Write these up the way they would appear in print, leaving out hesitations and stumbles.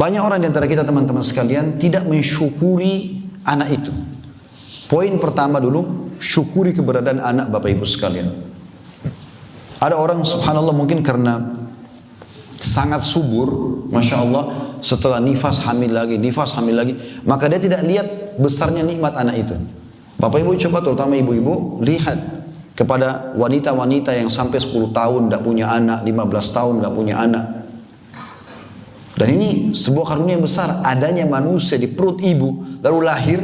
Banyak orang di antara kita teman-teman sekalian tidak mensyukuri anak itu. Poin pertama dulu, syukuri keberadaan anak Bapak Ibu sekalian. Ada orang subhanallah mungkin karena sangat subur, Masya Allah, setelah nifas hamil lagi, maka dia tidak lihat besarnya nikmat anak itu. Bapak Ibu coba, terutama ibu-ibu, lihat kepada wanita-wanita yang sampai 10 tahun tidak punya anak, 15 tahun tidak punya anak. Dan ini sebuah karunia yang besar, adanya manusia di perut ibu lalu lahir,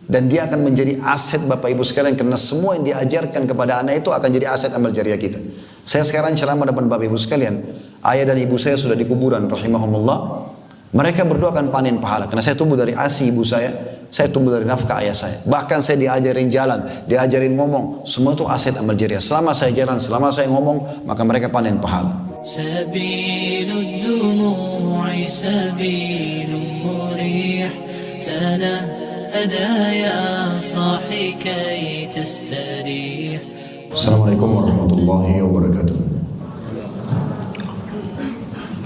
dan dia akan menjadi aset Bapak Ibu sekalian, karena semua yang diajarkan kepada anak itu akan jadi aset amal jariah kita. Saya sekarang ceramah depan Bapak Ibu sekalian, ayah dan ibu saya sudah di kuburan rahimahumullah. Mereka berdua akan panen pahala, karena saya tumbuh dari ASI ibu saya tumbuh dari nafkah ayah saya. Bahkan saya diajarin jalan, diajarin ngomong, semua itu aset amal jariah. Selama saya jalan, selama saya ngomong, maka mereka panen pahala. سبيل الدموع سبيل مريح تنهدى يا صاحي كي تستريح. Assalamualaikum warahmatullahi wabarakatuh.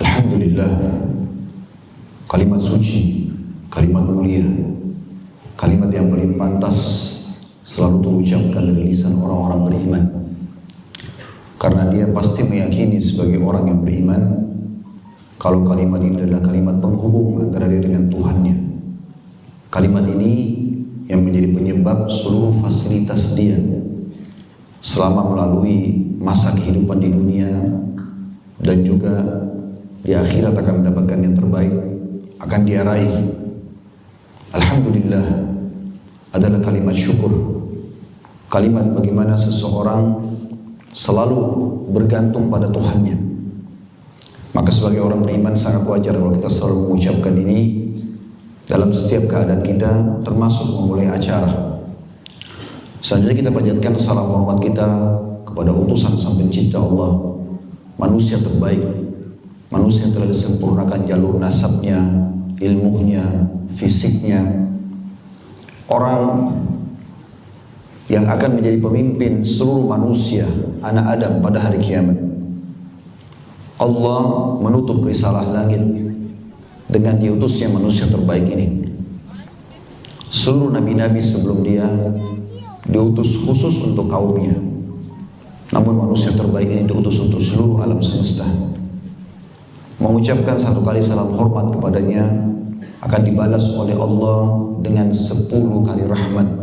Alhamdulillah, kalimat suci, kalimat mulia, kalimat yang paling pantas selalu terucapkan dari lisan orang-orang beriman. Karena dia pasti meyakini sebagai orang yang beriman, kalau kalimat ini adalah kalimat penghubung antara dia dengan Tuhannya. Kalimat ini yang menjadi penyebab seluruh fasilitas dia selama melalui masa kehidupan di dunia dan juga di akhirat akan mendapatkan yang terbaik, akan dia raih. Alhamdulillah adalah kalimat syukur, kalimat bagaimana seseorang selalu bergantung pada Tuhannya. Maka sebagai orang beriman sangat wajar kalau kita selalu mengucapkan ini dalam setiap keadaan kita, termasuk memulai acara. Selanjutnya kita panjatkan salam hormat kita kepada utusan sang pencipta Allah, manusia terbaik, manusia yang telah disempurnakan jalur nasabnya, ilmunya, fisiknya, orang yang akan menjadi pemimpin seluruh manusia, anak Adam pada hari kiamat. Allah menutup risalah langit dengan diutusnya manusia terbaik ini. Seluruh nabi-nabi sebelum dia diutus khusus untuk kaumnya, namun manusia terbaik ini diutus untuk seluruh alam semesta. Mengucapkan satu kali salam hormat kepadanya akan dibalas oleh Allah dengan 10 kali rahmat.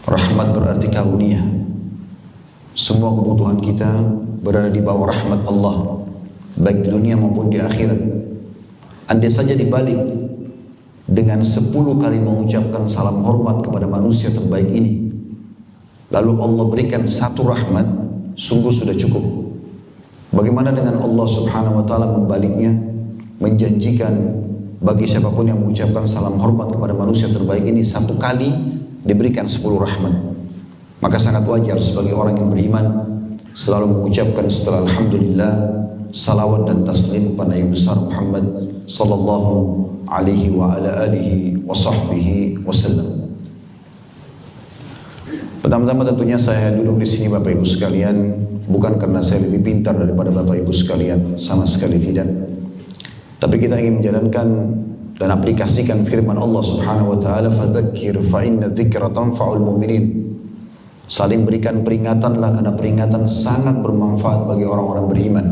Rahmat berarti karunia. Semua kebutuhan kita berada di bawah rahmat Allah, baik di dunia maupun di akhirat. Andai saja dibalik dengan 10 kali mengucapkan salam hormat kepada manusia terbaik ini, lalu Allah berikan satu rahmat, sungguh sudah cukup. Bagaimana dengan Allah subhanahu wa ta'ala membaliknya, menjanjikan bagi siapapun yang mengucapkan salam hormat kepada manusia terbaik ini satu kali diberikan 10 rahmat. Maka sangat wajar sebagai orang yang beriman selalu mengucapkan setelah alhamdulillah salawat dan taslim kepada Nabi besar Muhammad sallallahu alaihi wa ala alihi wa sahbihi wasallam. Pertama-tama tentunya saya duduk di sini Bapak Ibu sekalian bukan karena saya lebih pintar daripada Bapak Ibu sekalian, sama sekali tidak. Tapi kita ingin menjalankan dan aplikasikan firman Allah subhanahu wa ta'ala, fadzakir fa inna dzikra tanfa'ul mu'minin. Saling berikan peringatanlah, karena peringatan sangat bermanfaat bagi orang-orang beriman.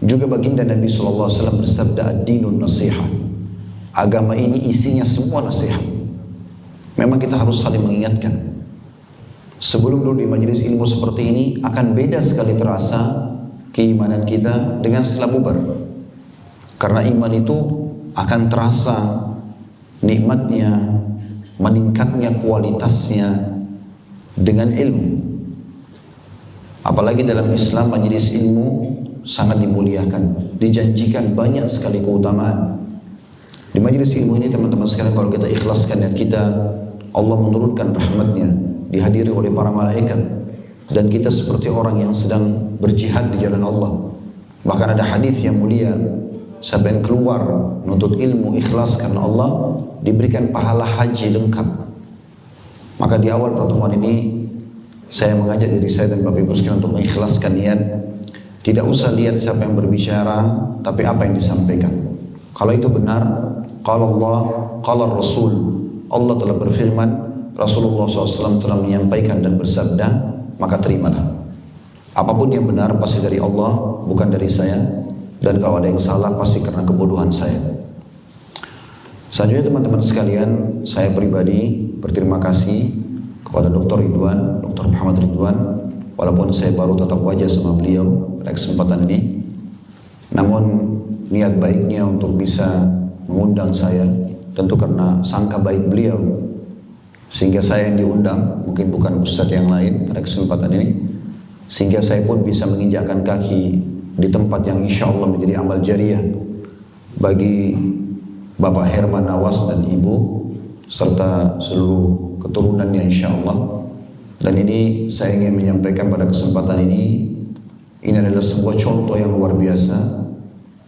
Juga baginda Nabi SAW bersabda, ad-dinun nasihat. Agama ini isinya semua nasihat. Memang kita harus saling mengingatkan. Sebelum dulu di majelis ilmu seperti ini akan beda sekali terasa keimanan kita dengan setelah bubar. Karena iman itu akan terasa nikmatnya, meningkatnya kualitasnya dengan ilmu. Apalagi dalam Islam majelis ilmu sangat dimuliakan, dijanjikan banyak sekali keutamaan. Di majelis ilmu ini teman-teman sekalian, kalau kita ikhlaskan niat kita, Allah menurunkan rahmatnya, dihadiri oleh para malaikat, dan kita seperti orang yang sedang berjihad di jalan Allah. Bahkan ada hadis yang mulia, siapa yang keluar menuntut ilmu ikhlas karena Allah, diberikan pahala haji lengkap. Maka di awal pertemuan ini saya mengajak diri saya dan Bapak Ibu sekalian untuk mengikhlaskan niat. Tidak usah lihat siapa yang berbicara, tapi apa yang disampaikan. Kalau itu benar, qala Allah, qala Rasul, Allah telah berfirman, Rasulullah SAW telah menyampaikan dan bersabda, maka terimalah. Apapun yang benar pasti dari Allah, bukan dari saya. Dan kalau ada yang salah pasti karena kebodohan saya. Selanjutnya teman-teman sekalian, saya pribadi berterima kasih kepada Dr. Ridwan, Dr. Muhammad Ridwan, walaupun saya baru tatap wajah sama beliau pada kesempatan ini. Namun niat baiknya untuk bisa mengundang saya tentu karena sangka baik beliau, sehingga saya yang diundang, mungkin bukan ustadz yang lain pada kesempatan ini, sehingga saya pun bisa menginjakkan kaki di tempat yang insya Allah menjadi amal jariah bagi Bapak Herman Nawas dan Ibu serta seluruh keturunannya insya Allah. Dan ini saya ingin menyampaikan pada kesempatan ini adalah sebuah contoh yang luar biasa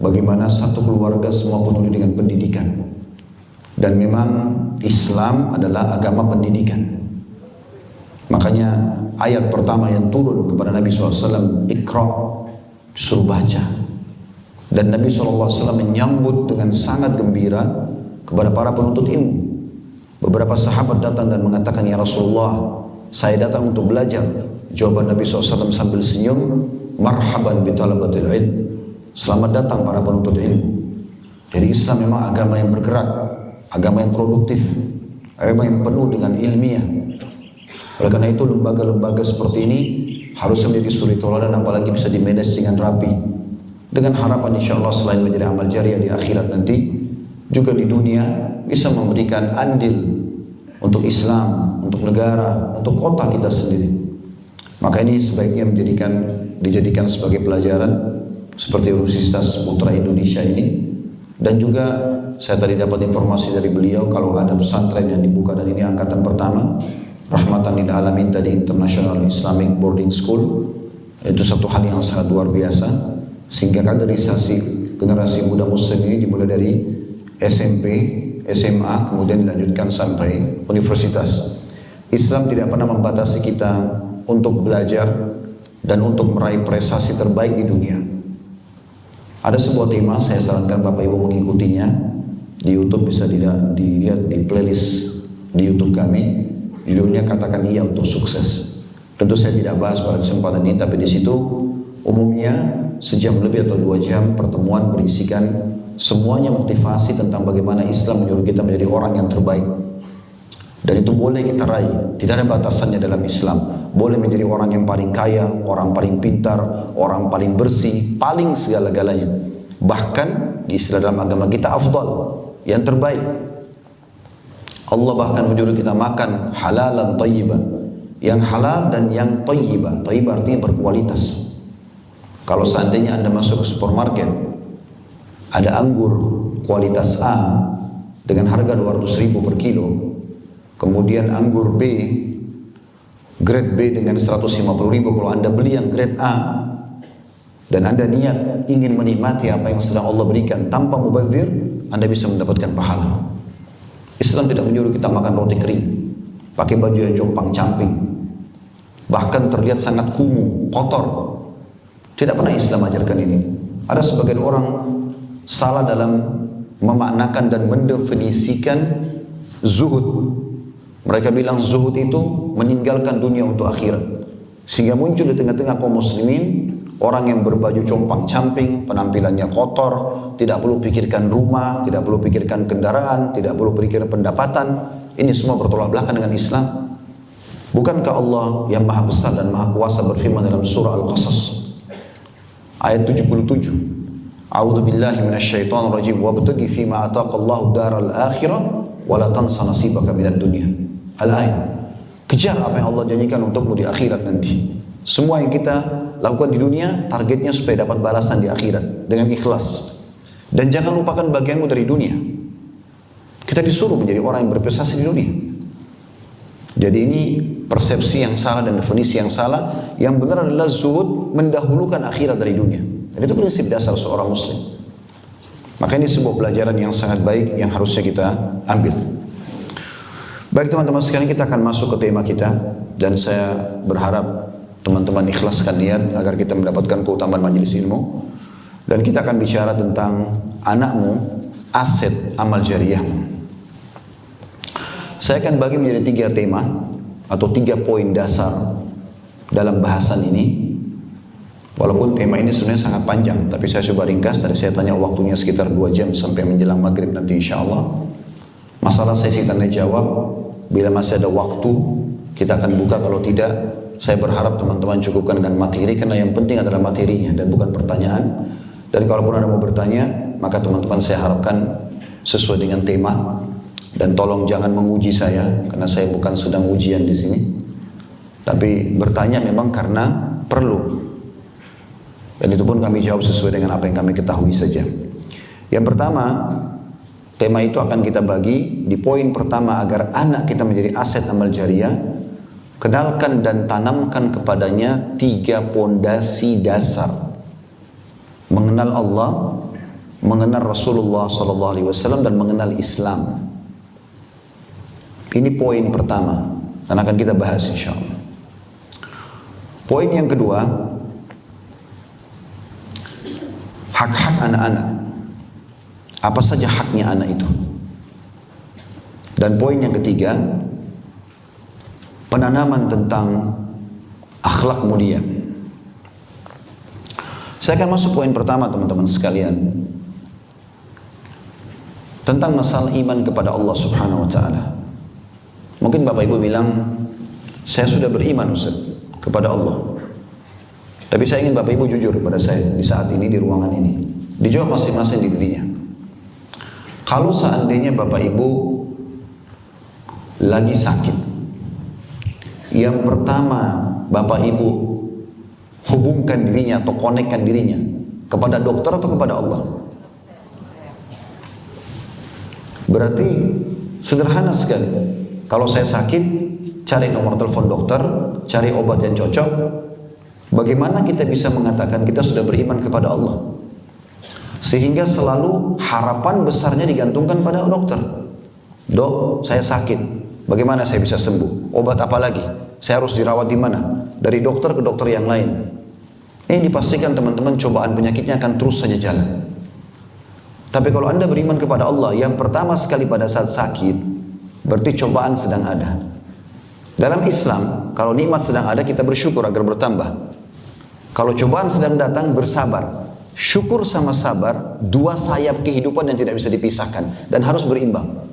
bagaimana satu keluarga semua peduli dengan pendidikan. Dan memang Islam adalah agama pendidikan. Makanya ayat pertama yang turun kepada Nabi SAW, Iqra, disuruh baca. Dan Nabi SAW menyambut dengan sangat gembira kepada para penuntut ilmu. Beberapa sahabat datang dan mengatakan, ya Rasulullah, saya datang untuk belajar. Jawaban Nabi SAW sambil senyum, marhaban bi talabatil ilm, selamat datang para penuntut ilmu. Jadi Islam memang agama yang bergerak, agama yang produktif, agama yang penuh dengan ilmiah. Oleh karena itu lembaga-lembaga seperti ini harus menjadi suri tauladan, apalagi bisa dimanage dengan rapi. Dengan harapan insya Allah selain menjadi amal jariah di akhirat nanti, juga di dunia bisa memberikan andil untuk Islam, untuk negara, untuk kota kita sendiri. Maka ini sebaiknya dijadikan sebagai pelajaran seperti Universitas Putra Indonesia ini. Dan juga saya tadi dapat informasi dari beliau kalau ada pesantren yang dibuka, dan ini angkatan pertama, Rahmatan lil Alamin tadi, International Islamic Boarding School. Itu satu hal yang sangat luar biasa, sehingga kaderisasi generasi muda muslim ini dimulai dari SMP, SMA, kemudian dilanjutkan sampai universitas. Islam tidak pernah membatasi kita untuk belajar dan untuk meraih prestasi terbaik di dunia. Ada sebuah tema, saya sarankan Bapak Ibu mengikutinya. Di YouTube bisa dilihat di playlist di YouTube kami. Judulnya Katakan Iya Untuk Sukses. Tentu saya tidak bahas pada kesempatan ini, tapi di situ umumnya sejam lebih atau 2 jam pertemuan berisikan semuanya motivasi tentang bagaimana Islam menyuruh kita menjadi orang yang terbaik. Dan itu boleh kita raih, tidak ada batasannya dalam Islam. Boleh menjadi orang yang paling kaya, orang paling pintar, orang paling bersih, paling segala-galanya. Bahkan di istilah dalam agama kita afdal, yang terbaik. Allah bahkan menyuruh kita makan halalan thayyiban, yang halal dan yang thayyibah. Thayyibah artinya berkualitas. Kalau seandainya Anda masuk ke supermarket, ada anggur kualitas A dengan harga 200.000 per kilo, kemudian anggur B, grade B dengan 150.000. Kalau Anda beli yang grade A dan Anda niat ingin menikmati apa yang sedang Allah berikan tanpa mubazir, Anda bisa mendapatkan pahala. Islam tidak menyuruh kita makan roti kering, pakai baju yang compang-camping, bahkan terlihat sangat kumuh, kotor. Tidak pernah Islam ajarkan ini. Ada sebagian orang salah dalam memaknakan dan mendefinisikan zuhud. Mereka bilang zuhud itu meninggalkan dunia untuk akhirat. Sehingga muncul di tengah-tengah kaum muslimin orang yang berbaju compang-camping, penampilannya kotor, tidak perlu pikirkan rumah, tidak perlu pikirkan kendaraan, tidak perlu pikirkan pendapatan. Ini semua bertolak belakang dengan Islam. Bukankah Allah yang maha besar dan maha kuasa berfirman dalam surah Al-Qasas ayat 77, A'udzu billahi minasyaitonir rajim, wabtaghi fima ataqallahu daral akhirah wa la tansa nasibaka minad dunya. Al-ayat. Kejar apa yang Allah janjikan untukmu di akhirat nanti. Semua yang kita lakukan di dunia targetnya supaya dapat balasan di akhirat dengan ikhlas. Dan jangan lupakan bagianmu dari dunia. Kita disuruh menjadi orang yang berprestasi di dunia. Jadi ini persepsi yang salah dan definisi yang salah. Yang benar adalah zuhud mendahulukan akhirat dari dunia. Dan itu prinsip dasar seorang muslim. Maka ini sebuah pelajaran yang sangat baik yang harusnya kita ambil. Baik teman-teman sekalian, kita akan masuk ke tema kita. Dan saya berharap teman-teman ikhlaskan niat agar kita mendapatkan keutamaan majelis ilmu. Dan kita akan bicara tentang anakmu aset amal jariahmu. Saya akan bagi menjadi 3 tema atau 3 poin dasar dalam bahasan ini. Walaupun tema ini sebenarnya sangat panjang, tapi saya coba ringkas. Tadi saya tanya waktunya sekitar 2 jam sampai menjelang maghrib nanti insya Allah. Masalah sesi tanya jawab, bila masih ada waktu kita akan buka, kalau tidak saya berharap teman-teman cukupkan dengan materi, karena yang penting adalah materinya dan bukan pertanyaan. Dan kalaupun ada mau bertanya, maka teman-teman saya harapkan sesuai dengan tema. Dan tolong jangan menguji saya, karena saya bukan sedang ujian di sini. Tapi bertanya memang karena perlu. Dan itu pun kami jawab sesuai dengan apa yang kami ketahui saja. Yang pertama, tema itu akan kita bagi di poin pertama, agar anak kita menjadi aset amal jariah. Kenalkan dan tanamkan kepadanya 3 pondasi dasar. Mengenal Allah, mengenal Rasulullah SAW, dan mengenal Islam. Ini poin pertama, dan akan kita bahas insya Allah. Poin yang kedua, hak-hak anak-anak. Apa saja haknya anak itu? Dan poin yang ketiga, penanaman tentang akhlak mulia. Saya akan masuk poin pertama teman-teman sekalian, tentang masalah iman kepada Allah Subhanahu wa Ta'ala. Mungkin Bapak Ibu bilang, saya sudah beriman Ustaz kepada Allah. Tapi saya ingin Bapak Ibu jujur kepada saya di saat ini, di ruangan ini. Dijawab masing-masing di dirinya. Kalau seandainya Bapak Ibu lagi sakit, yang pertama Bapak Ibu hubungkan dirinya atau konekkan dirinya kepada dokter atau kepada Allah? Berarti sederhana sekali. Kalau saya sakit, cari nomor telepon dokter, cari obat yang cocok. Bagaimana kita bisa mengatakan kita sudah beriman kepada Allah? Sehingga selalu harapan besarnya digantungkan pada dokter. Dok, saya sakit. Bagaimana saya bisa sembuh? Obat apa lagi? Saya harus dirawat di mana? Dari dokter ke dokter yang lain. Ini dipastikan teman-teman, cobaan penyakitnya akan terus saja jalan. Tapi kalau Anda beriman kepada Allah, yang pertama sekali pada saat sakit, berarti cobaan sedang ada. Dalam Islam, kalau nikmat sedang ada, kita bersyukur agar bertambah. Kalau cobaan sedang datang, bersabar. Syukur sama sabar, 2 sayap kehidupan yang tidak bisa dipisahkan dan harus berimbang.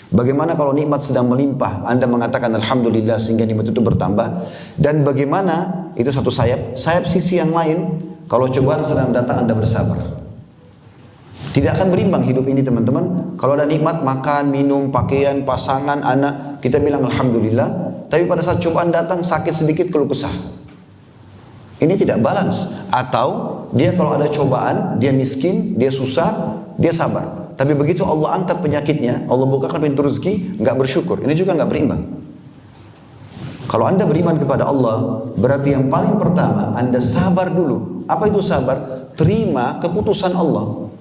Bagaimana kalau nikmat sedang melimpah, Anda mengatakan Alhamdulillah sehingga nikmat itu bertambah. Dan bagaimana, itu satu sayap. Sayap sisi yang lain, kalau cobaan sedang datang, Anda bersabar. Tidak akan berimbang hidup ini teman-teman. Kalau ada nikmat, makan, minum, pakaian, pasangan, anak, kita bilang Alhamdulillah. Tapi pada saat cobaan datang, sakit sedikit, keluh kesah. Ini tidak balance. Atau dia kalau ada cobaan, dia miskin, dia susah, dia sabar. Tapi begitu Allah angkat penyakitnya, Allah bukakan pintu rezeki, nggak bersyukur. Ini juga nggak berimbang. Kalau Anda beriman kepada Allah, berarti yang paling pertama Anda sabar dulu. Apa itu sabar? Terima keputusan Allah.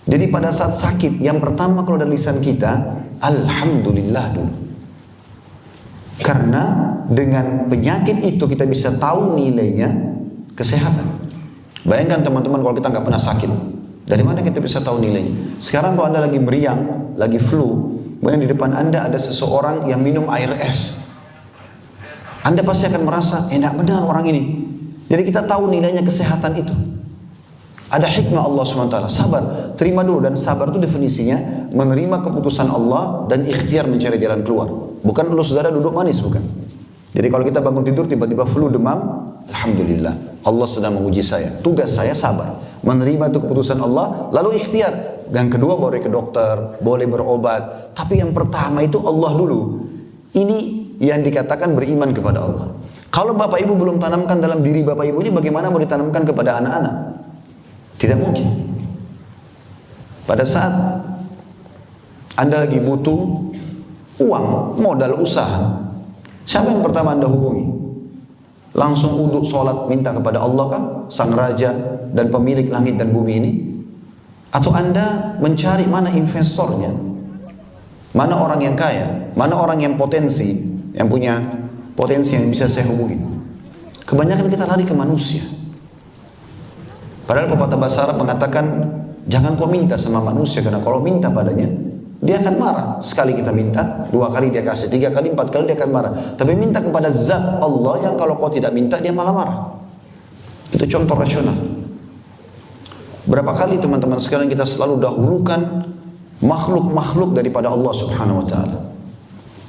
Jadi pada saat sakit, yang pertama kalau dari lisan kita, Alhamdulillah dulu. Karena dengan penyakit itu kita bisa tahu nilainya kesehatan. Bayangkan teman-teman kalau kita nggak pernah sakit, dari mana kita bisa tahu nilainya? Sekarang kalau Anda lagi meriang, lagi flu, kemudian di depan Anda ada seseorang yang minum air es, Anda pasti akan merasa enak benar orang ini. Jadi kita tahu nilainya kesehatan itu. Ada hikmah Allah SWT. Sabar, terima dulu. Dan sabar itu definisinya menerima keputusan Allah dan ikhtiar mencari jalan keluar. Bukan lu saudara duduk manis, bukan. Jadi kalau kita bangun tidur tiba-tiba flu demam, Alhamdulillah, Allah sedang menguji saya. Tugas saya sabar, menerima itu keputusan Allah, lalu ikhtiar. Yang kedua boleh ke dokter, boleh berobat. Tapi yang pertama itu Allah dulu. Ini yang dikatakan beriman kepada Allah. Kalau Bapak Ibu belum tanamkan dalam diri Bapak Ibu ini, bagaimana mau ditanamkan kepada anak-anak? Tidak mungkin. Pada saat Anda lagi butuh uang, modal usaha, siapa yang pertama Anda hubungi? Langsung uduk, sholat, minta kepada Allah kah? Sang Raja dan pemilik langit dan bumi ini? Atau Anda mencari mana investornya? Mana orang yang kaya? Mana orang yang potensi, yang punya potensi yang bisa saya hubungi? Kebanyakan kita lari ke manusia. Padahal pepatah bahasa Arab mengatakan Jangan kau minta sama manusia, karena kalau minta padanya, dia akan marah. Sekali kita minta, 2 kali dia kasih, 3 kali, 4 kali dia akan marah. Tapi minta kepada zat Allah yang kalau kau tidak minta, dia malah marah. Itu contoh rasional. Berapa kali teman-teman sekarang kita selalu dahulukan makhluk-makhluk daripada Allah subhanahu wa ta'ala.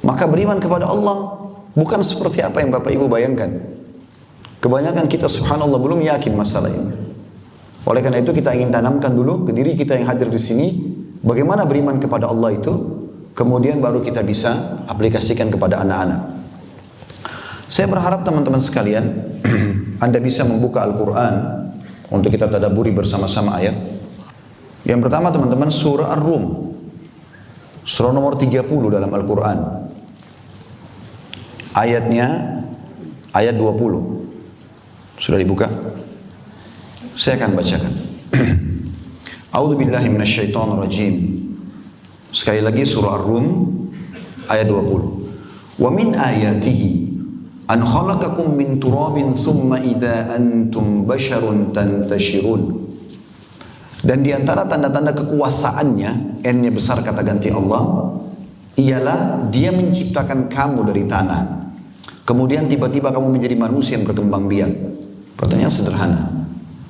Maka beriman kepada Allah bukan seperti apa yang Bapak Ibu bayangkan. Kebanyakan kita subhanallah belum yakin masalah ini. Oleh karena itu kita ingin tanamkan dulu ke diri kita yang hadir di sini, bagaimana beriman kepada Allah itu, kemudian baru kita bisa aplikasikan kepada anak-anak. Saya berharap teman-teman sekalian, Anda bisa membuka Al-Quran untuk kita tadabburi bersama-sama ayat. Yang pertama teman-teman, surah Ar-Rum, surah nomor 30 dalam Al-Quran. Ayatnya, ayat 20. Sudah dibuka? Saya akan bacakan. A'udzubillahi minasyaitonirrajim. Sekali lagi surah Ar-Rum ayat 20. Wa min ayatihi an khalaqakum min turabin thumma idza antum basharun tantashirun. Dan di antara tanda-tanda kekuasaannya, N-nya besar kata ganti Allah, ialah dia menciptakan kamu dari tanah. Kemudian tiba-tiba kamu menjadi manusia yang berkembang biak. Pertanyaan sederhana.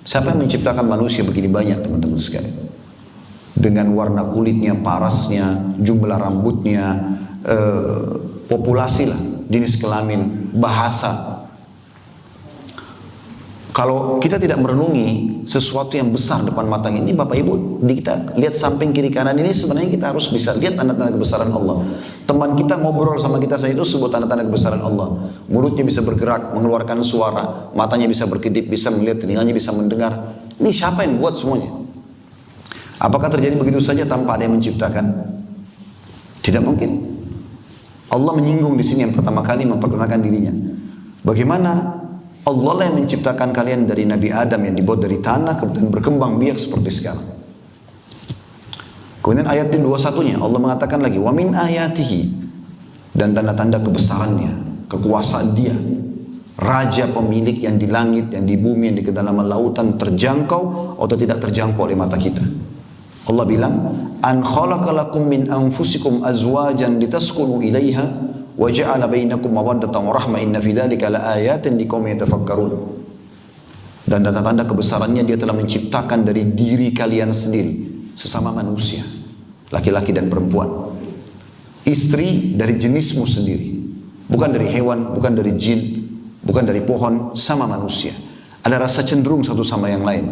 Siapa yang menciptakan manusia begini banyak teman-teman sekalian? Dengan warna kulitnya, parasnya, jumlah rambutnya, populasi lah, jenis kelamin, bahasa. Kalau kita tidak merenungi sesuatu yang besar depan mata ini, Bapak Ibu, kita lihat samping kiri kanan ini, sebenarnya kita harus bisa lihat tanda-tanda kebesaran Allah. Teman kita ngobrol sama kita saja itu sebuah tanda-tanda kebesaran Allah. Mulutnya bisa bergerak, mengeluarkan suara, matanya bisa berkedip, bisa melihat, telinganya bisa mendengar. Ini siapa yang buat semuanya? Apakah terjadi begitu saja tanpa ada yang menciptakan? Tidak mungkin. Allah menyinggung di sini yang pertama kali memperkenalkan dirinya. Bagaimana Allah lah yang menciptakan kalian dari Nabi Adam yang dibuat dari tanah kemudian berkembang biak seperti sekarang. Kemudian ayat 21-nya Allah mengatakan lagi wa min ayatihi, dan tanda-tanda kebesarannya, kekuasaan dia, raja pemilik yang di langit, yang di bumi, yang di kedalaman lautan, terjangkau atau tidak terjangkau oleh mata kita. Allah bilang an khalaqalakum min anfusikum azwajan litaskunu ilaiha wa ja'ala bainakum mawaddatan wa rahmah inna fi dzalika laayatin liqaumin yatafakkarun. Dan tanda-tanda kebesarannya dia telah menciptakan dari diri kalian sendiri, sesama manusia, laki-laki dan perempuan, istri dari jenismu sendiri, bukan dari hewan, bukan dari jin, bukan dari pohon, sama manusia. Ada rasa cenderung satu sama yang lain,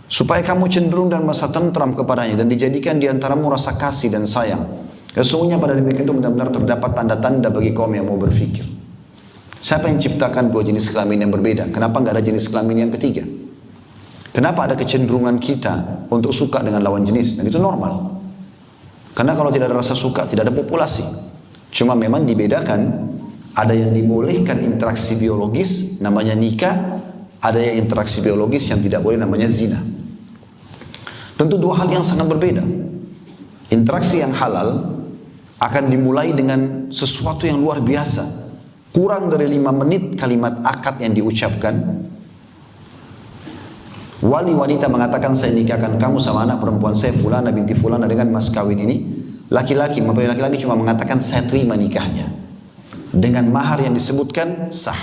supaya kamu cenderung dan merasa tentram kepadanya, dan dijadikan di antaramu rasa kasih dan sayang. Sesungguhnya pada demikian itu benar-benar terdapat tanda-tanda bagi kaum yang mau berfikir. Siapa yang ciptakan dua jenis kelamin yang berbeda? Kenapa nggak ada jenis kelamin yang ketiga? Kenapa ada kecenderungan kita untuk suka dengan lawan jenis? Dan itu normal. Karena kalau tidak ada rasa suka, tidak ada populasi. Cuma memang dibedakan, ada yang dibolehkan interaksi biologis, namanya nikah. Ada yang interaksi biologis yang tidak boleh, namanya zina. Tentu dua hal yang sangat berbeda. Interaksi yang halal akan dimulai dengan sesuatu yang luar biasa. Kurang dari 5 menit kalimat akad yang diucapkan, wali wanita mengatakan saya nikahkan kamu sama anak perempuan saya Fulana binti Fulana dengan mas kawin ini. Laki-laki mempelai laki-laki cuma mengatakan saya terima nikahnya dengan mahar yang disebutkan sah.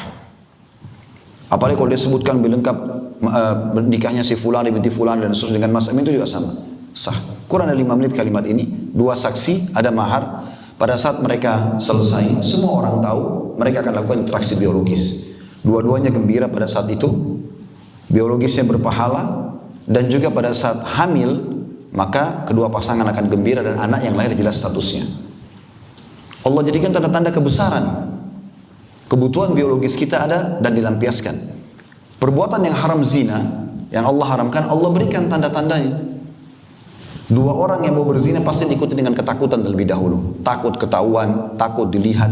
Apalagi kalau dia sebutkan lebih lengkap nikahnya si Fulana binti Fulana dan seterusnya dengan mas Amin, itu juga sama sah. Kurang dari 5 menit kalimat ini, 2 saksi, ada mahar. Pada saat mereka selesai, semua orang tahu mereka akan lakukan interaksi biologis. Dua-duanya gembira pada saat itu, biologisnya berpahala, dan juga pada saat hamil, maka kedua pasangan akan gembira dan anak yang lahir jelas statusnya. Allah jadikan tanda-tanda kebesaran. Kebutuhan biologis kita ada dan dilampiaskan. Perbuatan yang haram zina, yang Allah haramkan, Allah berikan tanda-tandanya. 2 orang yang mau berzina pasti diikuti dengan ketakutan terlebih dahulu. Takut ketahuan, takut dilihat,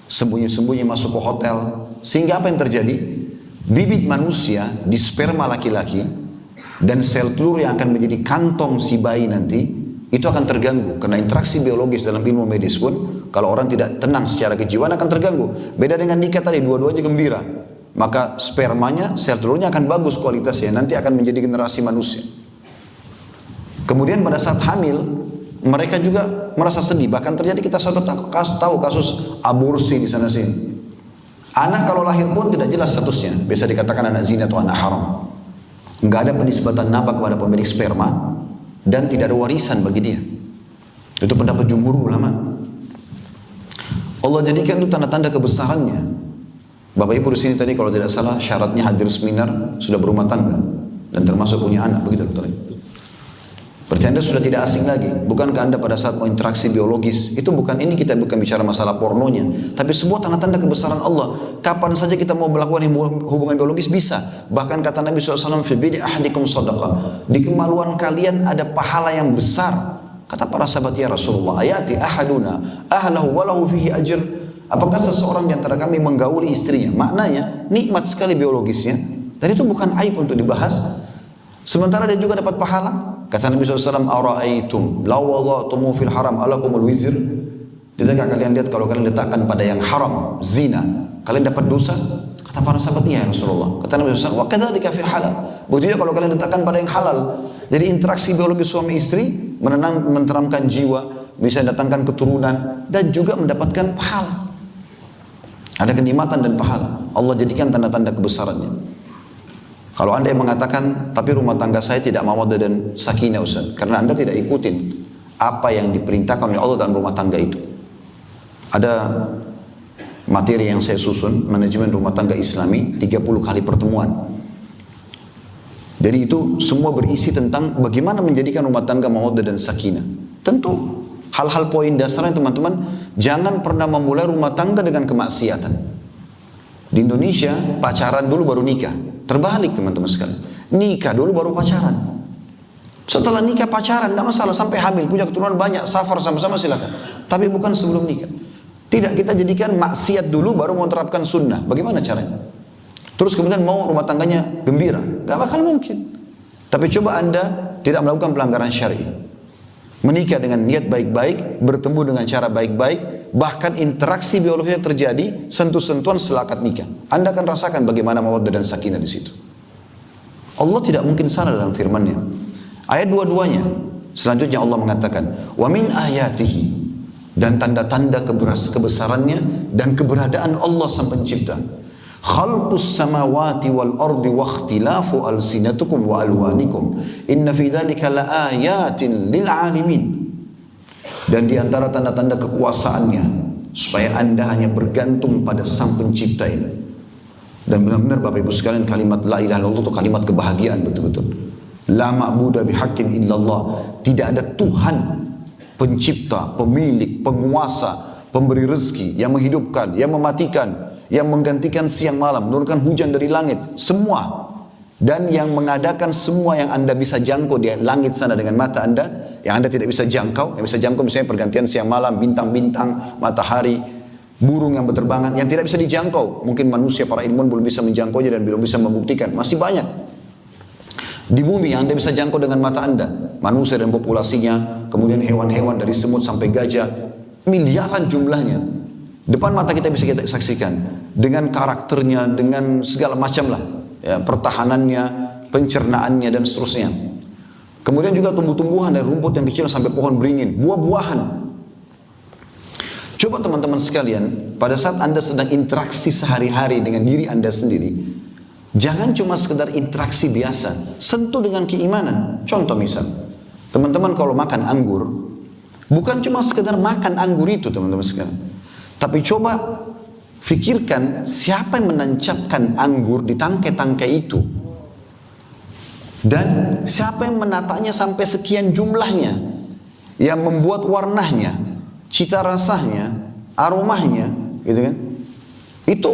sembunyi-sembunyi masuk ke hotel. Sehingga apa yang terjadi? Bibit manusia di sperma laki-laki dan sel telur yang akan menjadi kantong si bayi nanti, itu akan terganggu. Karena interaksi biologis dalam ilmu medis pun, kalau orang tidak tenang secara kejiwaan akan terganggu. Beda dengan nikah tadi, dua-duanya gembira. Maka spermanya, sel telurnya akan bagus kualitasnya, nanti akan menjadi generasi manusia. Kemudian pada saat hamil, mereka juga merasa sedih. Bahkan terjadi, kita sudah tahu kasus aborsi di sana sini. Anak kalau lahir pun tidak jelas statusnya, bisa dikatakan anak zina atau anak haram. Enggak ada penisbatan naba kepada pemilik sperma, dan tidak ada warisan bagi dia. Itu pendapat jumhur ulama. Allah jadikan itu tanda-tanda kebesarannya. Bapak Ibu di sini tadi kalau tidak salah syaratnya hadir seminar, sudah berumah tangga dan termasuk punya anak, begitu dokter? Berarti Anda sudah tidak asing lagi. Bukankah Anda pada saat mau interaksi biologis, itu bukan, ini kita bukan bicara masalah pornonya, tapi sebuah tanda-tanda kebesaran Allah. Kapan saja kita mau melakukan hubungan biologis bisa. Bahkan kata Nabi SAW, fi bidi ahadikum sadaqah, di kemaluan kalian ada pahala yang besar. Kata para sahabat, ya Rasulullah, ayati ahaduna ahlahu walahu fihi ajr. Apakah seseorang di antara kami menggauli istrinya? Maknanya nikmat sekali biologisnya, dan itu bukan aib untuk dibahas. Sementara dia juga dapat pahala. Kata Nabi SAW, ara'aitum law wada'tumu fil haram alakumul wizr. Tidakkah kalian lihat kalau kalian letakkan pada yang haram, zina, kalian dapat dosa? Kata para sahabat, iya Rasulullah. Kata Nabi SAW, wa kadzalika fil halal. Begitu kalau kalian letakkan pada yang halal. Jadi interaksi biologis suami istri menenteramkan jiwa, bisa datangkan keturunan, dan juga mendapatkan pahala. Ada kenikmatan dan pahala. Allah jadikan tanda-tanda kebesarannya. Kalau Anda yang mengatakan, tapi rumah tangga saya tidak mawaddah dan sakinah Ustaz, karena Anda tidak ikutin apa yang diperintahkan oleh Allah dalam rumah tangga itu. Ada materi yang saya susun, manajemen rumah tangga Islami, 30 kali pertemuan. Jadi itu semua berisi tentang bagaimana menjadikan rumah tangga mawaddah dan sakinah. Tentu hal-hal poin dasarnya teman-teman, jangan pernah memulai rumah tangga dengan kemaksiatan. Di Indonesia pacaran dulu baru nikah. Terbalik teman-teman sekalian. Nikah dulu baru pacaran. Setelah nikah pacaran tidak masalah, sampai hamil, punya keturunan banyak, safar sama-sama silakan. Tapi bukan sebelum nikah. Tidak, kita jadikan maksiat dulu baru mau menerapkan sunnah. Bagaimana caranya? Terus kemudian mau rumah tangganya gembira, gak bakal mungkin. Tapi coba Anda tidak melakukan pelanggaran syar'i. Menikah dengan niat baik-baik, bertemu dengan cara baik-baik, bahkan interaksi biologisnya terjadi, sentuh-sentuhan setelah akad nikah. Anda akan rasakan bagaimana mawaddah dan sakinah di situ. Allah tidak mungkin salah dalam firman-Nya. Ayat dua-duanya. Selanjutnya Allah mengatakan, wa min ayatihi, dan tanda-tanda kebesarannya dan keberadaan Allah sang pencipta. Khalqus samawati wal ardi wa ikhtilafu alsinatukum wa alwanikum inna fi dzalika laayatin lil alamin. Dan di antara tanda-tanda kekuasaannya supaya Anda hanya bergantung pada sang pencipta ini. Dan benar-benar Bapak Ibu sekalian, kalimat la ilaha illallah itu kalimat kebahagiaan betul-betul. La ma'budu bihaqqin illallah. Tidak ada Tuhan pencipta, pemilik, penguasa, pemberi rezeki, yang menghidupkan, yang mematikan, yang menggantikan siang malam, menurunkan hujan dari langit, semua. Dan yang mengadakan semua yang Anda bisa jangkau di langit sana dengan mata Anda, yang Anda tidak bisa jangkau. Yang bisa jangkau misalnya pergantian siang malam, bintang-bintang, matahari, burung yang berterbangan, yang tidak bisa dijangkau. Mungkin manusia, para ilmuwan belum bisa menjangkaunya dan belum bisa membuktikan. Masih banyak. Di bumi yang Anda bisa jangkau dengan mata Anda, manusia dan populasinya, kemudian hewan-hewan dari semut sampai gajah, miliaran jumlahnya. Depan mata kita bisa kita saksikan, dengan karakternya, dengan segala macam lah, ya, pertahanannya, pencernaannya dan seterusnya. Kemudian juga tumbuh-tumbuhan dari rumput yang kecil sampai pohon beringin, buah-buahan. Coba teman-teman sekalian, pada saat Anda sedang interaksi sehari-hari dengan diri Anda sendiri, jangan cuma sekedar interaksi biasa, sentuh dengan keimanan. Contoh misal, teman-teman kalau makan anggur, bukan cuma sekedar makan anggur itu teman-teman sekalian, tapi coba fikirkan siapa yang menancapkan anggur di tangkai-tangkai itu, dan siapa yang menatanya sampai sekian jumlahnya, yang membuat warnanya, cita rasanya, aromanya, gitu kan? Itu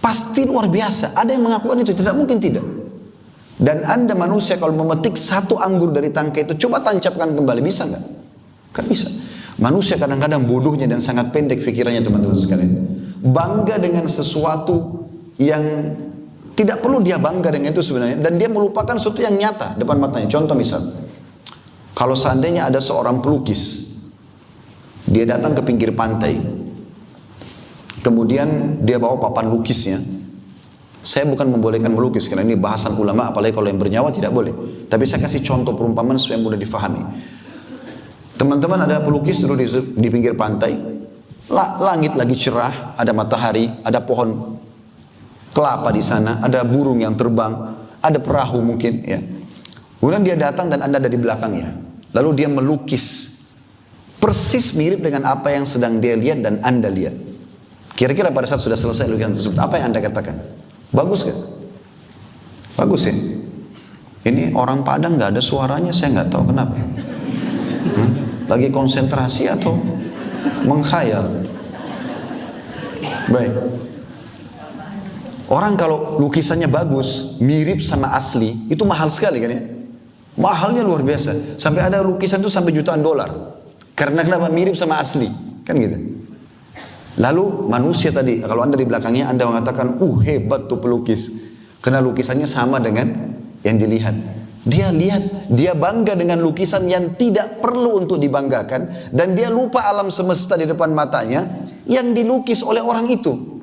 pasti luar biasa. Ada yang mengakukan itu, tidak mungkin tidak. Dan Anda manusia kalau memetik satu anggur dari tangkai itu, coba tancapkan kembali, bisa nggak? Kan bisa. Manusia kadang-kadang bodohnya dan sangat pendek pikirannya teman-teman sekalian. Bangga dengan sesuatu yang tidak perlu dia bangga dengan itu sebenarnya, dan dia melupakan sesuatu yang nyata depan matanya. Contoh misal, kalau seandainya ada seorang pelukis, dia datang ke pinggir pantai, kemudian dia bawa papan lukisnya, Saya bukan membolehkan melukis, karena ini bahasan ulama, apalagi kalau yang bernyawa tidak boleh. Tapi saya kasih contoh perumpamaan supaya mudah difahami. Teman-teman, ada pelukis dulu di pinggir pantai, langit lagi cerah, ada matahari, ada pohon kelapa di sana, ada burung yang terbang, ada perahu mungkin, ya. Kemudian dia datang dan Anda ada di belakangnya. Lalu dia melukis persis mirip dengan apa yang sedang dia lihat dan Anda lihat. Kira-kira pada saat sudah selesai lukisan tersebut, apa yang Anda katakan? Bagus kan? Bagus ya? Ini orang Padang nggak ada suaranya, saya nggak tahu kenapa. Lagi konsentrasi atau menghayal? Baik. Orang kalau lukisannya bagus, mirip sama asli, itu mahal sekali kan ya? Mahalnya luar biasa. Sampai ada lukisan itu sampai jutaan dolar. Karena kenapa? Mirip sama asli, kan gitu. Lalu manusia tadi, kalau Anda di belakangnya, Anda mengatakan, hebat tuh pelukis. Karena lukisannya sama dengan yang dilihat. Dia lihat, dia bangga dengan lukisan yang tidak perlu untuk dibanggakan. Dan dia lupa alam semesta di depan matanya yang dilukis oleh orang itu.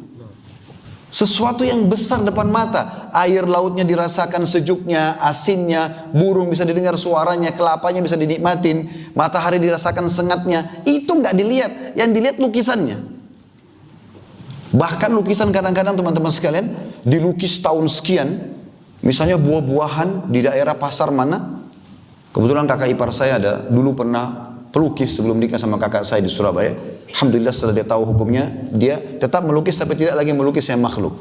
Sesuatu yang besar depan mata. Air lautnya dirasakan sejuknya, asinnya, burung bisa didengar suaranya, kelapanya bisa dinikmatin, matahari dirasakan sengatnya. Itu nggak dilihat, yang dilihat lukisannya. Bahkan lukisan kadang-kadang teman-teman sekalian dilukis tahun sekian, misalnya buah-buahan di daerah pasar mana. Kebetulan kakak ipar saya ada dulu pernah pelukis sebelum nikah sama kakak saya di Surabaya. Alhamdulillah setelah dia tahu hukumnya, dia tetap melukis tapi tidak lagi melukis yang makhluk.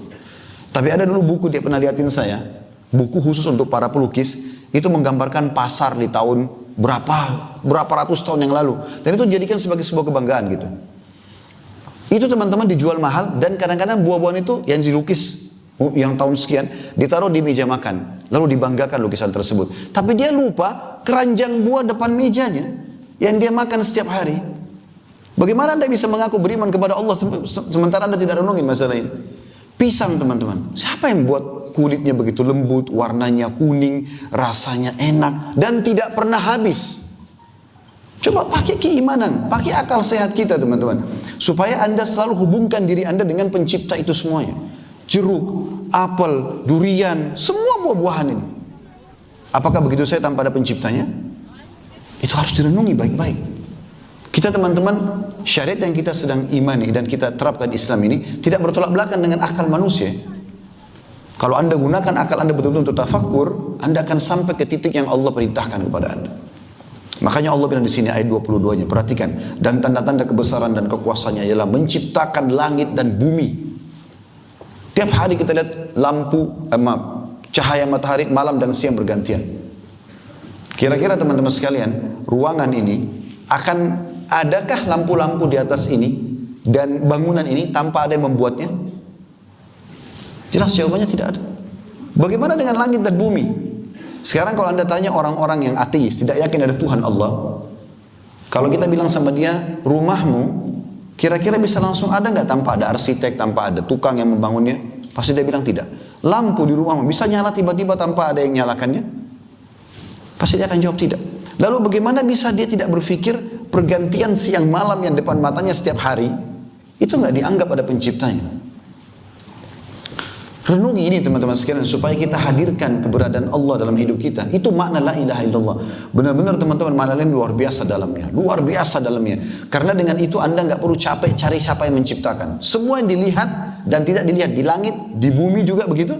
Tapi ada dulu buku dia pernah liatin saya, buku khusus untuk para pelukis, itu menggambarkan pasar di tahun berapa ratus tahun yang lalu. Dan itu dijadikan sebagai sebuah kebanggaan gitu. Itu teman-teman dijual mahal, dan kadang-kadang buah-buahan itu yang dilukis yang tahun sekian ditaruh di meja makan, lalu dibanggakan lukisan tersebut. Tapi dia lupa keranjang buah depan mejanya yang dia makan setiap hari. Bagaimana Anda bisa mengaku beriman kepada Allah sementara Anda tidak renungin masalah ini? Pisang teman-teman, siapa yang buat kulitnya begitu lembut, warnanya kuning, rasanya enak dan tidak pernah habis? Coba pakai keimanan, pakai akal sehat kita teman-teman, supaya Anda selalu hubungkan diri Anda dengan pencipta itu semuanya. Jeruk, apel, durian, semua buah-buahan ini. Apakah begitu saya tanpa ada penciptanya? Itu harus direnungi baik-baik. Kita teman-teman, syariat yang kita sedang imani dan kita terapkan Islam ini tidak bertolak belakang dengan akal manusia. Kalau Anda gunakan akal Anda betul-betul untuk tafakkur, Anda akan sampai ke titik yang Allah perintahkan kepada Anda. Makanya Allah bilang di sini ayat 22-nya, perhatikan, dan tanda-tanda kebesaran dan kekuasaannya ialah menciptakan langit dan bumi. Tiap hari kita lihat cahaya matahari malam dan siang bergantian. Kira-kira teman-teman sekalian, ruangan ini adakah lampu-lampu di atas ini dan bangunan ini tanpa ada yang membuatnya? Jelas jawabannya tidak ada. Bagaimana dengan langit dan bumi? Sekarang kalau Anda tanya orang-orang yang ateis, tidak yakin ada Tuhan Allah, kalau kita bilang sama dia, rumahmu kira-kira bisa langsung ada nggak tanpa ada arsitek, tanpa ada tukang yang membangunnya? Pasti dia bilang tidak. Lampu di rumahmu bisa nyala tiba-tiba tanpa ada yang nyalakannya? Pasti dia akan jawab tidak. Lalu bagaimana bisa dia tidak berpikir pergantian siang malam yang depan matanya setiap hari itu nggak dianggap ada penciptanya? Renungi ini teman-teman sekalian supaya kita hadirkan keberadaan Allah dalam hidup kita. Itu makna la ilaha illallah. Benar-benar teman-teman, makna ini luar biasa dalamnya. Luar biasa dalamnya. Karena dengan itu Anda nggak perlu capek cari siapa yang menciptakan. Semua yang dilihat dan tidak dilihat di langit, di bumi juga begitu.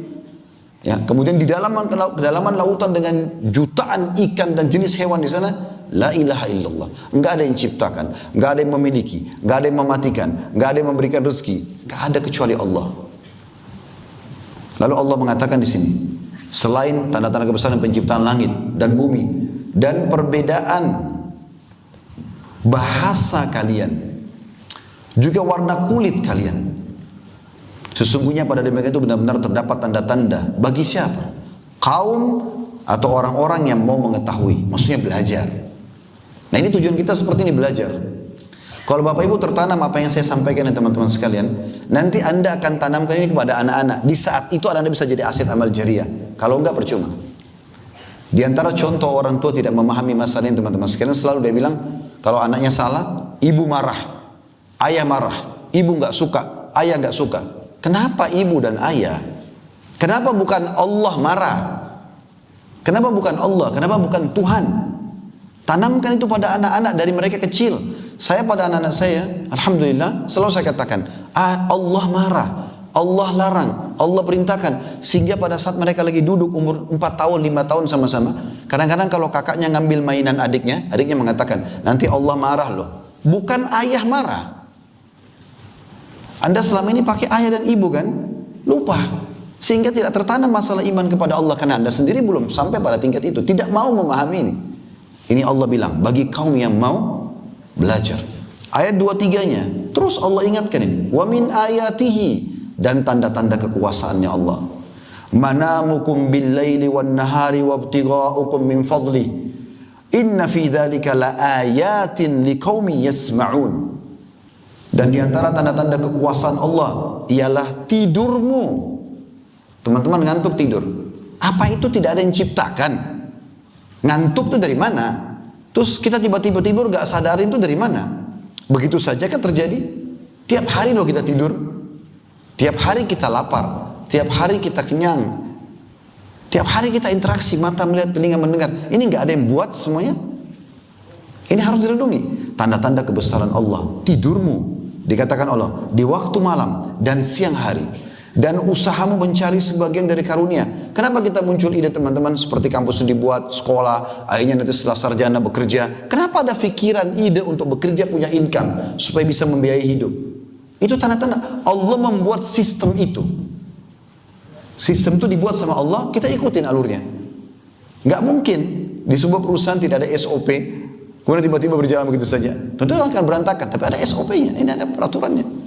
Ya, kemudian di kedalaman lautan dengan jutaan ikan dan jenis hewan di sana, la ilaha illallah. Enggak ada yang ciptakan, enggak ada yang memiliki, enggak ada yang mematikan, enggak ada yang memberikan rezeki, enggak ada kecuali Allah. Lalu Allah mengatakan di sini, selain tanda-tanda kebesaran penciptaan langit dan bumi dan perbedaan bahasa kalian, juga warna kulit kalian, sesungguhnya pada demikian itu benar-benar terdapat tanda-tanda bagi siapa? Kaum atau orang-orang yang mau mengetahui, maksudnya belajar. Nah ini tujuan kita seperti ini, belajar. Kalau Bapak Ibu tertanam apa yang saya sampaikan ya teman-teman sekalian, nanti Anda akan tanamkan ini kepada anak-anak. Di saat itu Anda bisa jadi aset amal jariah. Kalau enggak percuma. Di antara contoh orang tua tidak memahami masalah ini teman-teman sekalian, selalu dia bilang, kalau anaknya salah, ibu marah, ayah marah, ibu enggak suka, ayah enggak suka. Kenapa ibu dan ayah Kenapa bukan Allah marah? Kenapa bukan Allah? Kenapa bukan Tuhan? Tanamkan itu pada anak-anak dari mereka kecil. Saya pada anak-anak saya, alhamdulillah, selalu saya katakan, Allah marah, Allah larang, Allah perintahkan. Sehingga pada saat mereka lagi duduk umur 4 tahun, 5 tahun sama-sama, kadang-kadang kalau kakaknya ngambil mainan adiknya mengatakan, nanti Allah marah loh. Bukan ayah marah. Anda selama ini pakai ayah dan ibu kan? Lupa. Sehingga tidak tertanam masalah iman kepada Allah. Karena Anda sendiri belum sampai pada tingkat itu. Tidak mau memahami ini. Ini Allah bilang, bagi kaum yang mau belajar. Ayat 2-3-nya. Terus Allah ingatkan ini. Wa min ayatihi. Dan tanda-tanda kekuasaannya Allah. Manamukum bil laili wan nahari wabtigha'ukum min fadli. Inna fi dzalika la ayatin liqaumin yasma'un. Dan di antara tanda-tanda kekuasaan Allah ialah tidurmu. Teman-teman ngantuk tidur. Apa itu tidak ada yang ciptakan? Ngantuk itu dari mana? Terus kita tiba-tiba tidur gak sadarin itu dari mana? Begitu saja kan terjadi. Tiap hari loh kita tidur. Tiap hari kita lapar. Tiap hari kita kenyang. Tiap hari kita interaksi, mata melihat, telinga mendengar. Ini gak ada yang buat semuanya. Ini harus direnungi. Tanda-tanda kebesaran Allah. Tidurmu. Dikatakan Allah, di waktu malam dan siang hari. Dan usahamu mencari sebagian dari karunia. Kenapa kita muncul ide teman-teman seperti kampus yang dibuat, sekolah, akhirnya nanti setelah sarjana bekerja. Kenapa ada pikiran, ide untuk bekerja punya income supaya bisa membiayai hidup? Itu tanda-tanda Allah membuat sistem itu. Sistem itu dibuat sama Allah, kita ikutin alurnya. Nggak mungkin di sebuah perusahaan tidak ada SOP, kemudian tiba-tiba berjalan begitu saja. Tentu akan berantakan, tapi ada SOP-nya, ini ada peraturannya.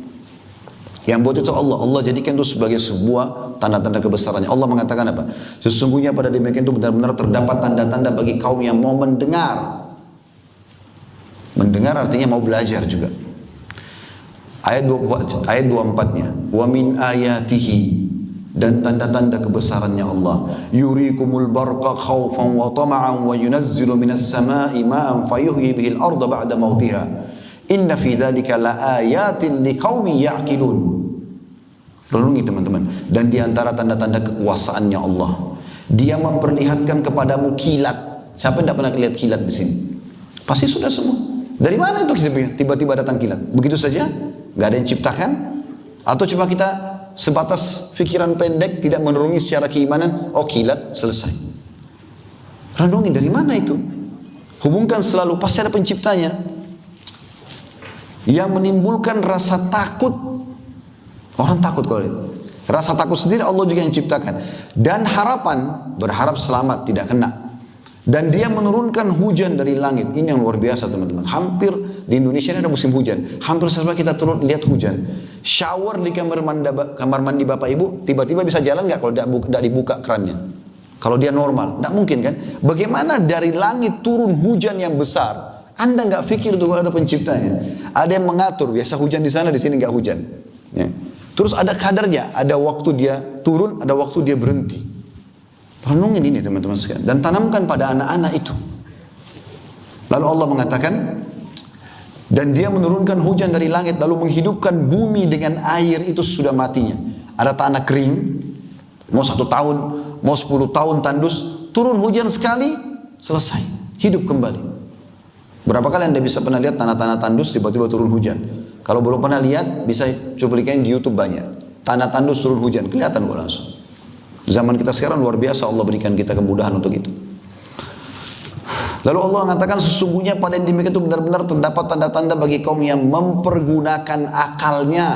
Yang buat itu Allah. Allah jadikan itu sebagai sebuah tanda-tanda kebesarannya. Allah mengatakan apa? Sesungguhnya pada demikian itu benar-benar terdapat tanda-tanda bagi kaum yang mau mendengar. Mendengar artinya mau belajar juga. Ayat 24-nya. Wa min ayatihi. Dan tanda-tanda kebesarannya Allah. Yurikumul barqa khawfan wa tama'an wa yunazzilu minas sama'i ma'an fayuhyi bihil arda ba'da mautiha. Inna fi dzalika laayatin liqaumin ya'qilun. Renungi teman-teman. Dan di antara tanda-tanda kekuasaannya Allah, Dia memperlihatkan kepadamu kilat. Siapa yang tidak pernah lihat kilat di sini? Pasti sudah semua. Dari mana itu tiba-tiba datang kilat? Begitu saja? Gak ada yang ciptakan? Atau cuma kita sebatas pikiran pendek, tidak menurungi secara keimanan? Oh kilat, selesai. Renungi dari mana itu? Hubungkan selalu, pasti ada penciptanya. Yang menimbulkan rasa takut. Orang takut kalau itu. Rasa takut sendiri Allah juga yang ciptakan. Dan harapan, berharap selamat, tidak kena. Dan Dia menurunkan hujan dari langit. Ini yang luar biasa teman-teman. Hampir di Indonesia ini ada musim hujan. Hampir setiap kita turun lihat hujan. Shower di kamar mandi bapak ibu, tiba-tiba bisa jalan nggak kalau tidak dibuka kerannya? Kalau dia normal, tidak mungkin kan? Bagaimana dari langit turun hujan yang besar? Anda nggak pikir itu ada penciptanya. Ada yang mengatur, biasa hujan di sana, di sini nggak hujan. Ya. Terus ada kadarnya, ada waktu dia turun, ada waktu dia berhenti. Renungin ini teman-teman sekalian dan tanamkan pada anak-anak itu. Lalu Allah mengatakan, dan Dia menurunkan hujan dari langit lalu menghidupkan bumi dengan air itu sudah matinya. Ada tanah kering, mau 1 tahun, mau 10 tahun tandus, turun hujan sekali, selesai, hidup kembali. Berapa kali Anda bisa pernah lihat tanah-tanah tandus tiba-tiba turun hujan? Kalau belum pernah lihat, bisa cuplikan di YouTube banyak. Tanah tandus turun hujan, kelihatan kok langsung. Zaman kita sekarang luar biasa, Allah berikan kita kemudahan untuk itu. Lalu Allah mengatakan sesungguhnya pada yang demikian itu benar-benar terdapat tanda-tanda bagi kaum yang mempergunakan akalnya.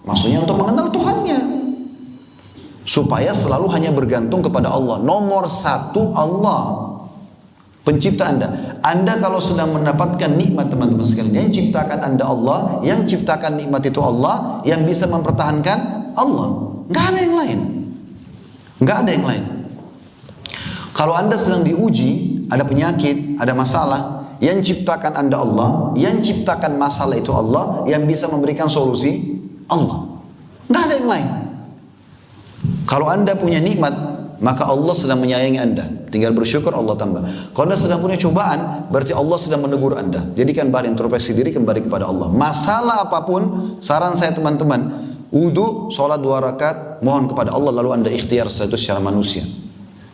Maksudnya untuk mengenal Tuhannya. Supaya selalu hanya bergantung kepada Allah. Nomor 1 Allah. Pencipta Anda. Anda kalau sedang mendapatkan nikmat teman-teman sekalian, yang ciptakan Anda Allah, yang ciptakan nikmat itu Allah, yang bisa mempertahankan Allah. Nggak ada yang lain. Nggak ada yang lain. Kalau Anda sedang diuji, ada penyakit, ada masalah, yang ciptakan Anda Allah, yang ciptakan masalah itu Allah, yang bisa memberikan solusi Allah. Nggak ada yang lain. Kalau Anda punya nikmat, maka Allah sedang menyayangi Anda. Tinggal bersyukur, Allah tambah. Kalau Anda sedang punya cobaan, berarti Allah sedang menegur Anda. Jadikan bahan introspeksi diri kembali kepada Allah. Masalah apapun, saran saya teman-teman, wudu, sholat 2 rakaat, mohon kepada Allah, lalu Anda ikhtiar setelah itu secara manusia.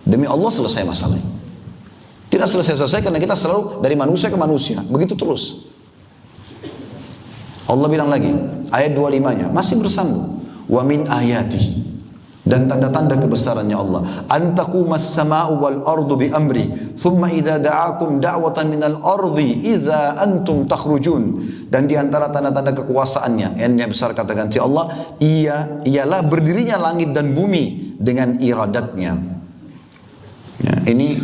Demi Allah selesai masalahnya. Tidak selesai-selesai karena kita selalu dari manusia ke manusia, begitu terus. Allah bilang lagi, ayat 25-nya masih bersambung. Wa min ayatihi, dan tanda-tanda kebesarannya Allah, antaqumas sama'u wal ardu bi amri thumma idza da'akum da'watan minal ardi idza antum takhrujun. Dan di antara tanda-tanda kekuasaannya, yang besar kata ganti Allah, ialah berdirinya langit dan bumi dengan iradatnya. Ya, ini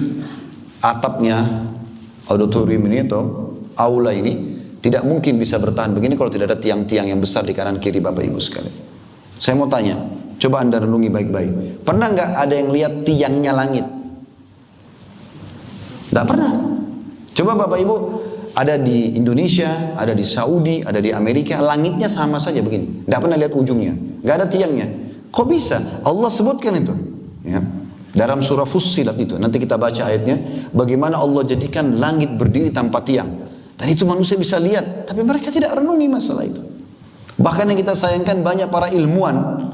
atapnya auditorium ini atau aula ini tidak mungkin bisa bertahan begini kalau tidak ada tiang-tiang yang besar di kanan kiri Bapak Ibu sekalian. Saya mau tanya, coba Anda renungi baik-baik. Pernah nggak ada yang lihat tiangnya langit? Tidak pernah. Coba Bapak Ibu, ada di Indonesia, ada di Saudi, ada di Amerika, langitnya sama saja begini. Tidak pernah lihat ujungnya, nggak ada tiangnya. Kok bisa? Allah sebutkan itu. Ya. Dalam surah Fussilat itu, nanti kita baca ayatnya, bagaimana Allah jadikan langit berdiri tanpa tiang. Dan itu manusia bisa lihat, tapi mereka tidak renungi masalah itu. Bahkan yang kita sayangkan banyak para ilmuwan,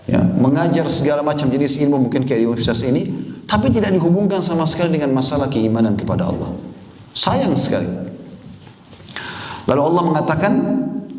ya, mengajar segala macam jenis ilmu mungkin kayak di universitas ini, tapi tidak dihubungkan sama sekali dengan masalah keimanan kepada Allah. Sayang sekali. Lalu Allah mengatakan,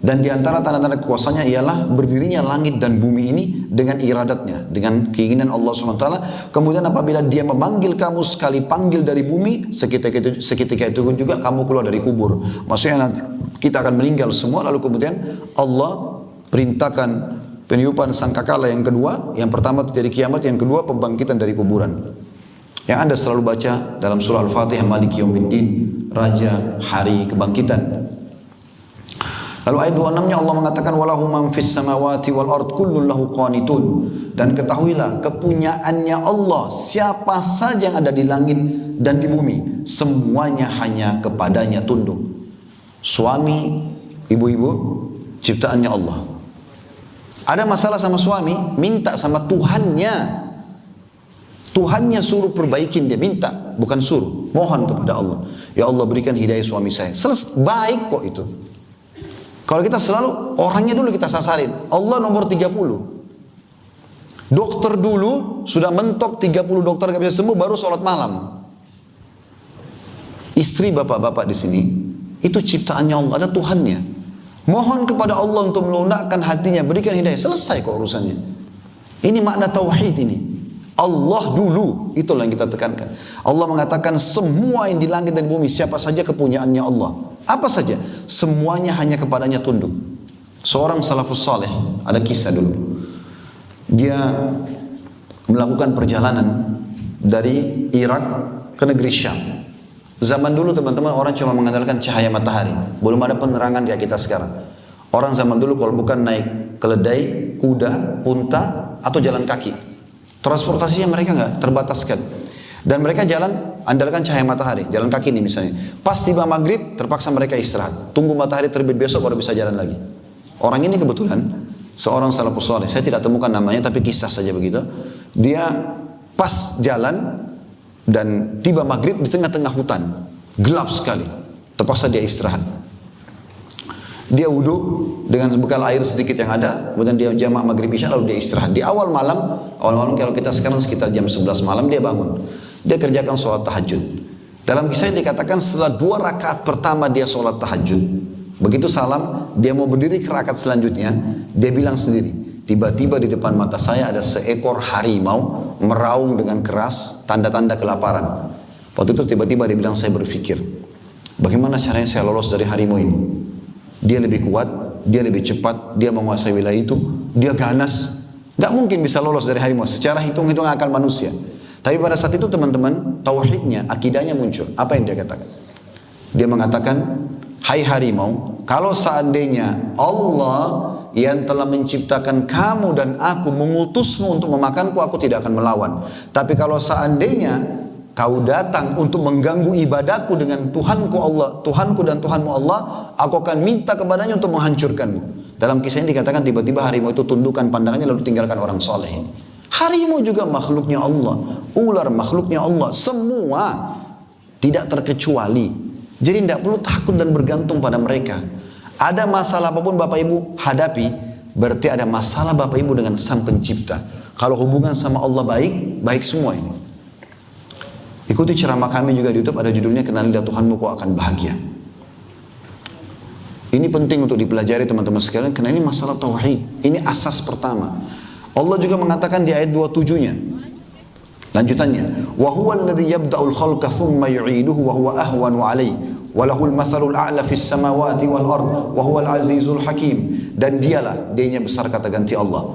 dan di antara tanda-tanda kekuasaannya ialah berdirinya langit dan bumi ini dengan iradatnya, dengan keinginan Allah SWT. Kemudian apabila dia memanggil kamu sekali panggil dari bumi, seketika itu juga kamu keluar dari kubur. Maksudnya nanti kita akan meninggal semua, lalu kemudian Allah perintahkan peniupan sangkakala yang kedua. Yang pertama terjadi kiamat, yang kedua pembangkitan dari kuburan. Yang Anda selalu baca dalam surah Al-Fatihah, Maliki Yaumiddin, Raja Hari Kebangkitan. Lalu ayat 26-nya Allah mengatakan walahu man fis samawati wal ard kullun lahu qanitun. Dan ketahuilah kepunyaannya Allah, siapa saja yang ada di langit dan di bumi, semuanya hanya kepadanya tunduk. Suami, ibu-ibu, ciptaannya Allah. Ada masalah sama suami, minta sama Tuhannya. Tuhannya suruh perbaikin, dia minta, bukan suruh. Mohon kepada Allah, ya Allah berikan hidayah suami saya. Baik kok itu. Kalau kita selalu orangnya dulu kita sasarin. Allah nomor 30. Dokter dulu sudah mentok 30 dokter gak bisa sembuh, baru sholat malam. Istri bapak-bapak di sini itu ciptaannya Allah, ada Tuhannya. Mohon kepada Allah untuk melunakkan hatinya, berikan hidayah, selesai kok urusannya. Ini makna tauhid ini. Allah dulu, itulah yang kita tekankan. Allah mengatakan semua yang di langit dan bumi, siapa saja kepunyaannya Allah. Apa saja, semuanya hanya kepadanya tunduk. Seorang salafus saleh, ada kisah dulu. Dia melakukan perjalanan dari Irak ke negeri Syam. Zaman dulu teman-teman orang cuma mengandalkan cahaya matahari, belum ada penerangan kayak kita sekarang. Orang zaman dulu kalau bukan naik keledai, kuda, unta, atau jalan kaki, transportasinya mereka nggak terbataskan. Dan mereka jalan andalkan cahaya matahari, jalan kaki ini misalnya. Pas tiba maghrib terpaksa mereka istirahat, tunggu matahari terbit besok baru bisa jalan lagi. Orang ini kebetulan seorang salafus saleh, saya tidak temukan namanya tapi kisah saja begitu. Dia pas jalan dan tiba maghrib di tengah-tengah hutan, gelap sekali, terpaksa dia istirahat. Dia wudhu dengan bekal air sedikit yang ada, kemudian dia jamak maghrib isya, lalu dia istirahat. Di awal malam kalau kita sekarang sekitar jam 11 malam dia bangun. Dia kerjakan sholat tahajud. Dalam kisah ini dikatakan setelah 2 rakaat pertama dia sholat tahajud, begitu salam, dia mau berdiri ke rakaat selanjutnya, dia bilang sendiri, tiba-tiba di depan mata saya ada seekor harimau meraung dengan keras, tanda-tanda kelaparan. Waktu itu tiba-tiba dia bilang, saya berpikir, bagaimana caranya saya lolos dari harimau ini? Dia lebih kuat, dia lebih cepat, dia menguasai wilayah itu, dia ganas, gak mungkin bisa lolos dari harimau secara hitung-hitung akal manusia. Tapi pada saat itu teman-teman, tauhidnya, akidahnya muncul. Apa yang dia katakan? Dia mengatakan, hai harimau, kalau seandainya Allah yang telah menciptakan kamu dan aku mengutusmu untuk memakanku, aku tidak akan melawan. Tapi kalau seandainya kau datang untuk mengganggu ibadahku dengan Tuhanku Allah, Tuhanku dan Tuhanmu Allah, aku akan minta kepadanya untuk menghancurkanmu. Dalam kisah ini dikatakan tiba-tiba harimau itu tundukkan pandangannya lalu tinggalkan orang soleh ini. Harimau juga makhluknya Allah, ular makhluknya Allah, semua tidak terkecuali. Jadi tidak perlu takut dan bergantung pada mereka. Ada masalah apapun Bapak Ibu hadapi, berarti ada masalah Bapak Ibu dengan Sang Pencipta. Kalau hubungan sama Allah baik, baik semua ini. Ikuti ceramah kami juga di YouTube, ada judulnya Kenalilah Tuhanmu Kau Akan Bahagia. Ini penting untuk dipelajari teman-teman sekalian, karena ini masalah tauhid. Ini asas pertama. Allah juga mengatakan di ayat 27-nya. Lanjutannya, wa huwa alladhi yabda'ul khalqa thumma yu'iduhu wa huwa ahwanu 'alaihi wa lahul mathalul a'la fis samawati wal ard wa huwal azizul hakim. Dan dialah, D-nya besar kata ganti Allah,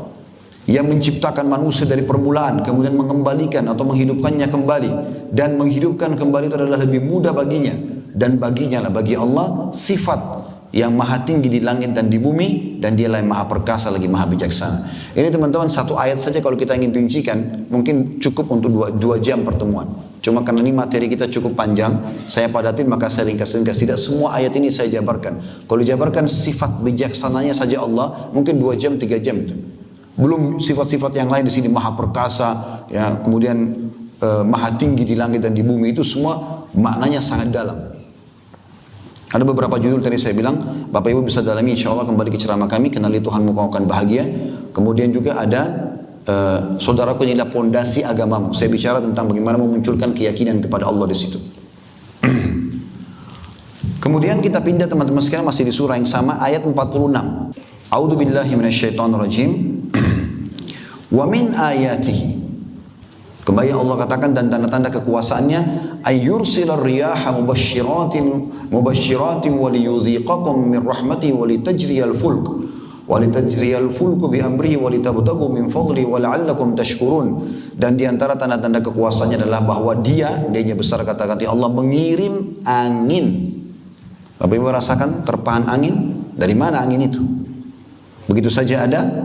yang menciptakan manusia dari permulaan, kemudian mengembalikan atau menghidupkannya kembali, dan menghidupkan kembali itu adalah lebih mudah baginya, dan baginya lah, bagi Allah, sifat yang maha tinggi di langit dan di bumi, dan dialah yang maha perkasa lagi maha bijaksana. Ini teman-teman satu ayat saja kalau kita ingin rincikan mungkin cukup untuk dua jam pertemuan. Cuma karena ini materi kita cukup panjang, saya padatin maka saya ringkas-ringkas. Tidak semua ayat ini saya jabarkan. Kalau jabarkan sifat bijaksananya saja Allah mungkin 2 jam 3 jam itu. Belum sifat-sifat yang lain di sini, maha perkasa, ya, kemudian maha tinggi di langit dan di bumi, itu semua maknanya sangat dalam. Ada beberapa judul tadi saya bilang, Bapak Ibu bisa dalami insya Allah kembali ke ceramah kami, Kenali Tuhanmu Kau Akan Bahagia. Kemudian juga ada saudaraku, inilah pondasi agamamu. Saya bicara tentang bagaimana memunculkan keyakinan kepada Allah di situ. Kemudian kita pindah teman-teman sekalian masih di surah yang sama, ayat 46. A'udzu billahi minasyaitonir rajim. Wa min ayatihi. Kembali Allah katakan, dan tanda-tanda kekuasaannya, ayyursilar riyaha mubashshiratin wa liyudhiqakum min rahmatihi wa litajriyal fulk bi amrihi wa litabtaghu min fadli wa la'allakum tashkurun. Dan di antara tanda-tanda kekuasaannya adalah bahwa dia-nya besar kata-kata Allah, mengirim angin. Bapak Ibu rasakan terpahan angin? Dari mana angin itu? Begitu saja ada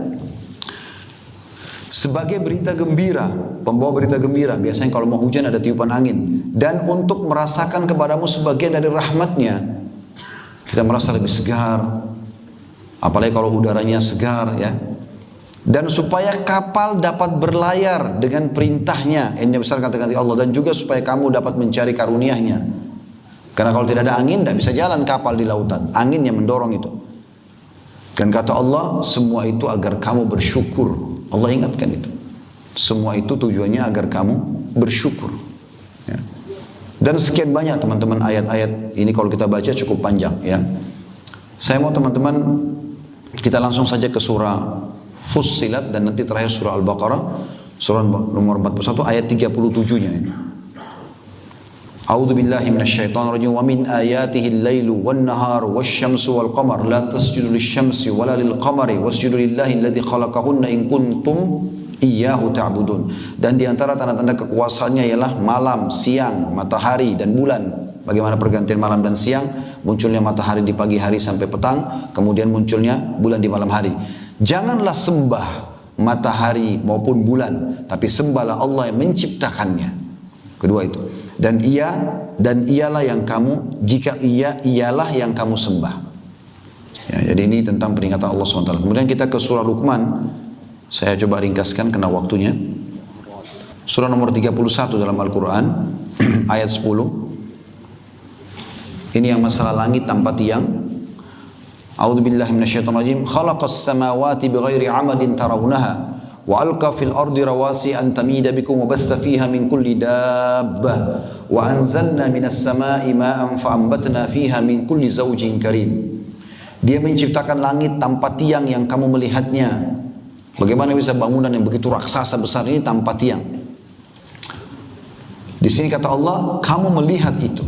sebagai berita gembira, pembawa berita gembira. Biasanya kalau mau hujan ada tiupan angin. Dan untuk merasakan kepadamu sebagian dari rahmatnya, kita merasa lebih segar. Apalagi kalau udaranya segar, ya. Dan supaya kapal dapat berlayar dengan perintahnya, ini besar kata-kata Allah. Dan juga supaya kamu dapat mencari karunia-Nya. Karena kalau tidak ada angin, tidak bisa jalan kapal di lautan. Angin yang mendorong itu. Dan kata Allah, semua itu agar kamu bersyukur. Allah ingatkan itu. Semua itu tujuannya agar kamu bersyukur. Ya. Dan sekian banyak teman-teman ayat-ayat ini kalau kita baca cukup panjang. Ya. Saya mau teman-teman kita langsung saja ke surah Fussilat dan nanti terakhir surah Al-Baqarah. Surah nomor 41 ayat 37-nya ini. A'udzu billahi minasyaitonir rajim. Wa min ayatihi al-lailu wan-naharu wasyamsu wal-qamar la tasjudu lisyamsi wala lil-qamari wasjudu lillahi alladzi khalaqahunna in kuntum iyyahu ta'budun. Dan di antara tanda-tanda kekuasaannya ialah malam, siang, matahari dan bulan. Bagaimana pergantian malam dan siang, munculnya matahari di pagi hari sampai petang, kemudian munculnya bulan di malam hari. Janganlah sembah matahari maupun bulan, tapi sembahlah Allah yang menciptakannya. Kedua itu. Dan ialah yang kamu, jika ialah yang kamu sembah. Ya, jadi ini tentang peringatan Allah SWT. Kemudian kita ke surah Luqman. Saya coba ringkaskan karena waktunya. Surah nomor 31 dalam Al-Quran ayat 10. Ini yang masalah langit tanpa tiang. A'udzu billahi minasyaitonir rajim. Khalaqas samawati bighairi 'amadin tarawunaha wa alqa fil ardi rawasi an tamida bikum wa batha fiha min kulli dabbah wa anzalna minas samai ma'an fa ambatna fiha min kulli zawjin karim. Dia menciptakan langit tanpa tiang yang kamu melihatnya. Bagaimana bisa bangunan yang begitu raksasa besar ini tanpa tiang? Di sini kata Allah, kamu melihat itu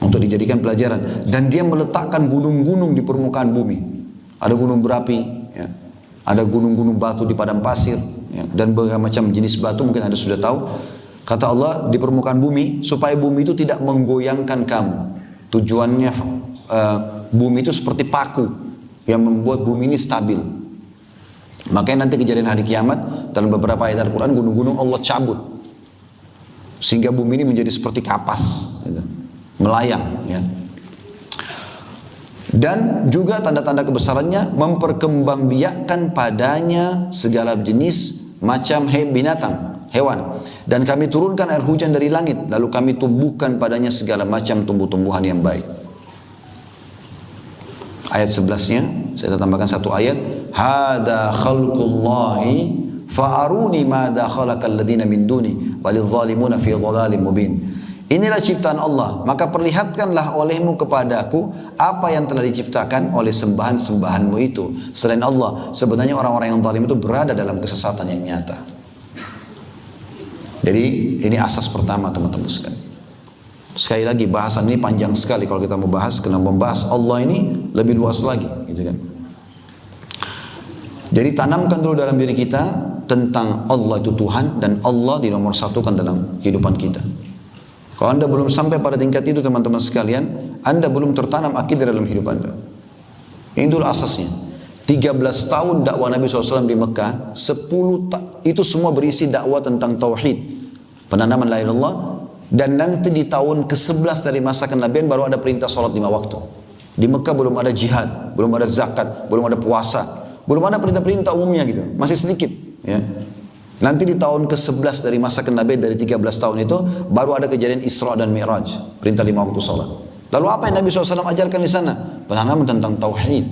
untuk dijadikan pelajaran. Dan dia meletakkan gunung-gunung di permukaan bumi. Ada gunung berapi, ya. Ada gunung-gunung batu di padang pasir, ya. Dan berbagai macam jenis batu mungkin Anda sudah tahu. Kata Allah di permukaan bumi supaya bumi itu tidak menggoyangkan kamu. Tujuannya bumi itu seperti paku yang membuat bumi ini stabil. Makanya nanti kejadian hari kiamat dalam beberapa ayat Al-Quran, gunung-gunung Allah cabut sehingga bumi ini menjadi seperti kapas, gitu, melayang, ya. Dan juga tanda-tanda kebesarannya memperkembangbiakkan padanya segala jenis macam binatang, hewan. Dan kami turunkan air hujan dari langit, lalu kami tumbuhkan padanya segala macam tumbuh-tumbuhan yang baik. Ayat 11-nya, saya tambahkan satu ayat. hada khalqullahi fa'aruni madza khalaqal ladzina min duni balidz zalimuna fi dhalalin mubin. Inilah ciptaan Allah, maka perlihatkanlah olehmu kepadaku apa yang telah diciptakan oleh sembahan-sembahanmu itu selain Allah. Sebenarnya orang-orang yang zalim itu berada dalam kesesatan yang nyata. Jadi ini asas pertama teman-teman sekalian. Sekali lagi bahasan ini panjang sekali kalau kita mau bahas, karena membahas Allah ini lebih luas lagi, gitu kan. Jadi tanamkan dulu dalam diri kita tentang Allah itu Tuhan dan Allah dinomor satukan dalam kehidupan kita. Kalau anda belum sampai pada tingkat itu teman-teman sekalian, anda belum tertanam akidah dalam hidup anda. Ini dulu asasnya. 13 tahun dakwah Nabi SAW di Mekah, 10 itu semua berisi dakwah tentang tauhid, penanaman la ilaha illallah. Dan nanti di tahun ke-11 dari masa kenabian baru ada perintah sholat 5 waktu. Di Mekah belum ada jihad, belum ada zakat, belum ada puasa, belum ada perintah-perintah umumnya gitu, masih sedikit. Ya. Nanti di tahun ke-11 dari masa kenabian dari 13 tahun itu baru ada kejadian Isra dan Mi'raj, perintah 5 waktu sholat. Lalu apa yang Nabi SAW ajarkan di sana? Penanaman tentang tauhid.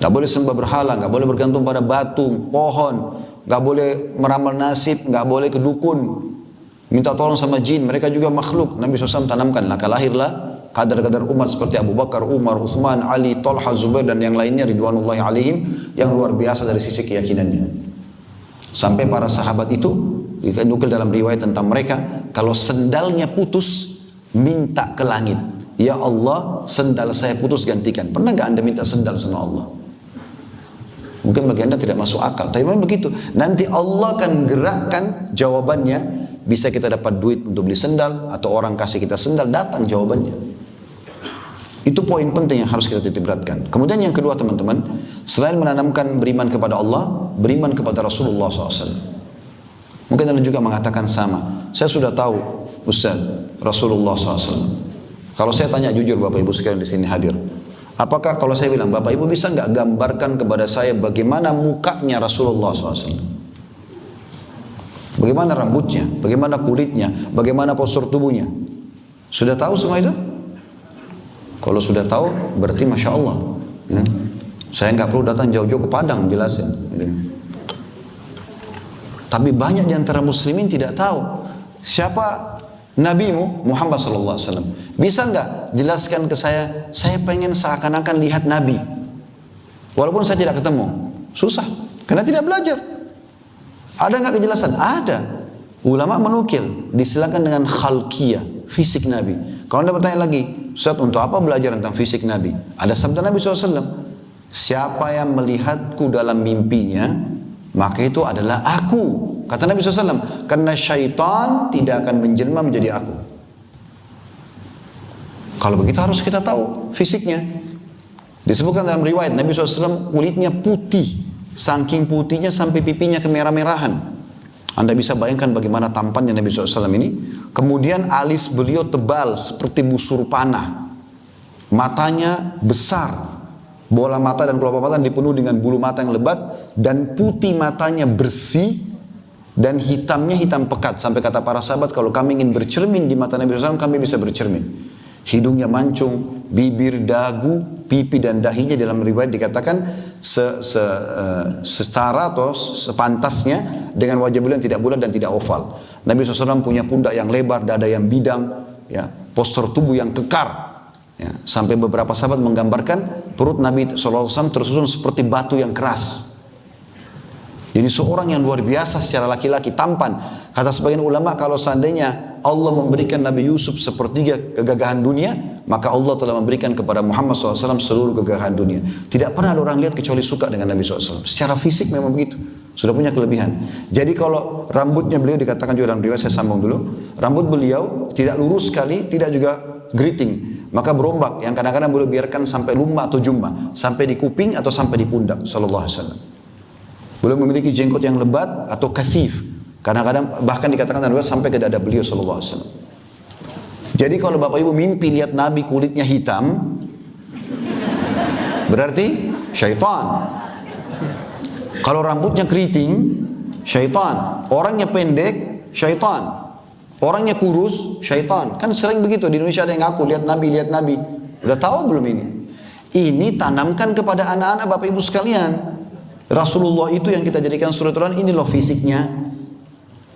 Gak boleh sembah berhala, gak boleh bergantung pada batu, pohon, gak boleh meramal nasib, gak boleh ke dukun, minta tolong sama jin, mereka juga makhluk. Nabi SAW tanamkan, maka lahirlah kadar-kadar umat seperti Abu Bakar, Umar, Uthman, Ali, Talha, Zubair dan yang lainnya ridwanullahi alaihim yang luar biasa dari sisi keyakinannya. Sampai para sahabat itu dinukil dalam riwayat tentang mereka, kalau sendalnya putus minta ke langit, ya Allah sendal saya putus gantikan. Pernah gak anda minta sendal sama Allah? Mungkin bagi anda tidak masuk akal, tapi memang begitu. Nanti Allah akan gerakkan jawabannya. Bisa kita dapat duit untuk beli sendal, atau orang kasih kita sendal, datang jawabannya. Itu poin penting yang harus kita titik beratkan. Kemudian yang kedua teman-teman, selain menanamkan beriman kepada Allah, beriman kepada Rasulullah SAW. Mungkin anda juga mengatakan sama. Saya sudah tahu Ustaz Rasulullah SAW. Kalau saya tanya jujur Bapak Ibu sekalian di sini hadir, apakah kalau saya bilang Bapak Ibu bisa nggak gambarkan kepada saya bagaimana mukanya Rasulullah SAW? Bagaimana rambutnya, bagaimana kulitnya, bagaimana postur tubuhnya? Sudah tahu semua itu? Kalau sudah tahu, berarti Masya Allah. Saya nggak perlu datang jauh-jauh ke Padang jelasin. Tapi banyak di antara muslimin tidak tahu siapa nabimu Muhammad SAW. Bisa nggak jelaskan ke saya? Saya pengen seakan-akan lihat Nabi, walaupun saya tidak ketemu. Susah, karena tidak belajar. Ada nggak kejelasan? Ada. Ulama menukil, disilakan dengan khalqiyah, fisik Nabi. Kalau anda bertanya lagi, Ustaz untuk apa belajar tentang fisik Nabi? Ada sabda Nabi SAW, siapa yang melihatku dalam mimpinya, maka itu adalah aku. Kata Nabi SAW, karena syaitan tidak akan menjelma menjadi aku. Kalau begitu harus kita tahu fisiknya. Disebutkan dalam riwayat, Nabi SAW kulitnya putih. Saking putihnya sampai pipinya kemerah-merahan. Anda bisa bayangkan bagaimana tampannya Nabi SAW ini. Kemudian alis beliau tebal seperti busur panah. Matanya besar. Bola mata dan kelopak mata dipenuhi dengan bulu mata yang lebat. Dan putih matanya bersih. Dan hitamnya hitam pekat. Sampai kata para sahabat, kalau kami ingin bercermin di mata Nabi SAW, kami bisa bercermin. Hidungnya mancung, bibir, dagu, pipi dan dahinya dalam riwayat dikatakan setara atau sepantasnya dengan wajah beliau yang tidak bulat dan tidak oval. Nabi SAW punya pundak yang lebar, dada yang bidang, ya, postur tubuh yang kekar. Ya, sampai beberapa sahabat menggambarkan perut Nabi SAW tersusun seperti batu yang keras. Jadi seorang yang luar biasa secara laki-laki, tampan. Kata sebagian ulama, kalau seandainya Allah memberikan Nabi Yusuf sepertiga kegagahan dunia, maka Allah telah memberikan kepada Muhammad SAW seluruh kegagahan dunia. Tidak pernah ada orang lihat kecuali suka dengan Nabi SAW. Secara fisik memang begitu. Sudah punya kelebihan. Jadi kalau rambutnya beliau dikatakan juga dalam riwayat, saya sambung dulu. Rambut beliau tidak lurus sekali, tidak juga geriting. Maka berombak, yang kadang-kadang beliau biarkan sampai lumma atau jumma. Sampai di kuping atau sampai di pundak. Sallallahu alaihi wasallam. Beliau memiliki jenggot yang lebat atau kathif. Kadang-kadang bahkan dikatakan sampai ke dada beliau sallallahu alaihi wasallam. Jadi kalau Bapak Ibu mimpi lihat Nabi kulitnya hitam, berarti syaitan. Kalau rambutnya keriting, syaitan. Orangnya pendek, syaitan. Orangnya kurus, syaitan. Kan sering begitu di Indonesia, ada yang ngaku lihat Nabi, lihat Nabi. Udah tahu belum ini? Ini tanamkan kepada anak-anak Bapak Ibu sekalian. Rasulullah itu yang kita jadikan suri teladan, ini loh fisiknya.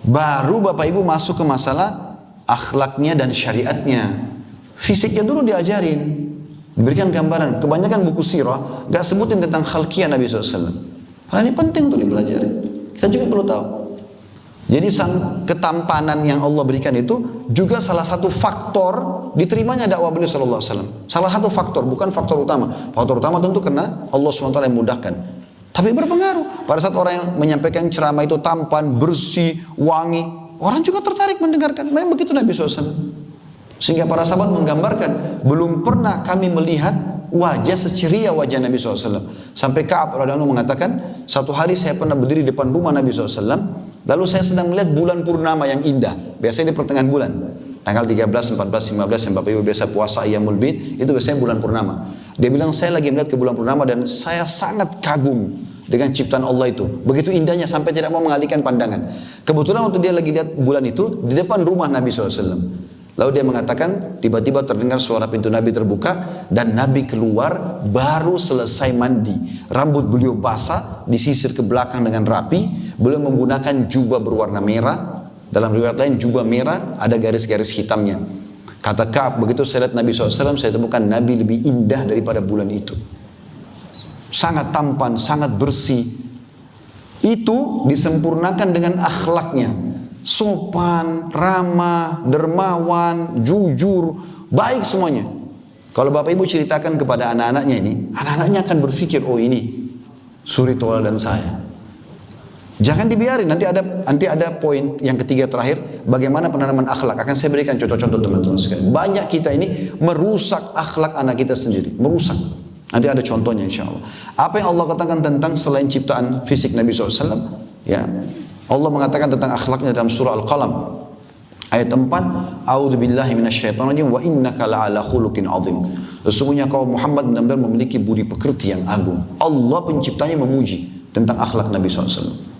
Baru Bapak Ibu masuk ke masalah akhlaknya dan syariatnya. Fisiknya dulu diajarin, diberikan gambaran. Kebanyakan buku sirah gak sebutin tentang khalqiyah Nabi SAW. Karena ini penting untuk dipelajari. Kita juga perlu tahu. Jadi ketampanan yang Allah berikan itu juga salah satu faktor diterimanya dakwah beliau sallallahu alaihi wasallam. Salah satu faktor, bukan faktor utama. Faktor utama tentu karena Allah SWT yang mudahkan. Tapi berpengaruh. Pada saat orang yang menyampaikan ceramah itu tampan, bersih, wangi, orang juga tertarik mendengarkan. Memang begitu Nabi SAW. Sehingga para sahabat menggambarkan, belum pernah kami melihat wajah seceria wajah Nabi SAW. Sampai Ka'ab radhiyallahu anhu mengatakan, satu hari saya pernah berdiri depan rumah Nabi SAW, lalu saya sedang melihat bulan purnama yang indah. Biasanya di pertengahan bulan, tanggal 13, 14, 15 yang Bapak Ibu biasa puasa Ayyamul Bid, itu biasanya bulan purnama. Dia bilang, saya lagi melihat ke bulan purnama dan saya sangat kagum dengan ciptaan Allah itu. Begitu indahnya sampai tidak mau mengalihkan pandangan. Kebetulan waktu dia lagi lihat bulan itu di depan rumah Nabi SAW. Lalu dia mengatakan, tiba-tiba terdengar suara pintu Nabi terbuka dan Nabi keluar baru selesai mandi. Rambut beliau basah, disisir ke belakang dengan rapi. Beliau menggunakan jubah berwarna merah. Dalam riwayat lain jubah merah ada garis-garis hitamnya. Kata Ka'ab, begitu saya lihat Nabi SAW, saya temukan Nabi lebih indah daripada bulan itu. Sangat tampan, sangat bersih. Itu disempurnakan dengan akhlaknya. Sopan, ramah, dermawan, jujur, baik semuanya. Kalau Bapak Ibu ceritakan kepada anak-anaknya ini, anak-anaknya akan berpikir, oh ini suri teladan saya. Jangan dibiarin, nanti ada poin yang ketiga terakhir, bagaimana penanaman akhlak. Akan saya berikan contoh-contoh teman-teman sekalian. Banyak kita ini merusak akhlak anak kita sendiri, merusak. Nanti ada contohnya insya Allah. Apa yang Allah katakan tentang selain ciptaan fisik Nabi SAW? Ya, Allah mengatakan tentang akhlaknya dalam surah Al-Qalam ayat 4, A'udzubillahi minasyaitonirrajim wa innaka la'ala khuluqin 'azim. Sesungguhnya kau Muhammad benar-benar memiliki budi pekerti yang agung. Allah penciptanya memuji tentang akhlak Nabi SAW.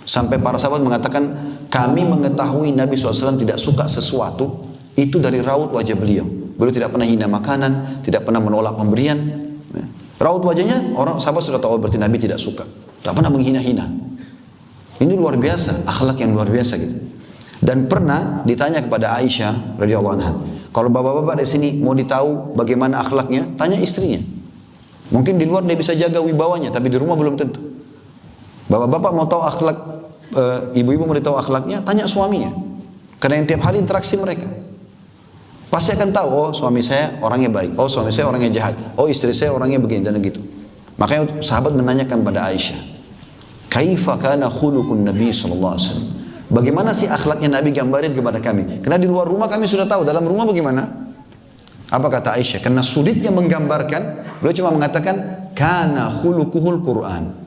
Sampai para sahabat mengatakan, kami mengetahui Nabi SAW tidak suka sesuatu itu dari raut wajah beliau. Beliau tidak pernah hina makanan, tidak pernah menolak pemberian. Raut wajahnya orang sahabat sudah tahu berarti Nabi tidak suka. Tidak pernah menghina-hina. Ini luar biasa, akhlak yang luar biasa gitu. Dan pernah ditanya kepada Aisyah radhiyallahu anha, kalau bapak-bapak di sini mau ditahu bagaimana akhlaknya, tanya istrinya. Mungkin di luar dia bisa jaga wibawanya, tapi di rumah belum tentu. Bapak-bapak mau tahu akhlak, ibu-ibu mau ditahu akhlaknya, tanya suaminya. Karena yang tiap hari interaksi mereka. Pasti akan tahu, oh suami saya orangnya baik, oh suami saya orangnya jahat, oh istri saya orangnya begini dan begitu. Makanya sahabat menanyakan pada Aisyah, kaifa kana khuluqun Nabi sallallahu alaihi wasallam? Bagaimana sih akhlaknya Nabi, gambarin kepada kami. Karena di luar rumah kami sudah tahu, dalam rumah bagaimana? Apa kata Aisyah? Karena sulitnya menggambarkan, beliau cuma mengatakan kana khuluquhul Quran.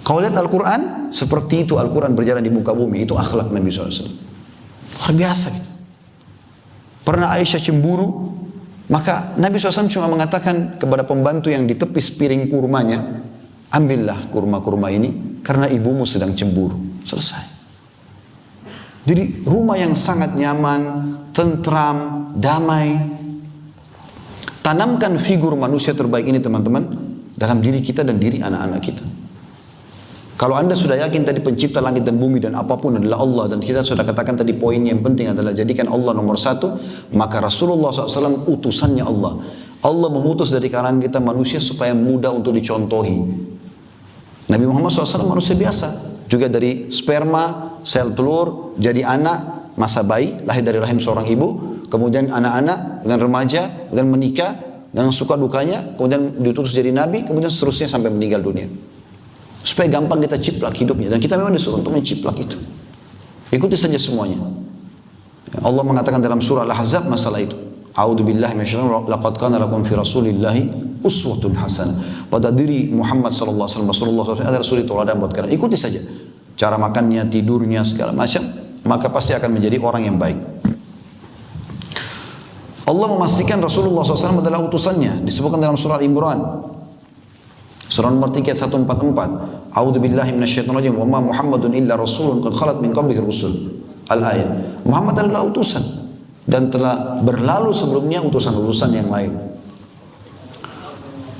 Kau lihat Al-Quran, seperti itu Al-Quran berjalan di muka bumi, itu akhlak Nabi SAW. Luar biasa gitu. Pernah Aisyah cemburu, maka Nabi SAW cuma mengatakan kepada pembantu yang ditepis piring kurmanya, ambillah kurma-kurma ini karena ibumu sedang cemburu. Selesai. Jadi rumah yang sangat nyaman, tentram, damai. Tanamkan figur manusia terbaik ini teman-teman dalam diri kita dan diri anak-anak kita. Kalau anda sudah yakin tadi pencipta langit dan bumi dan apapun adalah Allah, dan kita sudah katakan tadi poin yang penting adalah jadikan Allah nomor satu, maka Rasulullah SAW utusannya Allah. Allah memutus dari kalangan kita manusia supaya mudah untuk dicontohi. Nabi Muhammad SAW manusia biasa, juga dari sperma, sel telur, jadi anak, masa bayi, lahir dari rahim seorang ibu, kemudian anak-anak, dengan remaja, dengan menikah, dengan suka dukanya, kemudian diutus jadi nabi, kemudian seterusnya sampai meninggal dunia. Supaya gampang kita ciplak hidupnya, dan kita memang disuruh untuk menciplak itu. Ikuti saja semuanya. Allah mengatakan dalam surah Al-Ahzab masalah itu. A'udzubillahi minasyaitonir rajim. Laqad kana lakum fi Rasulillahi uswatun hasanah. Pada diri Muhammad sallallahu alaihi wasallam, Rasulullah SAW ada suri teladan buat kalian. Ikuti saja cara makannya, tidurnya, segala macam, maka pasti akan menjadi orang yang baik. Allah memastikan Rasulullah SAW adalah utusannya, disebutkan dalam surah Al-Imran. Surah nomor 3 ayat 144. A'udzubillahi minasyaitonir rajim. Wa ma Muhammadun illa rasulun qad khalat min qablihi rusul. Al-ayat. Muhammad adalah utusan dan telah berlalu sebelumnya utusan-utusan yang lain.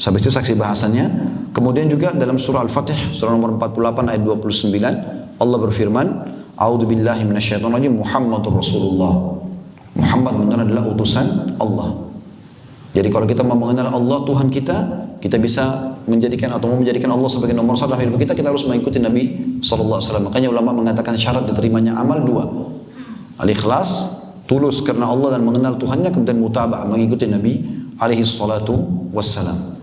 Sampai itu saksi bahasanya. Kemudian juga dalam surah Al-Fatih, surah nomor 48 ayat 29, Allah berfirman, A'udzubillahi minasyaitonirrajim, Muhammadur Rasulullah. Muhammad benar adalah utusan Allah. Jadi kalau kita mau mengenal Allah Tuhan kita bisa menjadikan atau mau menjadikan Allah sebagai nomor satu dalam hidup kita harus mengikuti Nabi SAW. Makanya ulama mengatakan syarat diterimanya amal dua. Al-ikhlas, tulus karena Allah dan mengenal Tuhannya, kemudian mutaba'ah, mengikuti Nabi alaihi salatu wassalam.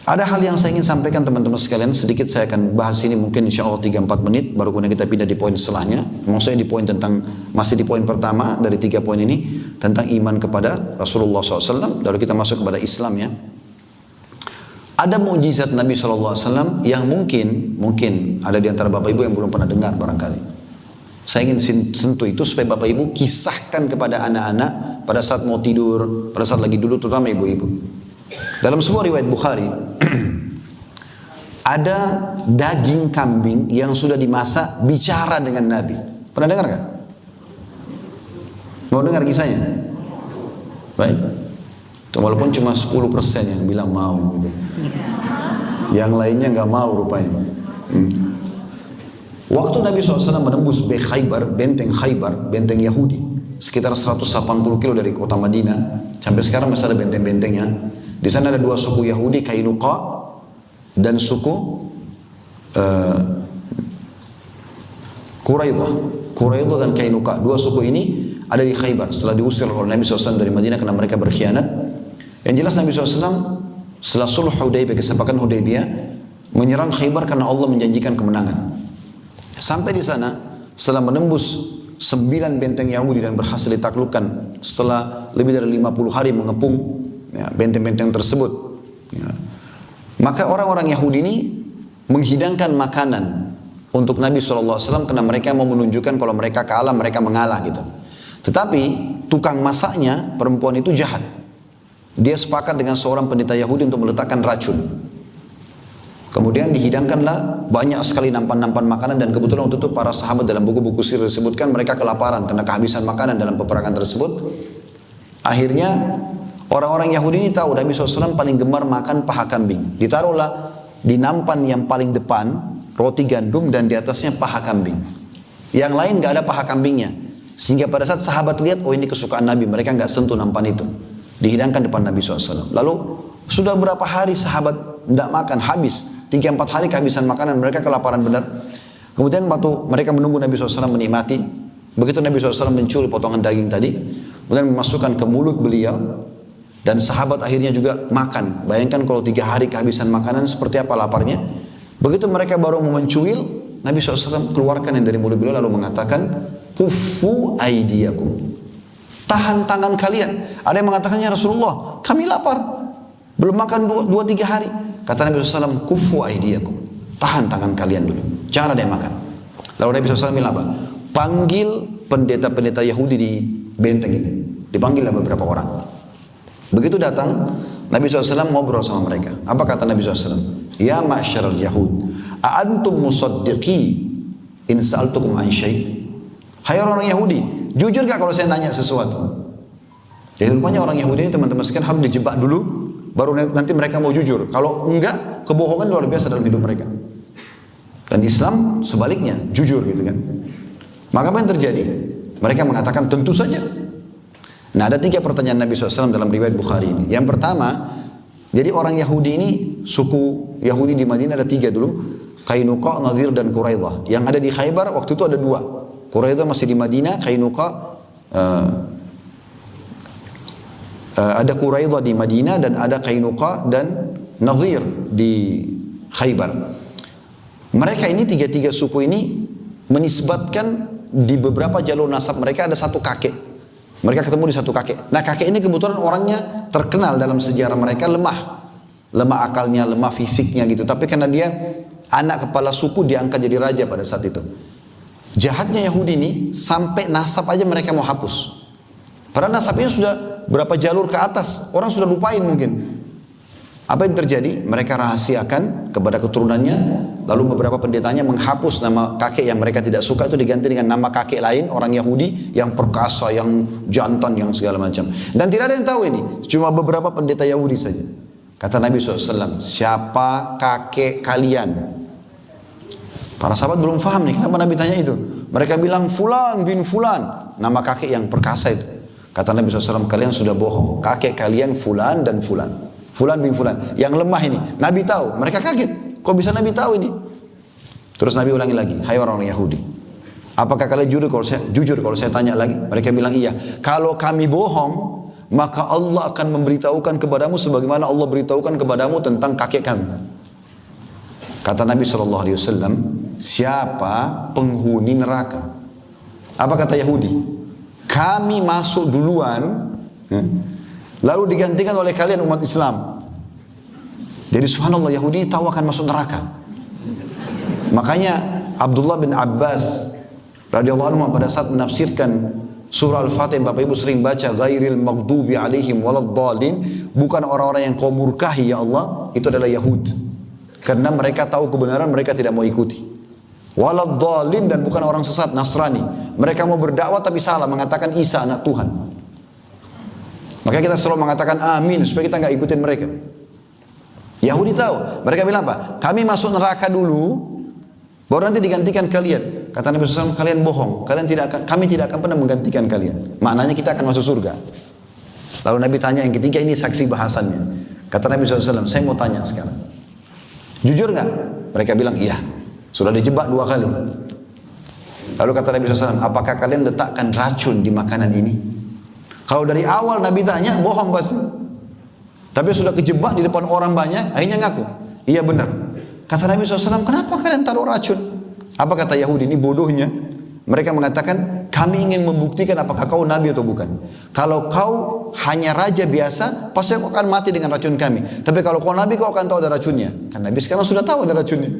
Ada hal yang saya ingin sampaikan teman-teman sekalian, sedikit saya akan bahas ini mungkin insya Allah 3-4 menit, baru kemudian kita pindah di poin setelahnya. Maksudnya di poin tentang, masih di poin pertama dari 3 poin ini, tentang iman kepada Rasulullah SAW, lalu kita masuk kepada Islam ya. Ada mukjizat Nabi SAW yang mungkin ada di antara Bapak Ibu yang belum pernah dengar barangkali. Saya ingin sentuh itu supaya Bapak Ibu kisahkan kepada anak-anak pada saat mau tidur, pada saat lagi duduk, terutama ibu-ibu. Dalam sebuah riwayat Bukhari, ada daging kambing yang sudah dimasak bicara dengan Nabi. Pernah dengar nggak? Mau dengar kisahnya? Baik. Walaupun cuma 10% yang bilang mau gitu. Yang lainnya nggak mau rupanya. Waktu Nabi SAW menembus benteng Khaybar, benteng Yahudi, sekitar 180 kilo dari kota Madinah, sampai sekarang masih ada benteng-bentengnya. Di sana ada 2 suku Yahudi, Qainuqa dan suku Quraidah dan Qainuqa. 2 suku ini ada di Khaybar setelah diusir oleh Nabi SAW dari Madinah karena mereka berkhianat. Yang jelas Nabi SAW setelah sulh Hudaybiyah, kesepakatan Hudaybiyah, menyerang Khaybar karena Allah menjanjikan kemenangan. Sampai di sana, setelah menembus 9 benteng Yahudi dan berhasil ditaklukkan setelah lebih dari 50 hari mengepung ya, benteng-benteng tersebut. Ya. Maka orang-orang Yahudi ini menghidangkan makanan untuk Nabi SAW karena mereka mau menunjukkan kalau mereka kalah, mereka mengalah gitu. Tetapi tukang masaknya, perempuan itu jahat. Dia sepakat dengan seorang pendeta Yahudi untuk meletakkan racun. Kemudian dihidangkanlah banyak sekali nampan-nampan makanan, dan kebetulan waktu itu para sahabat dalam buku-buku sirah disebutkan mereka kelaparan karena kehabisan makanan dalam peperangan tersebut. Akhirnya orang-orang Yahudi ini tahu Nabi SAW paling gemar makan paha kambing. Ditaruhlah di nampan yang paling depan roti gandum dan di atasnya paha kambing. Yang lain gak ada paha kambingnya. Sehingga pada saat sahabat lihat, oh ini kesukaan Nabi, mereka gak sentuh nampan itu. Dihidangkan depan Nabi SAW. Lalu sudah berapa hari sahabat tidak makan, habis 3-4 hari kehabisan makanan, mereka kelaparan benar. Kemudian waktu mereka menunggu Nabi SAW menikmati, begitu Nabi SAW mencuri potongan daging tadi, kemudian memasukkan ke mulut beliau, dan sahabat akhirnya juga makan. Bayangkan kalau 3 hari kehabisan makanan, seperti apa laparnya. Begitu mereka baru mau mencuil, Nabi SAW keluarkan yang dari mulut beliau lalu mengatakan, Kuffu aidiyakum, tahan tangan kalian. Ada yang mengatakan, ya Rasulullah, kami lapar, belum makan 2-3 hari. Kata Nabi SAW, Kuffu aidiyakum, tahan tangan kalian dulu, jangan ada yang makan. Lalu Nabi SAW bilang apa? Panggil pendeta-pendeta Yahudi di benteng ini. Dipanggillah beberapa orang. Begitu datang, Nabi SAW ngobrol sama mereka. Apa kata Nabi SAW? Ya ma'syaral Yahud, a'antum musaddiqi in sa'altukum an syai'. Hai orang Yahudi, jujur gak kalau saya nanya sesuatu? Jadi rupanya orang Yahudi ini teman-teman sekalian harus dijebak dulu, baru nanti mereka mau jujur. Kalau enggak, kebohongan luar biasa dalam hidup mereka. Dan Islam sebaliknya, jujur gitu kan. Maka apa yang terjadi? Mereka mengatakan tentu saja. Nah, ada 3 pertanyaan Nabi SAW dalam riwayat Bukhari ini. Yang pertama, jadi orang Yahudi ini, suku Yahudi di Madinah ada 3 dulu, Qainuqa, Nadhir dan Quraidah. Yang ada di Khaybar waktu itu ada 2. Quraidah masih di Madinah, Qainuqa ada Quraidah di Madinah, dan ada Qainuqa dan Nadhir di Khaybar. Mereka ini 3 suku ini menisbatkan di beberapa jalur nasab mereka ada satu kakek. Mereka ketemu di satu kakek. Nah, kakek ini kebetulan orangnya terkenal dalam sejarah mereka lemah akalnya, lemah fisiknya gitu. Tapi karena dia anak kepala suku, diangkat jadi raja pada saat itu. Jahatnya Yahudi ini sampai nasab aja mereka mau hapus. Padahal nasabnya sudah berapa jalur ke atas, orang sudah lupain mungkin. Apa yang terjadi? Mereka rahasiakan kepada keturunannya, lalu beberapa pendetanya menghapus nama kakek yang mereka tidak suka itu, diganti dengan nama kakek lain, orang Yahudi yang perkasa, yang jantan, yang segala macam. Dan tidak ada yang tahu ini, cuma beberapa pendeta Yahudi saja. Kata Nabi SAW, siapa kakek kalian? Para sahabat belum faham nih, kenapa Nabi tanya itu? Mereka bilang, Fulan bin Fulan, nama kakek yang perkasa itu. Kata Nabi SAW, kalian sudah bohong. Kakek kalian Fulan dan Fulan. Fulan bin Fulan. Yang lemah ini. Nabi tahu. Mereka kaget. Kok bisa Nabi tahu ini? Terus Nabi ulangi lagi. Hai orang-orang Yahudi. Apakah kalian jujur kalau saya tanya lagi? Mereka bilang iya. Kalau kami bohong, maka Allah akan memberitahukan kepadamu sebagaimana Allah beritahukan kepadamu tentang kakek kami. Kata Nabi SAW, siapa penghuni neraka? Apa kata Yahudi? Kami masuk duluan, lalu digantikan oleh kalian umat Islam. Jadi subhanallah, Yahudi tahu akan masuk neraka. Makanya Abdullah bin Abbas radhiyallahu anhu pada saat menafsirkan surah Al-Fatihah, Bapak Ibu sering baca, ghairil maghdubi alaihim waladdallin, bukan orang-orang yang kau murkahi ya Allah, itu adalah Yahud. Karena mereka tahu kebenaran, mereka tidak mau ikuti. Waladdallin, dan bukan orang sesat, Nasrani. Mereka mau berdakwah tapi salah, mengatakan Isa anak Tuhan. Maka kita selalu mengatakan amin supaya kita nggak ikutin mereka. Yahudi tahu, mereka bilang apa? Kami masuk neraka dulu, baru nanti digantikan kalian. Kata Nabi SAW, kalian bohong. Kami tidak akan pernah menggantikan kalian. Maknanya kita akan masuk surga. Lalu Nabi tanya yang ketiga, ini saksi bahasannya. Kata Nabi SAW, saya mau tanya sekarang. Jujur nggak? Mereka bilang iya. Sudah dijebak 2 kali. Lalu kata Nabi SAW, apakah kalian letakkan racun di makanan ini? Kalau dari awal Nabi tanya, bohong pasti. Tapi sudah kejebak di depan orang banyak, akhirnya ngaku. Iya benar. Kata Nabi SAW, kenapa kalian taruh racun? Apa kata Yahudi? Ini bodohnya. Mereka mengatakan, kami ingin membuktikan apakah kau Nabi atau bukan. Kalau kau hanya raja biasa, pasti kau akan mati dengan racun kami. Tapi kalau kau Nabi, kau akan tahu ada racunnya. Kan Nabi sekarang sudah tahu ada racunnya.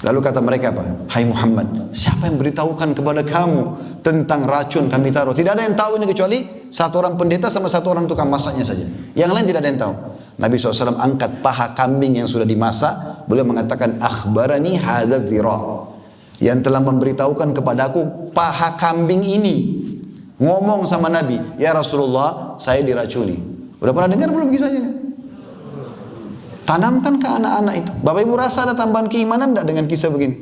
Lalu kata mereka apa? Hai Muhammad, siapa yang beritahukan kepada kamu tentang racun kami taruh? Tidak ada yang tahu ini kecuali satu orang pendeta sama satu orang tukang masaknya saja. Yang lain tidak ada yang tahu. Nabi SAW angkat paha kambing yang sudah dimasak. Beliau mengatakan, akhbarani hadza dhira, yang telah memberitahukan kepadaku paha kambing ini. Ngomong sama Nabi, ya Rasulullah, saya diracuni. Udah pernah dengar belum kisahnya? Tanamkan ke anak-anak itu. Bapak Ibu rasa ada tambahan keimanan tidak dengan kisah begini?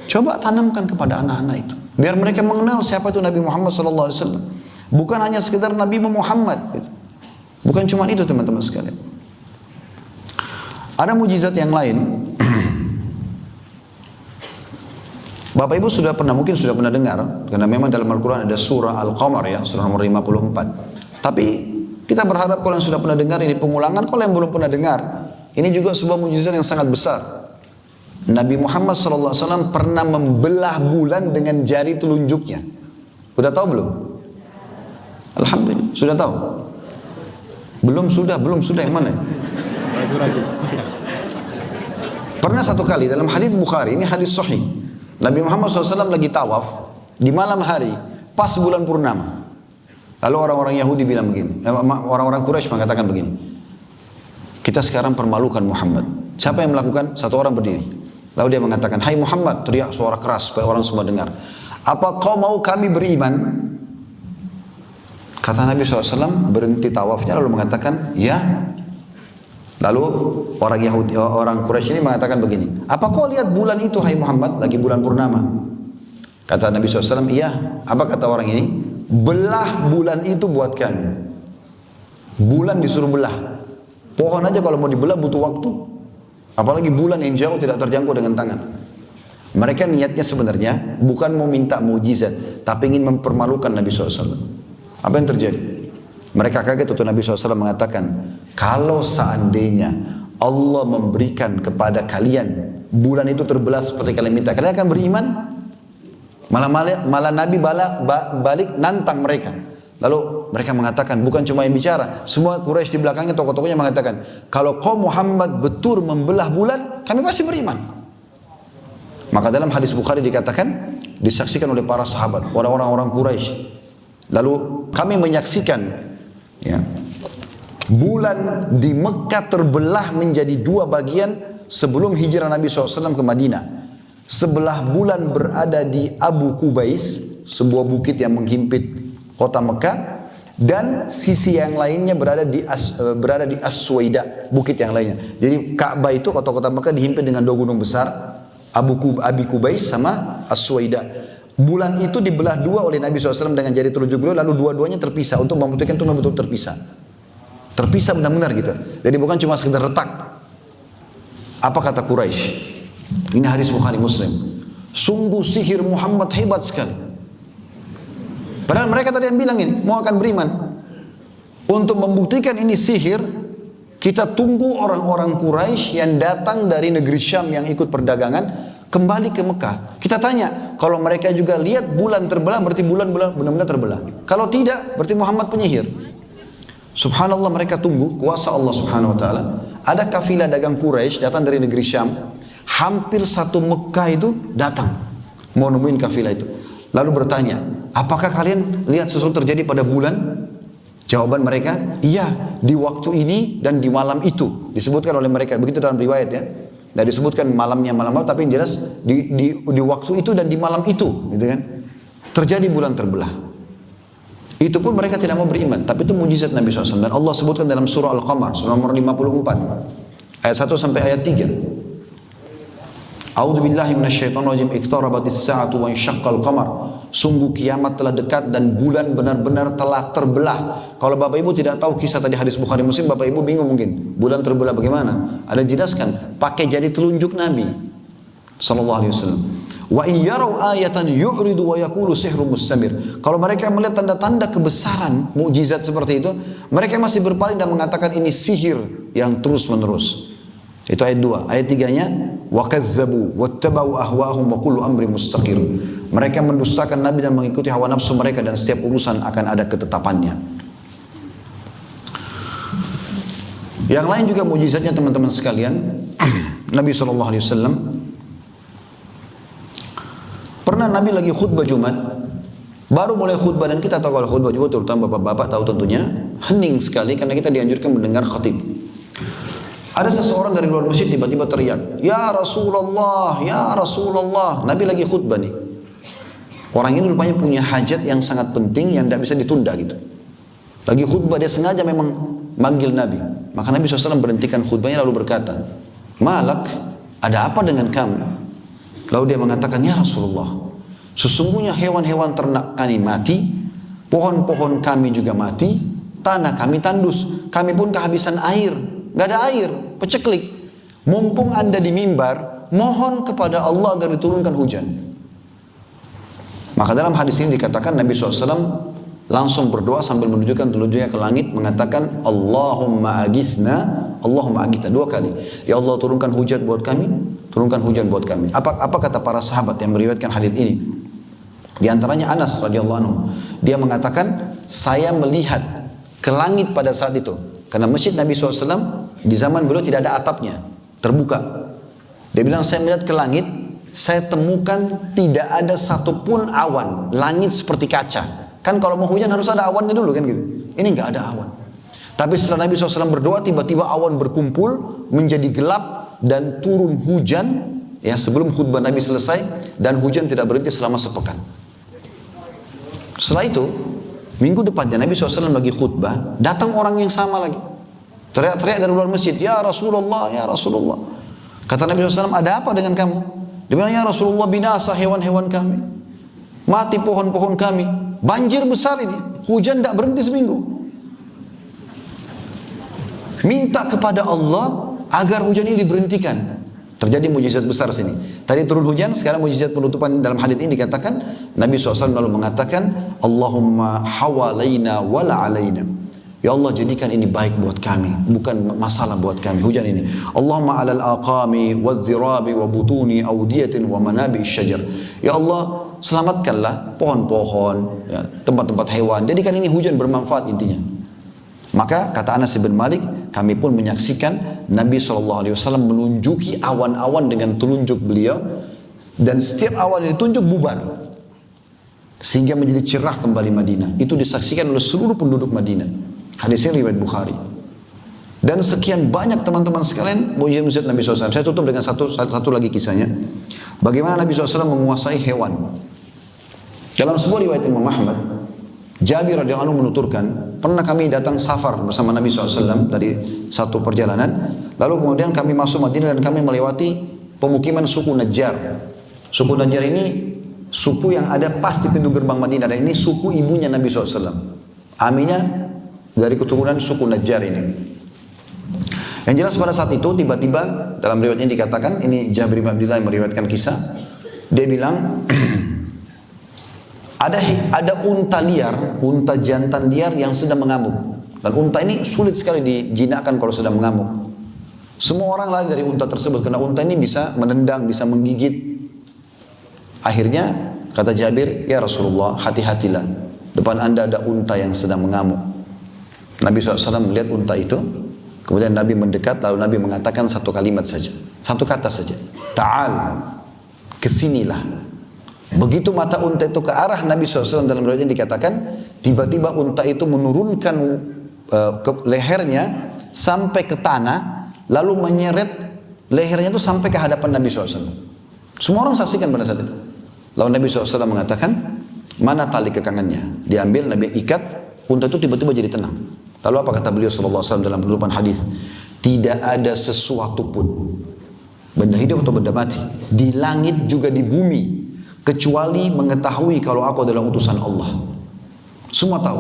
Coba tanamkan kepada anak-anak itu, biar mereka mengenal siapa itu Nabi Muhammad SAW. Bukan hanya sekedar Nabi Muhammad gitu. Bukan cuma itu teman-teman sekalian. Ada mujizat yang lain. Bapak Ibu mungkin sudah pernah dengar, karena memang dalam Al-Quran ada surah Al-Qamar ya, surah nomor 54. Tapi kita berharap kalau yang sudah pernah dengar ini pengulangan, kalau yang belum pernah dengar, ini juga sebuah mujizat yang sangat besar. Nabi Muhammad SAW pernah membelah bulan dengan jari telunjuknya. Sudah tahu belum? Alhamdulillah, sudah tahu? Belum sudah yang mana? Pernah satu kali dalam hadis Bukhari, ini hadis sahih. Nabi Muhammad SAW lagi tawaf di malam hari pas bulan purnama. Lalu orang-orang Yahudi bilang begini, orang-orang Quraisy mengatakan begini, kita sekarang permalukan Muhammad. Siapa yang melakukan? Satu orang berdiri. Lalu dia mengatakan, hai Muhammad, teriak suara keras supaya orang semua dengar. Apa kau mau kami beriman? Kata Nabi SAW berhenti tawafnya lalu mengatakan, ya. Lalu orang Quraisy ini mengatakan begini, apa kau lihat bulan itu hai Muhammad, lagi bulan purnama? Kata Nabi SAW, iya. Apa kata orang ini? Belah bulan itu buat kami. Bulan disuruh belah. Pohon aja kalau mau dibelah butuh waktu. Apalagi bulan yang jauh tidak terjangkau dengan tangan. Mereka niatnya sebenarnya bukan mau minta mujizat, tapi ingin mempermalukan Nabi SAW. Apa yang terjadi? Mereka kaget waktu Nabi SAW mengatakan, kalau seandainya Allah memberikan kepada kalian bulan itu terbelah seperti kalian minta, kalian akan beriman? Malah Nabi balik nantang mereka. Lalu mereka mengatakan, bukan cuma yang bicara, semua Quraisy di belakangnya, tokoh-tokohnya mengatakan, kalau kau Muhammad betul membelah bulan, kami pasti beriman. Maka dalam hadis Bukhari dikatakan, disaksikan oleh para sahabat, orang-orang Quraisy. Lalu kami menyaksikan, ya, bulan di Mekah terbelah menjadi 2 bagian sebelum hijrah Nabi SAW ke Madinah. Sebelah bulan berada di Abu Qubais, sebuah bukit yang menghimpit kota Mekah. dan sisi yang lainnya berada di As-Suwaida, bukit yang lainnya. Jadi Ka'bah itu kota-kota Mekah dihimpit dengan dua gunung besar, Abi Kubais sama As-Suwaida. Bulan itu dibelah dua oleh Nabi SAW dengan jari telunjuk beliau, lalu dua-duanya terpisah untuk membuktikan itu betul terpisah. Terpisah benar-benar gitu. Jadi bukan cuma sekedar retak. Apa kata Quraisy? Ini hadis Bukhari Muslim. Sungguh sihir Muhammad hebat sekali. Padahal mereka tadi yang bilang ini, mau akan beriman. Untuk membuktikan ini sihir, kita tunggu orang-orang Quraisy yang datang dari negeri Syam yang ikut perdagangan, kembali ke Mekah. Kita tanya, kalau mereka juga lihat bulan terbelah, berarti bulan benar-benar terbelah. Kalau tidak, berarti Muhammad penyihir. Subhanallah, mereka tunggu, kuasa Allah subhanahu wa ta'ala. Ada kafilah dagang Quraisy datang dari negeri Syam, hampir satu Mekah itu datang, mau nemuin kafilah itu. Lalu bertanya, apakah kalian lihat sesuatu terjadi pada bulan? Jawaban mereka, iya, di waktu ini dan di malam itu. Disebutkan oleh mereka, begitu dalam riwayat ya. Tidak disebutkan malamnya malam apa, tapi yang jelas di waktu itu dan di malam itu, gitu kan? Terjadi bulan terbelah. Itu pun mereka tidak mau beriman, tapi itu mujizat Nabi SAW. Dan Allah sebutkan dalam surah Al-Qamar, surah nomor 54, ayat 1 sampai ayat 3. A'udzu billahi minasyaitonir rajim. Iqtarabatis sa'atu wa insyaqqal qamar. Sungguh kiamat telah dekat dan bulan benar-benar telah terbelah. Kalau Bapak Ibu tidak tahu kisah tadi hadis Bukhari Muslim, Bapak Ibu bingung mungkin. Bulan terbelah bagaimana? Ada dijelaskan, pakai jari telunjuk Nabi sallallahu alaihi wasallam. Wa in yarau ayatan yu'ridu wa yaqulu sihrun mustamir. Kalau mereka melihat tanda-tanda kebesaran, mukjizat seperti itu, mereka masih berpaling dan mengatakan ini sihir yang terus-menerus. Itu ayat 2. Ayat 3-nya, wa kadzdzabu wattaba'u ahwa'ahum wa kullu amri mustaqir. Mereka mendustakan Nabi dan mengikuti hawa nafsu mereka, dan setiap urusan akan ada ketetapannya. Yang lain juga mukjizatnya teman-teman sekalian. Nabi SAW pernah Nabi lagi khutbah Jumat, baru mulai khutbah, dan kita tahu kalau khutbah Jumat, terutama bapak-bapak tahu tentunya hening sekali karena kita dianjurkan mendengar khatib. Ada seseorang dari luar masjid tiba-tiba teriak, "Ya Rasulullah, ya Rasulullah." Nabi lagi khutbah nih. Orang ini rupanya punya hajat yang sangat penting yang tidak bisa ditunda gitu. Lagi khutbah, dia sengaja memang manggil Nabi. Maka Nabi SAW berhentikan khutbahnya lalu berkata, "Malak, ada apa dengan kamu?" Lalu dia mengatakan, "Ya Rasulullah, sesungguhnya hewan-hewan ternak kami mati, pohon-pohon kami juga mati, tanah kami tandus, kami pun kehabisan air. Gak ada air, peceklik. Mumpung Anda di mimbar, mohon kepada Allah agar diturunkan hujan." Maka dalam hadis ini dikatakan Nabi SAW langsung berdoa sambil menunjukkan telunjuknya ke langit, mengatakan Allahumma agithna, Allahumma agithna 2 kali. Ya Allah, turunkan hujan buat kami, turunkan hujan buat kami. Apa kata para sahabat yang meriwayatkan hadis ini? Di antaranya Anas radhiyallahu anhu. Dia mengatakan, saya melihat ke langit pada saat itu. Karena masjid Nabi SAW di zaman beliau tidak ada atapnya, terbuka. Dia bilang, saya melihat ke langit, saya temukan tidak ada satupun awan, langit seperti kaca. Kan kalau mau hujan harus ada awannya dulu kan gitu. Ini nggak ada awan. Tapi setelah Nabi SAW berdoa, tiba-tiba awan berkumpul menjadi gelap dan turun hujan. Ya, sebelum khutbah Nabi selesai, dan hujan tidak berhenti selama sepekan. Setelah itu, minggu depannya Nabi SAW lagi khutbah, datang orang yang sama lagi. Teriak-teriak dari luar masjid, "Ya Rasulullah, ya Rasulullah." Kata Nabi SAW, "Ada apa dengan kamu?" Dia bilang, "Ya Rasulullah, binasa hewan-hewan kami, mati pohon-pohon kami, banjir besar ini, hujan tidak berhenti seminggu. Minta kepada Allah agar hujan ini diberhentikan." Terjadi mujizat besar sini. Tadi turun hujan, sekarang mujizat penutupan dalam hadits ini dikatakan, Nabi SAW lalu mengatakan, "Allahumma hawalaina wala alaina." Ya Allah, jadikan ini baik buat kami, bukan masalah buat kami hujan ini. Allahumma alal aqami wadh-dhirabi wa butuni awdiyatin wa manabi syajar. Ya Allah, selamatkanlah pohon-pohon, ya, tempat-tempat hewan. Jadikan ini hujan bermanfaat intinya. Maka kata Anas bin Malik, kami pun menyaksikan Nabi SAW menunjuki awan-awan dengan telunjuk beliau, dan setiap awan yang ditunjuk bubar sehingga menjadi cerah kembali Madinah. Itu disaksikan oleh seluruh penduduk Madinah. Hadisnya riwayat Bukhari. Dan sekian banyak teman-teman sekalian mujizat Nabi SAW. Saya tutup dengan satu lagi kisahnya. Bagaimana Nabi SAW menguasai hewan. Dalam sebuah riwayat Imam Ahmad, Jabir radhiyallahu anhu menuturkan, pernah kami datang safar bersama Nabi SAW dari satu perjalanan, lalu kemudian kami masuk Madinah dan kami melewati pemukiman suku Najjar. Suku Najjar ini suku yang ada pas di pintu gerbang Madinah, dan ini suku ibunya Nabi SAW. Aminya dari keturunan suku Najjar ini. Yang jelas pada saat itu tiba-tiba dalam riwayat ini dikatakan, ini Jabir bin Abdullah yang meriwayatkan kisah, dia bilang ada unta liar, unta jantan liar yang sedang mengamuk. Dan unta ini sulit sekali dijinakkan kalau sedang mengamuk. Semua orang lari dari unta tersebut karena unta ini bisa menendang, bisa menggigit. Akhirnya kata Jabir, ya Rasulullah, hati-hatilah, depan anda ada unta yang sedang mengamuk. Nabi SAW melihat unta itu, kemudian Nabi mendekat, lalu Nabi mengatakan satu kalimat saja, satu kata saja, ta'al, kesinilah. Begitu mata unta itu ke arah Nabi SAW, dalam riwayat ini dikatakan, tiba-tiba unta itu menurunkan ke lehernya sampai ke tanah, lalu menyeret lehernya itu sampai ke hadapan Nabi SAW. Semua orang saksikan pada saat itu. Lalu Nabi SAW mengatakan, mana tali kekangannya? Diambil, Nabi ikat, unta itu tiba-tiba jadi tenang. Lalu apa kata beliau SAW dalam penutupan hadis? Tidak ada sesuatu pun, benda hidup atau benda mati, di langit juga di bumi, kecuali mengetahui kalau aku adalah utusan Allah. Semua tahu,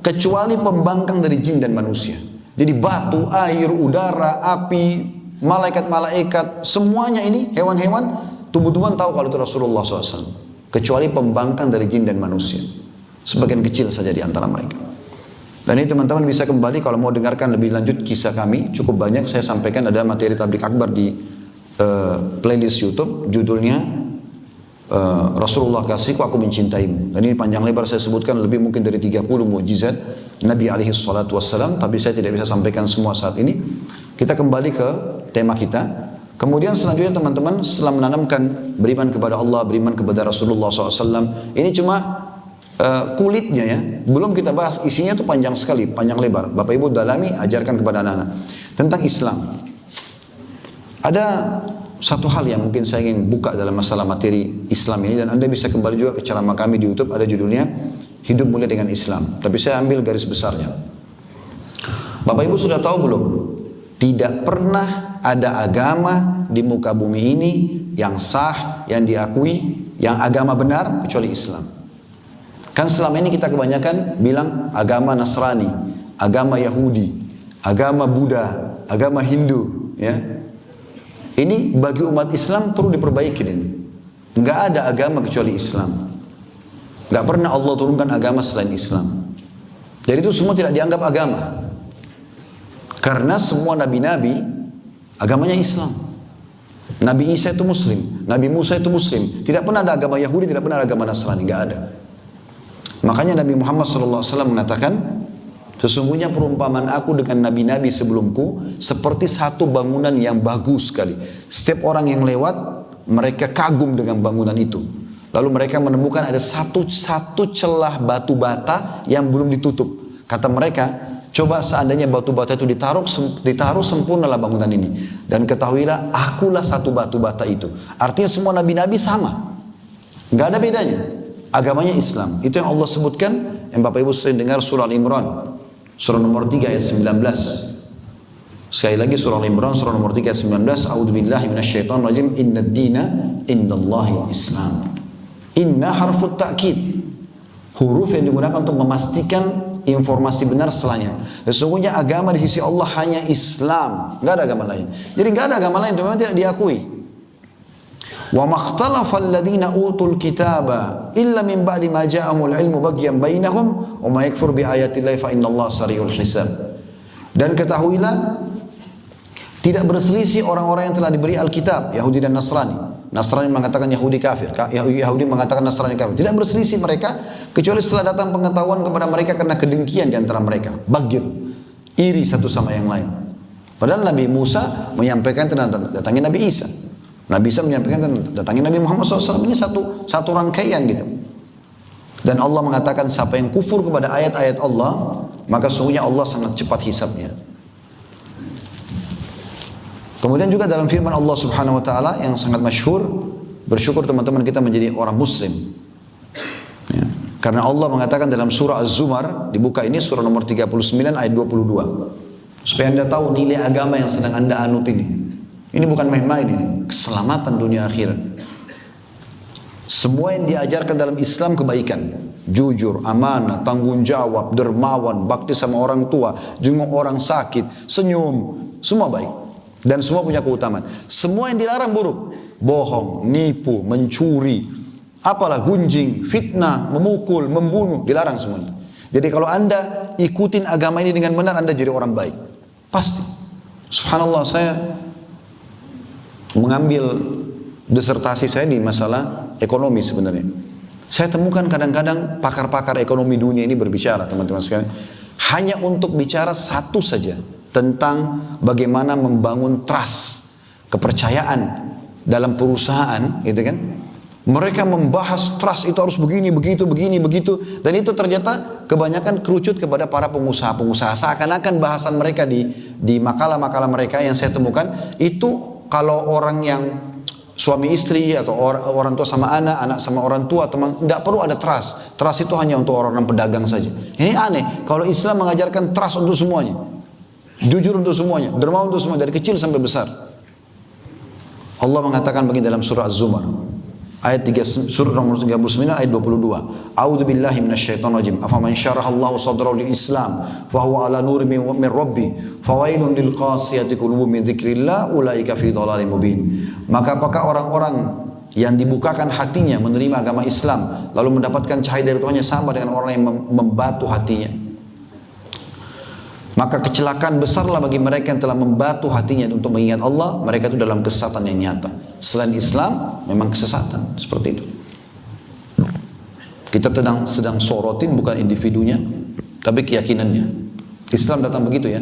kecuali pembangkang dari jin dan manusia. Jadi batu, air, udara, api, malaikat-malaikat, semuanya ini, hewan-hewan, tumbuh-tumbuhan tahu kalau itu Rasulullah SAW. Kecuali pembangkang dari jin dan manusia. Sebagian kecil saja di antara mereka. Dan ini teman-teman bisa kembali kalau mau dengarkan lebih lanjut kisah kami. Cukup banyak saya sampaikan, ada materi tablik akbar di playlist YouTube. Judulnya Rasulullah kasihku, aku mencintaimu. Dan ini panjang lebar saya sebutkan, lebih mungkin dari 30 mukjizat Nabi alaihi salatu wassalam, tapi saya tidak bisa sampaikan semua saat ini. Kita kembali ke tema kita. Kemudian selanjutnya teman-teman, setelah menanamkan beriman kepada Allah, beriman kepada Rasulullah SAW, ini cuma kulitnya ya, belum kita bahas isinya, itu panjang sekali, panjang lebar. Bapak Ibu dalami, ajarkan kepada anak-anak tentang Islam. Ada satu hal yang mungkin saya ingin buka dalam masalah materi Islam ini, dan Anda bisa kembali juga ke ceramah kami di YouTube, ada judulnya Hidup Mulia dengan Islam. Tapi saya ambil garis besarnya. Bapak Ibu sudah tahu belum? Tidak pernah ada agama di muka bumi ini yang sah, yang diakui, yang agama benar kecuali Islam. Kan selama ini kita kebanyakan bilang agama Nasrani, agama Yahudi, agama Buddha, agama Hindu, ya. Ini bagi umat Islam perlu diperbaiki ini. Enggak ada agama kecuali Islam. Enggak pernah Allah turunkan agama selain Islam. Jadi itu semua tidak dianggap agama. Karena semua nabi-nabi agamanya Islam. Nabi Isa itu Muslim, Nabi Musa itu Muslim. Tidak pernah ada agama Yahudi, tidak pernah ada agama Nasrani, enggak ada. Makanya Nabi Muhammad SAW mengatakan, sesungguhnya perumpamaan aku dengan nabi-nabi sebelumku seperti satu bangunan yang bagus sekali. Setiap orang yang lewat, mereka kagum dengan bangunan itu. Lalu mereka menemukan ada satu celah batu bata yang belum ditutup. Kata mereka, coba seandainya batu bata itu ditaruh sempurnalah bangunan ini. Dan ketahuilah, akulah satu batu bata itu. Artinya semua nabi-nabi sama, nggak ada bedanya. Agamanya Islam. Itu yang Allah sebutkan, yang Bapak Ibu sering dengar surah Al-Imran. Surah nomor 3 ayat 19. Sekali lagi surah Al-Imran surah nomor 3 ayat 19. A'udzubillahi minasyaitonirrajim. Innad dina indallahil Islam. Inna harfut ta'kid. Huruf yang digunakan untuk memastikan informasi benar setelahnya. Sesungguhnya agama di sisi Allah hanya Islam, enggak ada agama lain. Jadi enggak ada agama lain, memang tidak diakui. Wa makhtalafa alladhina utul kitaba illa min ba'di ma ja'ahumul ilmu baghyan bainahum wa ma yakfur bi ayatillahi fa innallaha sari'ul hisab. Dan ketahuilah, tidak berselisih orang-orang yang telah diberi Alkitab, Yahudi dan Nasrani. Nasrani mengatakan Yahudi kafir, Yahudi mengatakan Nasrani kafir. Tidak berselisih mereka kecuali setelah datang pengetahuan kepada mereka karena kedengkian di antara mereka, bagir, iri satu sama yang lain. Padahal Nabi Musa menyampaikan tentang datangnya Nabi Isa. Nabi Isa menyampaikan datangnya Nabi Muhammad SAW. Ini satu rangkaian gitu. Dan Allah mengatakan siapa yang kufur kepada ayat-ayat Allah, maka sesungguhnya Allah sangat cepat hisabnya. Kemudian juga dalam firman Allah Subhanahu Wa Taala yang sangat masyhur, bersyukur teman-teman kita menjadi orang Muslim. Ya. Karena Allah mengatakan dalam surah Az-Zumar, dibuka ini surah nomor 39 ayat 22. Supaya anda tahu nilai agama yang sedang anda anut ini. Ini bukan main-main ini, keselamatan dunia akhirat. Semua yang diajarkan dalam Islam kebaikan. Jujur, amanah, tanggung jawab, dermawan, bakti sama orang tua, jenguk orang sakit, senyum, semua baik. Dan semua punya keutamaan. Semua yang dilarang buruk. Bohong, nipu, mencuri, apalah gunjing, fitnah, memukul, membunuh, dilarang semuanya. Jadi kalau anda ikutin agama ini dengan benar, anda jadi orang baik. Pasti. Subhanallah, saya mengambil disertasi saya di masalah ekonomi sebenarnya. Saya temukan kadang-kadang pakar-pakar ekonomi dunia ini berbicara, teman-teman sekalian, hanya untuk bicara satu saja, tentang bagaimana membangun trust, kepercayaan dalam perusahaan, gitu kan? Mereka membahas trust itu harus begini, begitu, begini, begitu, dan itu ternyata kebanyakan kerucut kepada para pengusaha-pengusaha. Seakan-akan bahasan mereka di makalah-makalah mereka yang saya temukan itu kalau orang yang suami istri atau orang tua sama anak, anak sama orang tua, teman, tidak perlu ada trust. Trust itu hanya untuk orang-orang pedagang saja. Ini aneh. Kalau Islam mengajarkan trust untuk semuanya, jujur untuk semuanya, dermawan untuk semuanya, dari kecil sampai besar. Allah mengatakan begini dalam surah Az-Zumar, ayat 3, surah nomor 39 ayat 22. A'udzu billahi minasyaitonir rajim. Afaman syaraha Allahu sadrahu lil Islam fa huwa ala nurin min rabbi fawailun lil qasiyati qulubuhum min dzikrillah ulaika fi dhalalin mubin. Maka apakah orang-orang yang dibukakan hatinya menerima agama Islam lalu mendapatkan cahaya dari Tuhannya sama dengan orang yang membatu hatinya? Maka kecelakaan besarlah bagi mereka yang telah membatu hatinya untuk mengingat Allah. Mereka itu dalam kesesatan yang nyata. Selain Islam memang kesesatan seperti itu. Kita sedang sorotin bukan individunya, tapi keyakinannya. Islam datang begitu ya.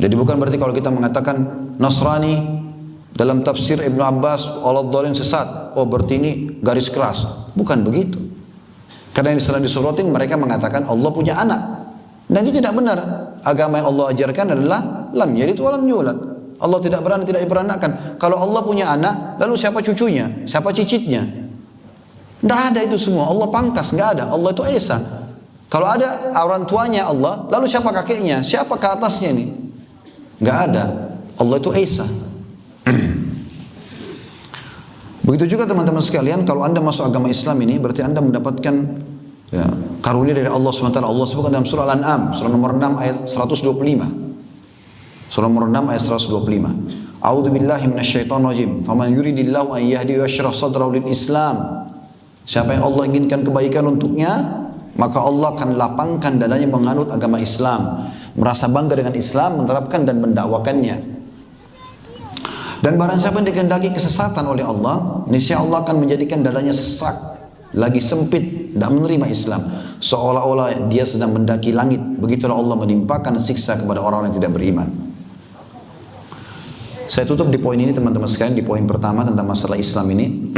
Jadi bukan berarti kalau kita mengatakan Nasrani dalam tafsir Ibnu Abbas Allah dhalin sesat, oh berarti ini garis keras. Bukan begitu. Karena yang sedang disorotin mereka mengatakan Allah punya anak. Dan itu tidak benar. Agama yang Allah ajarkan adalah lam yalid wa lam yulad. Allah tidak beranak, tidak diperanakan. Kalau Allah punya anak, lalu siapa cucunya? Siapa cicitnya? Tidak ada itu semua. Allah pangkas, nggak ada. Allah itu esa. Kalau ada orang tuanya Allah, lalu siapa kakeknya? Siapa ke atasnya ini? Nggak ada. Allah itu esa. Begitu juga teman-teman sekalian, kalau anda masuk agama Islam ini, berarti anda mendapatkan ya, karunia dari Allah SWT. Allah sebutkan dalam surah Al-An'am, surah nomor 6 ayat 125. Surah nomor 6 ayat 125. A'udzu billahi minasyaitonir rajim. Faman yuridillahu an yahdihi yashrah sadrahu lil Islam. Siapa yang Allah inginkan kebaikan untuknya, maka Allah akan lapangkan dadanya menganut agama Islam, merasa bangga dengan Islam, menerapkan dan mendakwakannya. Dan barang siapa yang dikehendaki kesesatan oleh Allah, niscaya Allah akan menjadikan dadanya sesak, lagi sempit, tidak menerima Islam, seolah-olah dia sedang mendaki langit. Begitulah Allah menimpakan siksa kepada orang yang tidak beriman. Saya tutup di poin ini teman-teman sekalian, di poin pertama tentang masalah Islam ini.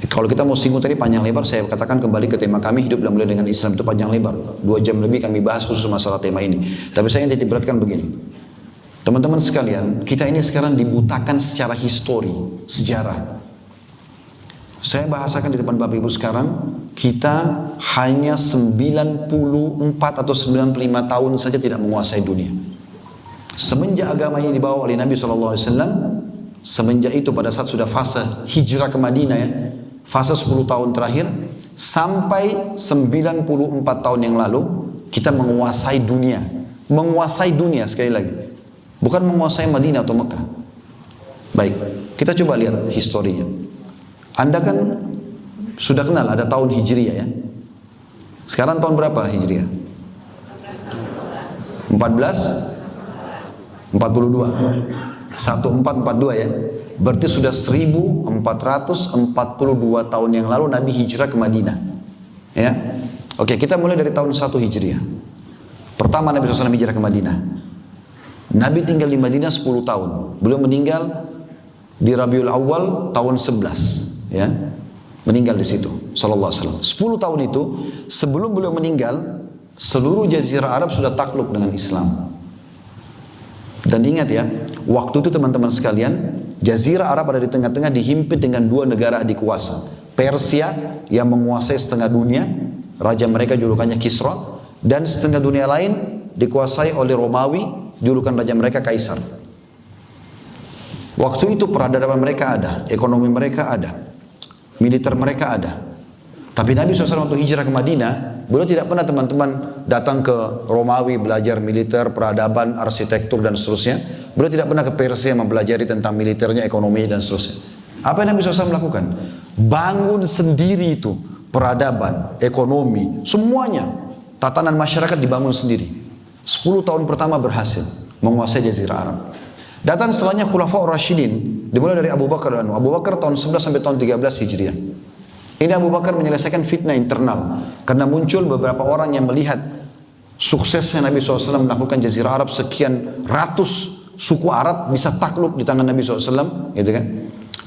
Kalau kita mau singgung tadi panjang lebar, saya katakan kembali ke tema kami, hidup dan mulai dengan Islam itu panjang lebar. 2 jam lebih kami bahas khusus masalah tema ini. Tapi saya ingin diberatkan begini. Teman-teman sekalian, kita ini sekarang dibutakan secara histori, sejarah. Saya bahasakan di depan Bapak Ibu sekarang, kita hanya 94 atau 95 tahun saja tidak menguasai dunia. Semenjak agama ini dibawa oleh Nabi SAW, semenjak itu pada saat sudah fase hijrah ke Madinah ya, fase 10 tahun terakhir, sampai 94 tahun yang lalu, kita menguasai dunia. Menguasai dunia sekali lagi. Bukan menguasai Madinah atau Mekah. Baik, kita coba lihat historinya. Anda kan sudah kenal ada tahun Hijriah ya. Sekarang tahun berapa Hijriah? 1442 1442 ya. Berarti sudah 1442 tahun yang lalu Nabi hijrah ke Madinah. Ya. Oke, kita mulai dari tahun 1 Hijriah. Pertama Nabi SAW hijrah ke Madinah. Nabi tinggal di Madinah 10 tahun. Beliau meninggal di Rabiul Awal tahun 11, ya. Meninggal di situ sallallahu alaihi wasallam. 10 tahun itu sebelum beliau meninggal, seluruh jazirah Arab sudah takluk dengan Islam. Dan ingat ya, waktu itu teman-teman sekalian, jazirah Arab ada di tengah-tengah dihimpit dengan 2 negara adik kuasa, Persia yang menguasai setengah dunia, raja mereka julukannya Kisra, dan setengah dunia lain dikuasai oleh Romawi, julukan raja mereka Kaisar. Waktu itu peradaban mereka ada, ekonomi mereka ada, militer mereka ada. Tapi Nabi SAW waktu hijrah ke Madinah, beliau tidak pernah teman-teman datang ke Romawi belajar militer, peradaban, arsitektur dan seterusnya. Beliau tidak pernah ke Persia mempelajari tentang militernya, ekonomi dan seterusnya. Apa yang Nabi SAW lakukan? Bangun sendiri itu peradaban, ekonomi, semuanya. Tatanan masyarakat dibangun sendiri. 10 tahun pertama berhasil menguasai Jazirah Arab. Datang setelahnya Khulafaur Rasyidin, dimulai dari Abu Bakar dan Abu Bakar tahun 11 sampai tahun 13 Hijriah. Ini Abu Bakar menyelesaikan fitnah internal karena muncul beberapa orang yang melihat suksesnya Nabi SAW melakukan Jazirah Arab, sekian ratus suku Arab bisa takluk di tangan Nabi SAW, gitu kan?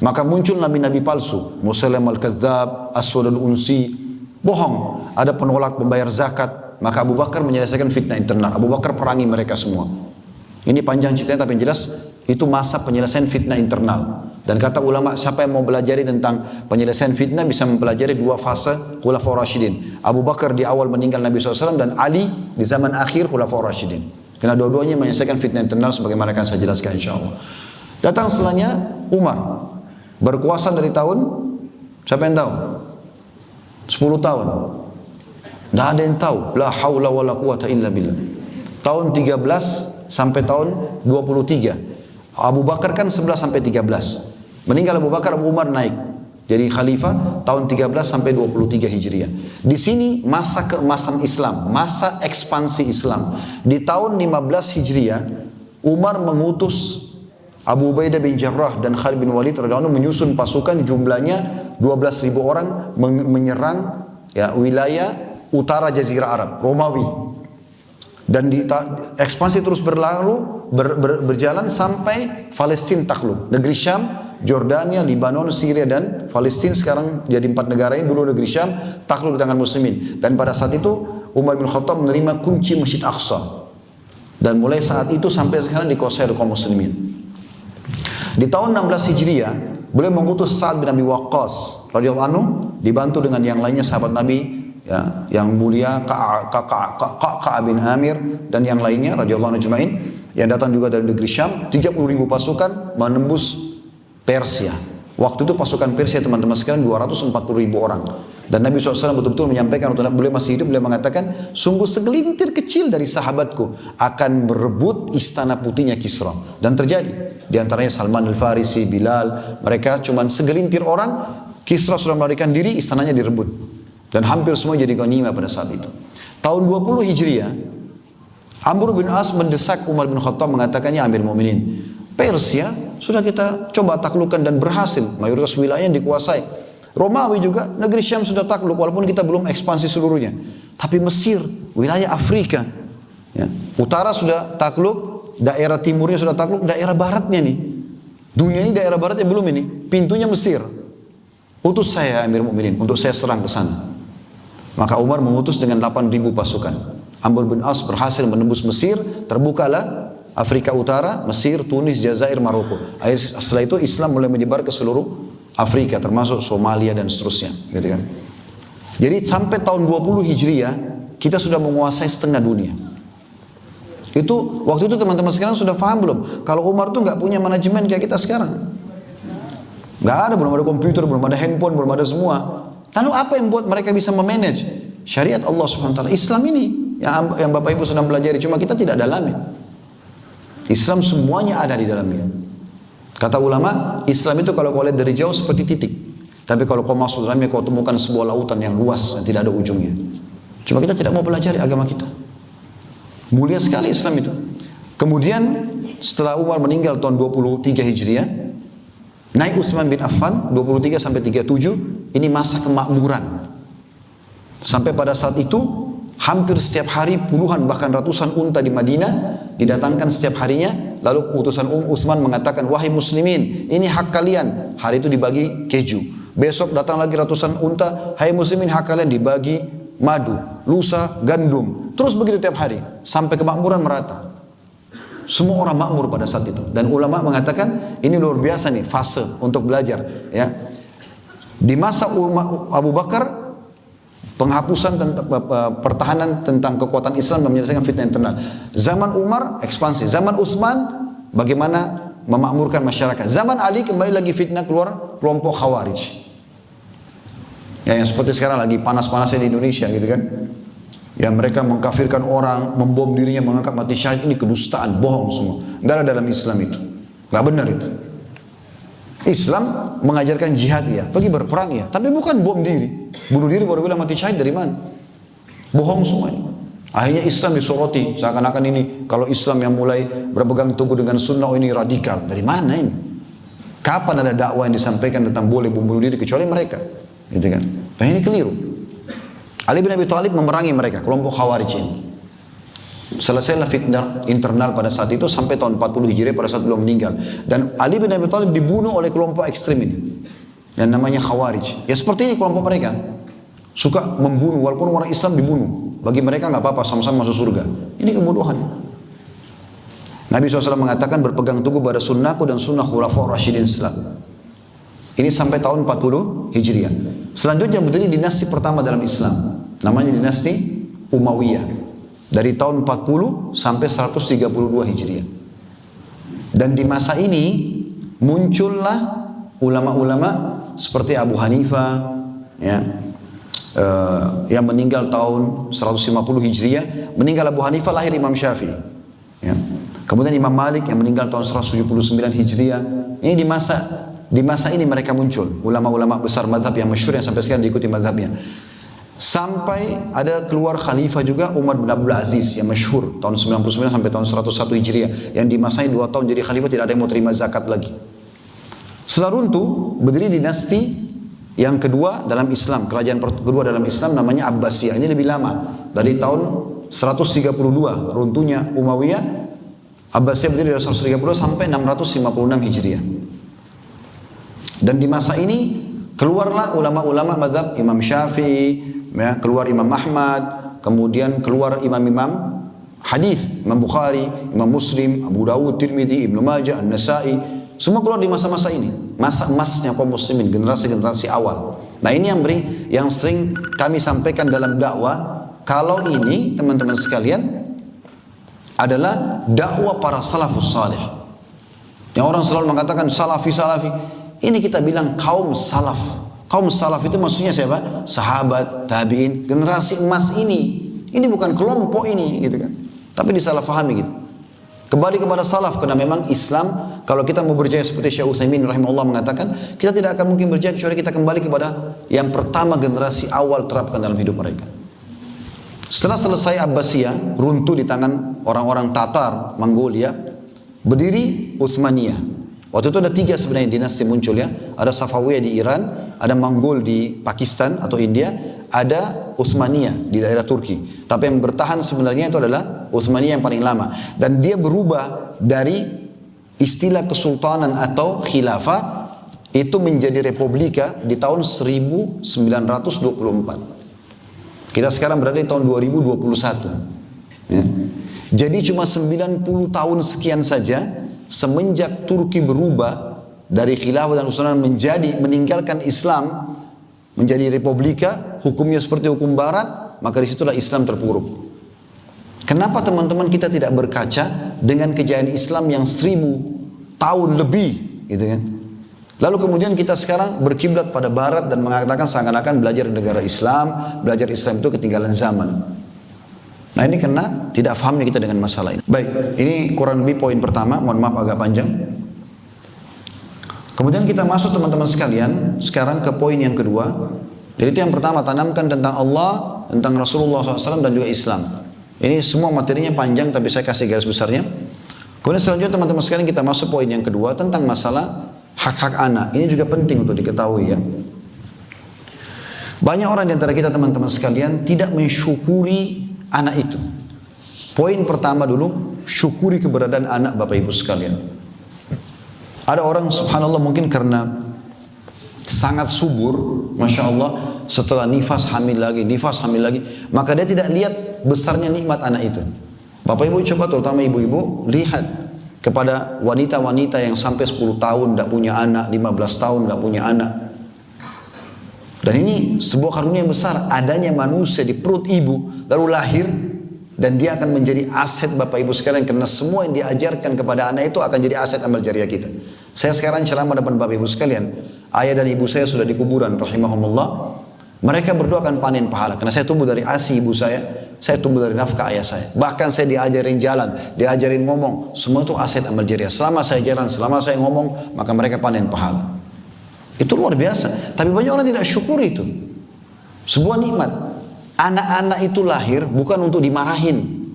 Maka muncul nabi-nabi palsu, Musailim al-Kadzab, Aswad al-Unsi, bohong, ada penolak membayar zakat. Maka Abu Bakar menyelesaikan fitnah internal. Abu Bakar perangi mereka semua. Ini panjang ceritanya tapi yang jelas itu masa penyelesaian fitnah internal. Dan kata ulama, siapa yang mau belajar tentang penyelesaian fitnah bisa mempelajari 2 fase Khulafaur Rasyidin. Abu Bakar di awal meninggal Nabi SAW dan Ali di zaman akhir Khulafaur Rasyidin. Karena dua-duanya menyelesaikan fitnah internal sebagaimana akan saya jelaskan insyaAllah. Datang setelahnya Umar, berkuasa dari tahun, siapa yang tahu? 10 tahun. Tidak ada yang tahu. La haula wa la quwata illa billah. Tahun 13 sampai tahun 23. Abu Bakar kan 11 sampai 13. Meninggal Abu Bakar, Abu Umar naik jadi khalifah tahun 13 sampai 23 Hijriah. Di sini masa keemasan Islam, masa ekspansi Islam. Di tahun 15 Hijriah, Umar mengutus Abu Ubaidah bin Jarrah dan Khalid bin Walid radhiyallahu anhu menyusun pasukan jumlahnya 12.000 orang menyerang wilayah utara Jazirah Arab, Romawi. Dan ekspansi terus berjalan sampai Palestina takluk. Negeri Syam, Jordania, Libanon, Syria dan Palestina sekarang jadi 4 negara ini. Dulu negeri Syam takluk di tangan muslimin. Dan pada saat itu Umar bin Khattab menerima kunci Masjid Aqsa. Dan mulai saat itu sampai sekarang dikuasai oleh kaum muslimin. Di tahun 16 Hijriah, beliau mengutus Sa'ad bin Abi Waqqas radhiyallahu anhu dibantu dengan yang lainnya sahabat Nabi yang mulia Ka'ab bin Amir dan yang lainnya radhiyallahu anhu ajma'in yang datang juga dari negeri Syam. 30.000 pasukan menembus Persia. Waktu itu pasukan Persia teman-teman sekalian 240.000 orang. Dan Nabi SAW betul-betul menyampaikan waktu beliau masih hidup, beliau mengatakan, sungguh segelintir kecil dari sahabatku akan merebut istana putihnya Kisra. Dan terjadi. Di antaranya Salman al-Farisi, Bilal, mereka cuma segelintir orang. Kisra sudah melarikan diri, istananya direbut. Dan hampir semua jadi ghanimah pada saat itu. Tahun 20 Hijriah, Amr bin As mendesak Umar bin Khattab mengatakannya, Amir Mu'minin, Persia sudah kita coba taklukkan dan berhasil, mayoritas wilayah yang dikuasai. Romawi juga, negeri Syam sudah takluk walaupun kita belum ekspansi seluruhnya. Tapi Mesir, wilayah Afrika, utara sudah takluk, daerah timurnya sudah takluk, daerah baratnya nih. Dunia ini daerah baratnya belum ini, pintunya Mesir. Utus saya Amir Mu'minin untuk saya serang ke sana. Maka Umar mengutus dengan 8.000 pasukan. Amr bin As berhasil menembus Mesir, terbukalah Afrika Utara, Mesir, Tunis, Jazair, Maroko. Setelah itu Islam mulai menyebar ke seluruh Afrika, termasuk Somalia dan seterusnya. Gitu kan? Jadi sampai tahun 20 Hijriah, kita sudah menguasai setengah dunia. Itu waktu itu teman-teman sekarang sudah paham belum? Kalau Umar tuh nggak punya manajemen kayak kita sekarang. Nggak ada, belum ada komputer, belum ada handphone, belum ada semua. Lalu apa yang buat mereka bisa memanage? Syariat Allah Subhanahu Wa Taala, Islam ini yang Bapak Ibu sedang pelajari, cuma kita tidak dalami. Islam semuanya ada di dalamnya. Kata ulama, Islam itu kalau kau lihat dari jauh seperti titik. Tapi kalau kau masuk dalamnya, kau temukan sebuah lautan yang luas yang tidak ada ujungnya. Cuma kita tidak mau pelajari agama kita. Mulia sekali Islam itu. Kemudian setelah Umar meninggal tahun 23 Hijriah, naik Utsman bin Affan 23 sampai 37, ini masa kemakmuran. Sampai pada saat itu hampir setiap hari puluhan bahkan ratusan unta di Madinah didatangkan setiap harinya. Lalu utusan Utsman mengatakan, wahai muslimin, ini hak kalian. Hari itu dibagi keju. Besok datang lagi ratusan unta, hai muslimin, hak kalian dibagi madu. Lusa gandum. Terus begitu tiap hari sampai kemakmuran merata. Semua orang makmur pada saat itu. Dan ulama mengatakan ini luar biasa nih fase untuk belajar. Ya, Di masa Abu Bakar, penghapusan pertahanan tentang kekuatan Islam dan menyelesaikan fitnah internal. Zaman Umar, ekspansi. Zaman Utsman, bagaimana memakmurkan masyarakat. Zaman Ali, kembali lagi fitnah, keluar kelompok Khawarij. Ya, yang seperti sekarang lagi panas-panasnya di Indonesia gitu kan. Ya, mereka mengkafirkan orang, membom dirinya, mengangkat mati syahid. Ini kedustaan, bohong semua. Tidak ada dalam Islam itu. Tidak benar itu. Islam mengajarkan jihad ya, pergi berperang ya, tapi bukan bom diri. Bunuh diri baru bilang mati syahid, dari mana? Bohong semuanya. Akhirnya Islam disoroti, seakan-akan ini kalau Islam yang mulai berpegang teguh dengan sunnah, oh ini radikal. Dari mana ini? Kapan ada dakwah yang disampaikan tentang boleh bunuh diri kecuali mereka? Gitu kan? Nah, ini keliru. Ali bin Abi Thalib memerangi mereka, kelompok Khawarij ini. Selesailah fitnah internal pada saat itu sampai tahun 40 Hijriah pada saat beliau meninggal. Dan Ali bin Abi Thalib dibunuh oleh kelompok ekstrem ini yang namanya Khawarij. Ya seperti ini kelompok mereka. Suka membunuh walaupun orang Islam dibunuh. Bagi mereka nggak apa-apa, sama-sama masuk surga. Ini kebodohan. Nabi SAW mengatakan berpegang teguh pada sunnahku dan sunnah khulafaur rasyidin setelah. Ini sampai tahun 40 Hijriah. Selanjutnya berdiri dinasti pertama dalam Islam. Namanya dinasti Umayyah. Dari tahun 40 sampai 132 Hijriah. Dan di masa ini muncullah ulama-ulama seperti Abu Hanifah ya, yang meninggal tahun 150 Hijriah. Meninggal Abu Hanifah, lahir Imam Syafi'i ya. Kemudian Imam Malik yang meninggal tahun 179 Hijriah. Ini di masa ini mereka muncul ulama-ulama besar mazhab yang masyhur yang sampai sekarang diikuti mazhabnya. Sampai ada keluar khalifah juga Umar bin Abdul Aziz yang masyhur tahun 99 sampai tahun 101 Hijriah, yang di masanya 2 tahun jadi khalifah tidak ada yang mau terima zakat lagi. Setelah runtuh berdiri dinasti yang kedua dalam Islam, kerajaan kedua dalam Islam namanya Abbasiyah. Ini lebih lama, dari tahun 132 runtuhnya Umayyah. Abbasiyah berdiri dari 132 sampai 656 Hijriah. Dan di masa ini keluarlah ulama-ulama mazhab Imam Syafi'i, ya, keluar Imam Ahmad, kemudian keluar imam-imam hadis, Imam Bukhari, Imam Muslim, Abu Dawud, Tirmidzi, Ibnu Majah, An-Nasa'i, semua keluar di masa-masa ini, masa emasnya kaum muslimin, generasi-generasi awal. Nah, ini yang sering kami sampaikan dalam dakwah. Kalau ini teman-teman sekalian adalah dakwah para salafus salih. Yang orang selalu mengatakan salafi. Ini kita bilang kaum salaf. Kaum salaf itu maksudnya siapa? Sahabat, tabi'in, generasi emas ini. Ini bukan kelompok ini gitu kan. Tapi disalahfahami gitu. Kembali kepada salaf, karena memang Islam, kalau kita mau berjaya seperti Syekh Utsaimin rahimahullah mengatakan, kita tidak akan mungkin berjaya kecuali kita kembali kepada yang pertama generasi awal terapkan dalam hidup mereka. Setelah selesai Abbasiyah, runtuh di tangan orang-orang Tatar, Mongolia, berdiri Utsmaniyah. Waktu itu ada 3 sebenarnya dinasti muncul ya. Ada Safawiyah di Iran, ada Mongol di Pakistan atau India, ada Utsmaniyah di daerah Turki. Tapi yang bertahan sebenarnya itu adalah Utsmaniyah yang paling lama. Dan dia berubah dari istilah kesultanan atau khilafah itu menjadi republika di tahun 1924. Kita sekarang berada di tahun 2021. Ya. Jadi cuma 90 tahun sekian saja semenjak Turki berubah dari khilafah dan kesultanan meninggalkan Islam menjadi republika, hukumnya seperti hukum barat, maka disitulah Islam terpuruk. Kenapa teman-teman kita tidak berkaca dengan kejayaan Islam yang 1000 tahun lebih gitu kan? Lalu kemudian kita sekarang berkiblat pada barat dan mengatakan seakan-akan belajar negara Islam, belajar Islam itu ketinggalan zaman. Nah, ini karena tidak fahamnya kita dengan masalah ini. Baik, ini kurang lebih poin pertama, mohon maaf agak panjang. Kemudian kita masuk teman-teman sekalian sekarang ke poin yang kedua. Jadi itu yang pertama, tanamkan tentang Allah, tentang Rasulullah SAW dan juga Islam. Ini semua materinya panjang tapi saya kasih garis besarnya. Kemudian selanjutnya teman-teman sekalian kita masuk poin yang kedua tentang masalah hak-hak anak. Ini juga penting untuk diketahui ya. Banyak orang di antara kita teman-teman sekalian tidak mensyukuri anak itu. Poin pertama dulu, syukuri keberadaan anak Bapak Ibu sekalian. Ada orang subhanallah mungkin karena sangat subur, Masya Allah, setelah nifas hamil lagi, maka dia tidak lihat besarnya nikmat anak itu. Bapak Ibu coba, terutama ibu-ibu, lihat kepada wanita-wanita yang sampai 10 tahun tidak punya anak, 15 tahun tidak punya anak. Dan ini sebuah karunia besar, adanya manusia di perut ibu, lalu lahir, dan dia akan menjadi aset Bapak Ibu sekalian, karena semua yang diajarkan kepada anak itu akan jadi aset amal jariah kita. Saya sekarang ceramah depan Bapak Ibu sekalian, ayah dan ibu saya sudah di kuburan, rahimahumullah. Mereka berdua akan panen pahala, karena saya tumbuh dari ASI ibu saya tumbuh dari nafkah ayah saya. Bahkan saya diajarin jalan, diajarin ngomong, semua itu aset amal jariah. Selama saya jalan, selama saya ngomong, maka mereka panen pahala. Itu luar biasa. Tapi banyak orang tidak syukur itu. Sebuah nikmat. Anak-anak itu lahir bukan untuk dimarahin,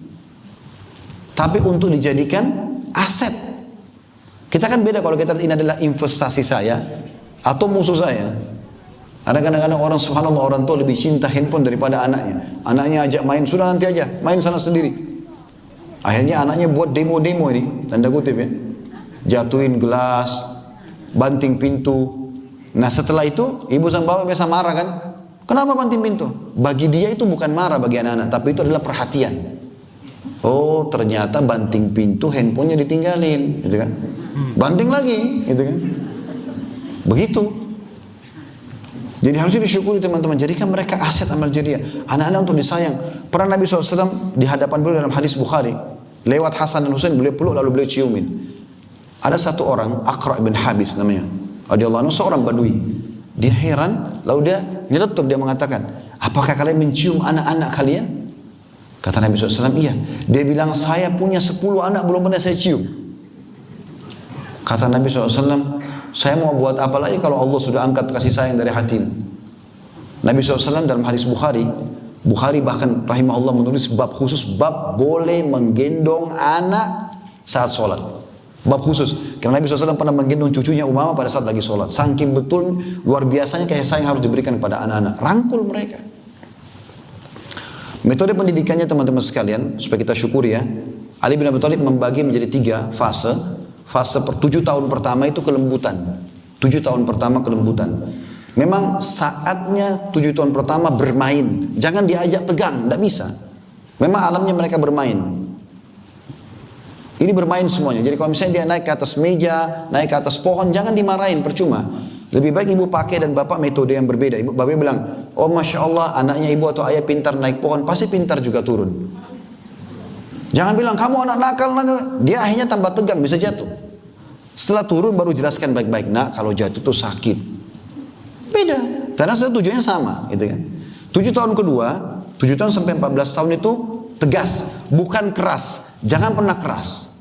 tapi untuk dijadikan aset. Kita kan beda kalau kita ini adalah investasi saya atau musuh saya. Ada kadang-kadang orang, subhanallah, orang tua lebih cinta handphone daripada anaknya. Anaknya ajak main, sudah nanti aja, main sana sendiri. Akhirnya anaknya buat demo-demo ini, tanda kutip ya. Jatuhin gelas, banting pintu. Nah setelah itu ibu sama bapak biasa marah kan, kenapa banting pintu? Bagi dia itu bukan marah bagi anak-anak, tapi itu adalah perhatian. Oh ternyata banting pintu, handphonenya ditinggalin, gitu kan? Banting lagi, gitu kan? Begitu. Jadi harusnya disyukuri teman-teman. Jadikan mereka aset amal jariah. Anak-anak untuk disayang. Pernah Nabi SAW di hadapan beliau dalam hadis Bukhari, lewat Hasan dan Husain, beliau peluk lalu beliau ciumin. Ada satu orang, Aqra' bin Habis namanya, radhiyallahu anhu, seorang badui. Dia heran, lalu dia nyeletuk, dia mengatakan, apakah kalian mencium anak-anak kalian? Kata Nabi SAW, iya. Dia bilang, saya punya 10 anak belum pernah saya cium. Kata Nabi SAW, saya mau buat apa lagi kalau Allah sudah angkat kasih sayang dari hatimu. Nabi SAW dalam hadis Bukhari bahkan rahimahullah menulis bab khusus, bab boleh menggendong anak saat sholat. Bab khusus, karena Nabi SAW pernah menggendong cucunya Umamah pada saat lagi sholat. Saking betul, luar biasanya kasih sayang harus diberikan kepada anak-anak. Rangkul mereka. Metode pendidikannya teman-teman sekalian, supaya kita syukuri ya. Ali bin Abi Thalib membagi menjadi 3 fase. Fase 7 tahun pertama itu kelembutan. 7 tahun pertama kelembutan. Memang saatnya 7 tahun pertama bermain. Jangan diajak tegang, tidak bisa. Memang alamnya mereka bermain. Ini bermain semuanya. Jadi kalau misalnya dia naik ke atas meja, naik ke atas pohon, jangan dimarahin, percuma. Lebih baik ibu pakai dan bapak metode yang berbeda. Ibu bapak bilang, oh masya Allah anaknya ibu atau ayah pintar naik pohon, pasti pintar juga turun. Jangan bilang kamu anak nakal, dia akhirnya tambah tegang, bisa jatuh. Setelah turun baru jelaskan baik-baik, nak kalau jatuh itu sakit. Beda, karena tujuannya sama, gitu kan. 7 tahun kedua, 7 tahun sampai 14 tahun itu tegas, bukan keras. Jangan pernah keras.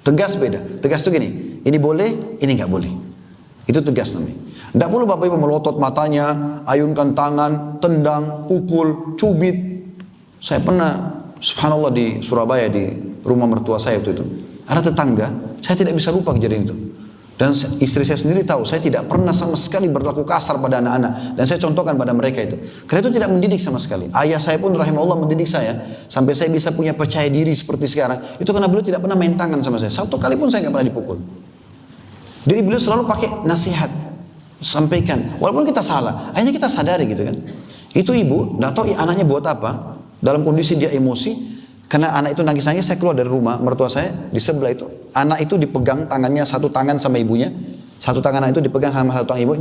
Tegas beda. Tegas itu gini, ini boleh, ini nggak boleh. Itu tegas namanya. Tidak perlu bapak ibu melotot matanya, ayunkan tangan, tendang, pukul, cubit. Saya pernah, subhanallah di Surabaya di rumah mertua saya waktu itu. Ada tetangga, saya tidak bisa lupa kejadian itu. Dan istri saya sendiri tahu, saya tidak pernah sama sekali berlaku kasar pada anak-anak. Dan saya contohkan pada mereka itu. Karena itu tidak mendidik sama sekali. Ayah saya pun rahimahullah mendidik saya, sampai saya bisa punya percaya diri seperti sekarang. Itu karena beliau tidak pernah main tangan sama saya. Satu kali pun saya nggak pernah dipukul. Jadi beliau selalu pakai nasihat, sampaikan. Walaupun kita salah, akhirnya kita sadari gitu kan. Itu ibu, nggak tahu anaknya buat apa. Dalam kondisi dia emosi, karena anak itu nangis-nangis, saya keluar dari rumah mertua saya, di sebelah itu anak itu dipegang tangannya, satu tangan sama ibunya, satu tangan anak itu dipegang sama satu tangan ibu,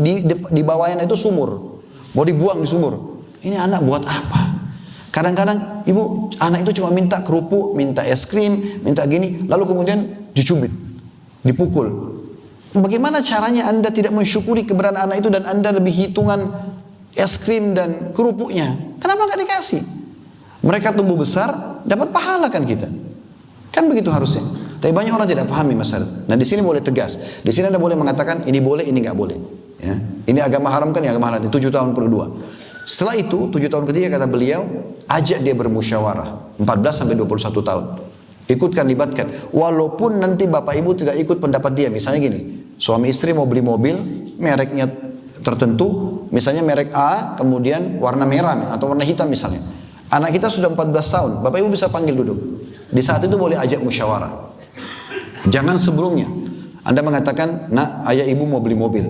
di bawahnya itu sumur, mau dibuang di sumur. Ini anak buat apa? Kadang-kadang ibu anak itu cuma minta kerupuk, minta es krim, minta gini, lalu kemudian dicubit, dipukul. Bagaimana caranya Anda tidak mensyukuri keberadaan anak itu dan Anda lebih hitungan es krim dan kerupuknya? Kenapa nggak dikasih? Mereka tumbuh besar, dapat pahala kan kita. Kan begitu harusnya. Tapi banyak orang tidak pahami masalah. Nah di sini boleh tegas. Di sini Anda boleh mengatakan ini boleh, ini nggak boleh. Ya. Ini agama haramkan, ini agama halal. 7 tahun kedua. Setelah itu 7 tahun ketiga kata beliau, ajak dia bermusyawarah. 14 sampai 21 tahun. Ikutkan, libatkan. Walaupun nanti bapak ibu tidak ikut pendapat dia. Misalnya gini, suami istri mau beli mobil, mereknya tertentu, misalnya merek A, kemudian warna merah atau warna hitam misalnya. Anak kita sudah 14 tahun, bapak ibu bisa panggil duduk. Di saat itu boleh ajak musyawarah. Jangan sebelumnya. Anda mengatakan, nak ayah ibu mau beli mobil,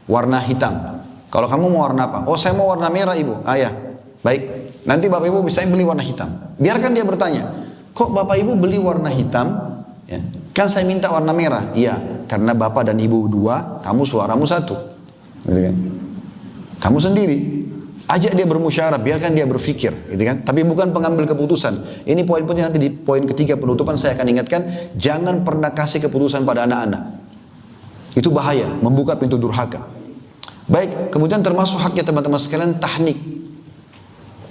warna hitam. Kalau kamu mau warna apa? Oh saya mau warna merah ibu, ayah. Baik, nanti bapak ibu bisa beli warna hitam. Biarkan dia bertanya, kok bapak ibu beli warna hitam? Ya. Kan saya minta warna merah. Iya, karena bapak dan ibu 2, kamu suaramu 1. Gitu kan? Kamu sendiri. Ajak dia bermusyawarah, biarkan dia berpikir, gitu kan? Tapi bukan pengambil keputusan. Ini poin-poinnya nanti di poin ketiga penutupan saya akan ingatkan, jangan pernah kasih keputusan pada anak-anak. Itu bahaya, membuka pintu durhaka. Baik, kemudian termasuk haknya teman-teman sekalian tahnik.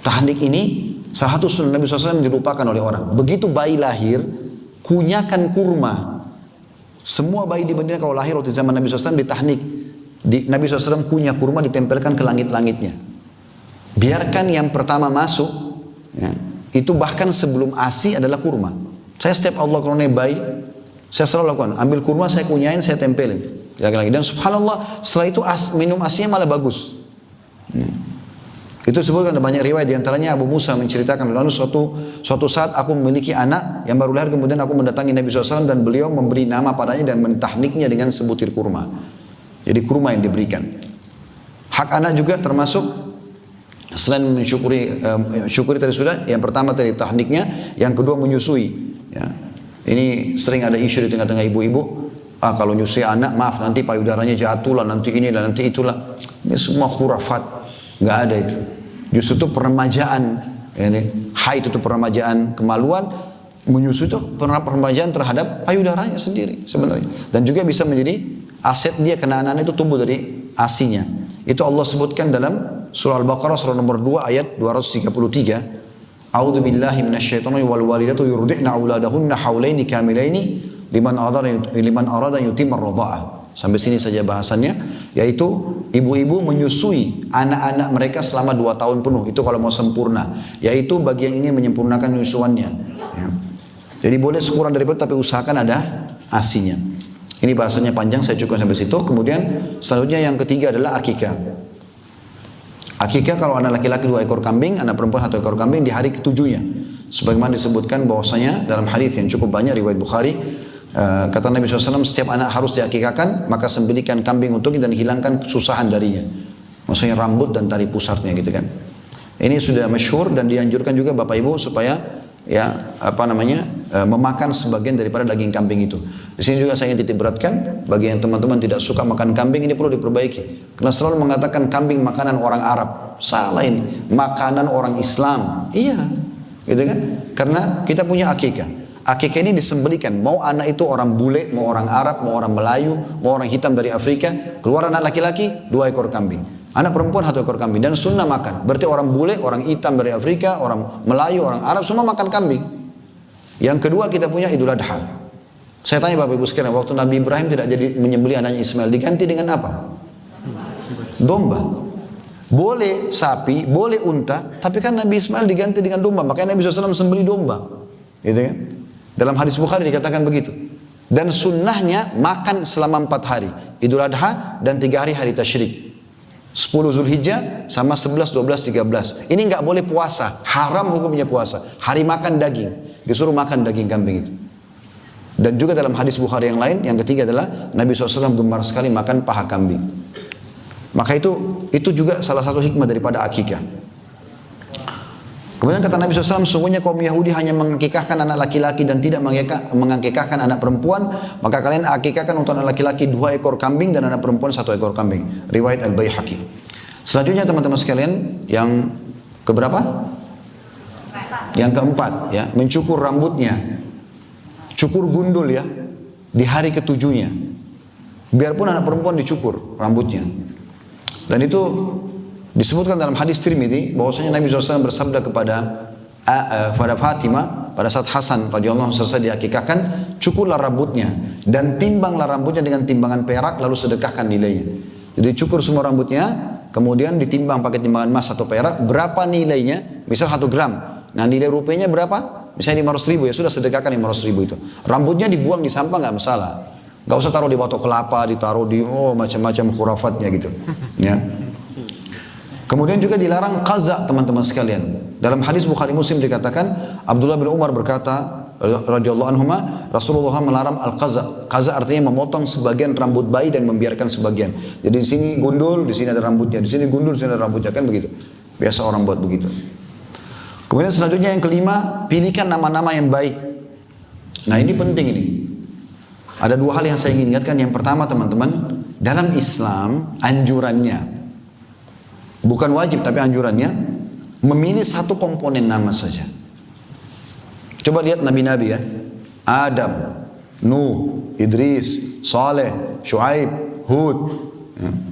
Tahnik ini salah satu sunnah Nabi SAW yang dilupakan oleh orang. Begitu bayi lahir, kunyakan kurma. Semua bayi di Madinah kalau lahir waktu zaman Nabi SAW ditahnik. Nabi SAW kunyah kurma ditempelkan ke langit-langitnya. Biarkan yang pertama masuk, ya, itu bahkan sebelum ASI adalah kurma. Saya setiap Allah kalau bayi, saya selalu lakukan, ambil kurma saya kunyain, saya tempelin. Lagi-lagi. Dan subhanallah setelah itu minum ASInya malah bagus. Ya. Itu disebutkan ada banyak riwayat, diantaranya Abu Musa menceritakan, lalu suatu saat aku memiliki anak yang baru lahir, kemudian aku mendatangi Nabi SAW dan beliau memberi nama padanya dan mentahniknya dengan sebutir kurma. Jadi kurma yang diberikan. Hak anak juga termasuk, selain syukuri tadi sudah, yang pertama tadi tahniknya, yang kedua menyusui. Ya. Ini sering ada isu di tengah-tengah ibu-ibu, kalau nyusui anak, maaf nanti payudaranya jatuh lah, nanti ini dan nanti itulah. Ini semua khurafat, nggak ada itu. Justru itu peremajaan, ini haid itu peremajaan kemaluan, menyusui itu peremajaan terhadap payudaranya sendiri sebenarnya. Dan juga bisa menjadi aset dia, karena anak-anak itu tumbuh dari asinya. Itu Allah sebutkan dalam surah Al-Baqarah surah nomor 2 ayat 233. A'udzu billahi minasyaitonir wal walidatu yurdi'na auladahunna haulaini kamilaini liman arada yutimma ar-radha'ah. Sampai sini saja bahasannya, yaitu ibu-ibu menyusui anak-anak mereka selama 2 tahun penuh. Itu kalau mau sempurna, yaitu bagi yang ingin menyempurnakan nyusuannya. Ya. Jadi boleh sekurang dari itu, tapi usahakan ada asinya. Ini bahasanya panjang, saya cukup sampai situ. Kemudian selanjutnya yang ketiga adalah akikah. Akikah kalau anak laki-laki 2 ekor kambing, anak perempuan 1 ekor kambing di hari ketujuhnya. Sebagaimana disebutkan bahwasanya dalam hadis yang cukup banyak riwayat Bukhari, kata Nabi SAW, setiap anak harus diakikahkan, maka sembelihkan kambing untuknya dan hilangkan kesusahan darinya. Maksudnya rambut dan tali pusarnya gitu kan. Ini sudah masyhur dan dianjurkan juga Bapak Ibu supaya memakan sebagian daripada daging kambing itu. Di sini juga saya ingin titik beratkan bagi yang teman-teman tidak suka makan kambing, ini perlu diperbaiki. Karena selalu mengatakan kambing makanan orang Arab. Salah ini, makanan orang Islam. Iya, gitu kan? Karena kita punya akikah. Akikah ini disembelikan, mau anak itu orang bule, mau orang Arab, mau orang Melayu, mau orang hitam dari Afrika, keluar anak laki-laki 2 ekor kambing, anak perempuan 1 ekor kambing, dan sunnah makan. Berarti orang bule, orang hitam dari Afrika, orang Melayu, orang Arab, semua makan kambing. Yang kedua kita punya Idul Adha. Saya tanya Bapak Ibu sekalian, waktu Nabi Ibrahim tidak jadi menyembelih anaknya Ismail, diganti dengan apa? Domba. Boleh sapi, boleh unta, tapi kan Nabi Ismail diganti dengan domba, makanya Nabi SAW sembelih domba, gitu kan? Dalam hadis Bukhari dikatakan begitu. Dan sunnahnya makan selama 4 hari. Idul Adha dan 3 hari hari tasyrik. 10 Zulhijjah sama 11, 12, 13. Ini nggak boleh puasa. Haram hukumnya puasa. Hari makan daging. Disuruh makan daging kambing itu. Dan juga dalam hadis Bukhari yang lain, yang ketiga adalah Nabi SAW gemar sekali makan paha kambing. Maka itu juga salah satu hikmah daripada akikah. Kemudian kata Nabi SAW, sungguhnya kaum Yahudi hanya mengakikahkan anak laki-laki dan tidak mengakikahkan anak perempuan, maka kalian akikahkan untuk anak laki-laki 2 ekor kambing dan anak perempuan 1 ekor kambing. Riwayat Al-Baihaqi. Selanjutnya teman-teman sekalian, yang keberapa? Yang keempat, ya, mencukur rambutnya. Cukur gundul ya, di hari ketujuhnya. Biarpun anak perempuan dicukur rambutnya. Dan itu disebutkan dalam hadis Tirmidzi bahwasanya Nabi SAW bersabda kepada Fatimah pada saat Hasan radhiyallahu anhu selesai diakikahkan, cukurlah rambutnya dan timbanglah rambutnya dengan timbangan perak lalu sedekahkan nilainya. Jadi cukur semua rambutnya, kemudian ditimbang pakai timbangan emas atau perak, berapa nilainya? Misal 1 gram. Nah nilai rupiahnya berapa? Misalnya 500.000, ya sudah sedekahkan 500.000 itu. Rambutnya dibuang di sampah nggak masalah. Nggak usah taruh di batok kelapa, ditaruh di macam-macam khurafatnya gitu. Ya. Kemudian juga dilarang qaza teman-teman sekalian. Dalam hadis Bukhari Muslim dikatakan, Abdullah bin Umar berkata radhiyallahu anhuma, Rasulullah melarang al-qaza. Qaza artinya memotong sebagian rambut bayi dan membiarkan sebagian. Jadi di sini gundul, di sini ada rambutnya, di sini gundul, di sini ada rambutnya, kan begitu. Biasa orang buat begitu. Kemudian selanjutnya yang kelima, pilihkan nama-nama yang baik. Nah ini penting ini. Ada 2 hal yang saya ingin ingatkan. Yang pertama teman-teman, dalam Islam anjurannya Bukan wajib tapi anjurannya memilih satu komponen nama saja. Coba lihat nabi-nabi ya. Adam, Nuh, Idris, Saleh, Shu'aib, Hud,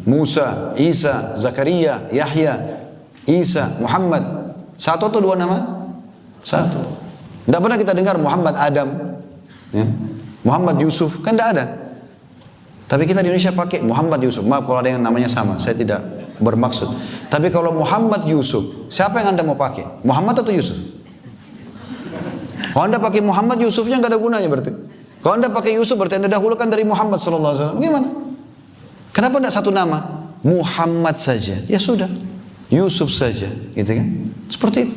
Musa, Isa, Zakaria, Yahya, Isa, Muhammad. Satu atau dua nama? Satu. Tidak pernah kita dengar Muhammad Adam, ya. Muhammad Yusuf, kan tidak ada. Tapi kita di Indonesia pakai Muhammad Yusuf. Maaf kalau ada yang namanya sama, saya tidak bermaksud. Tapi kalau Muhammad Yusuf, siapa yang Anda mau pakai? Muhammad atau Yusuf? Kalau Anda pakai Muhammad, Yusufnya nggak ada gunanya berarti. Kalau Anda pakai Yusuf berarti Anda dahulukan dari Muhammad SAW. Gimana? Kenapa tidak satu nama? Muhammad saja. Ya sudah. Yusuf saja. Gitu kan? Seperti itu.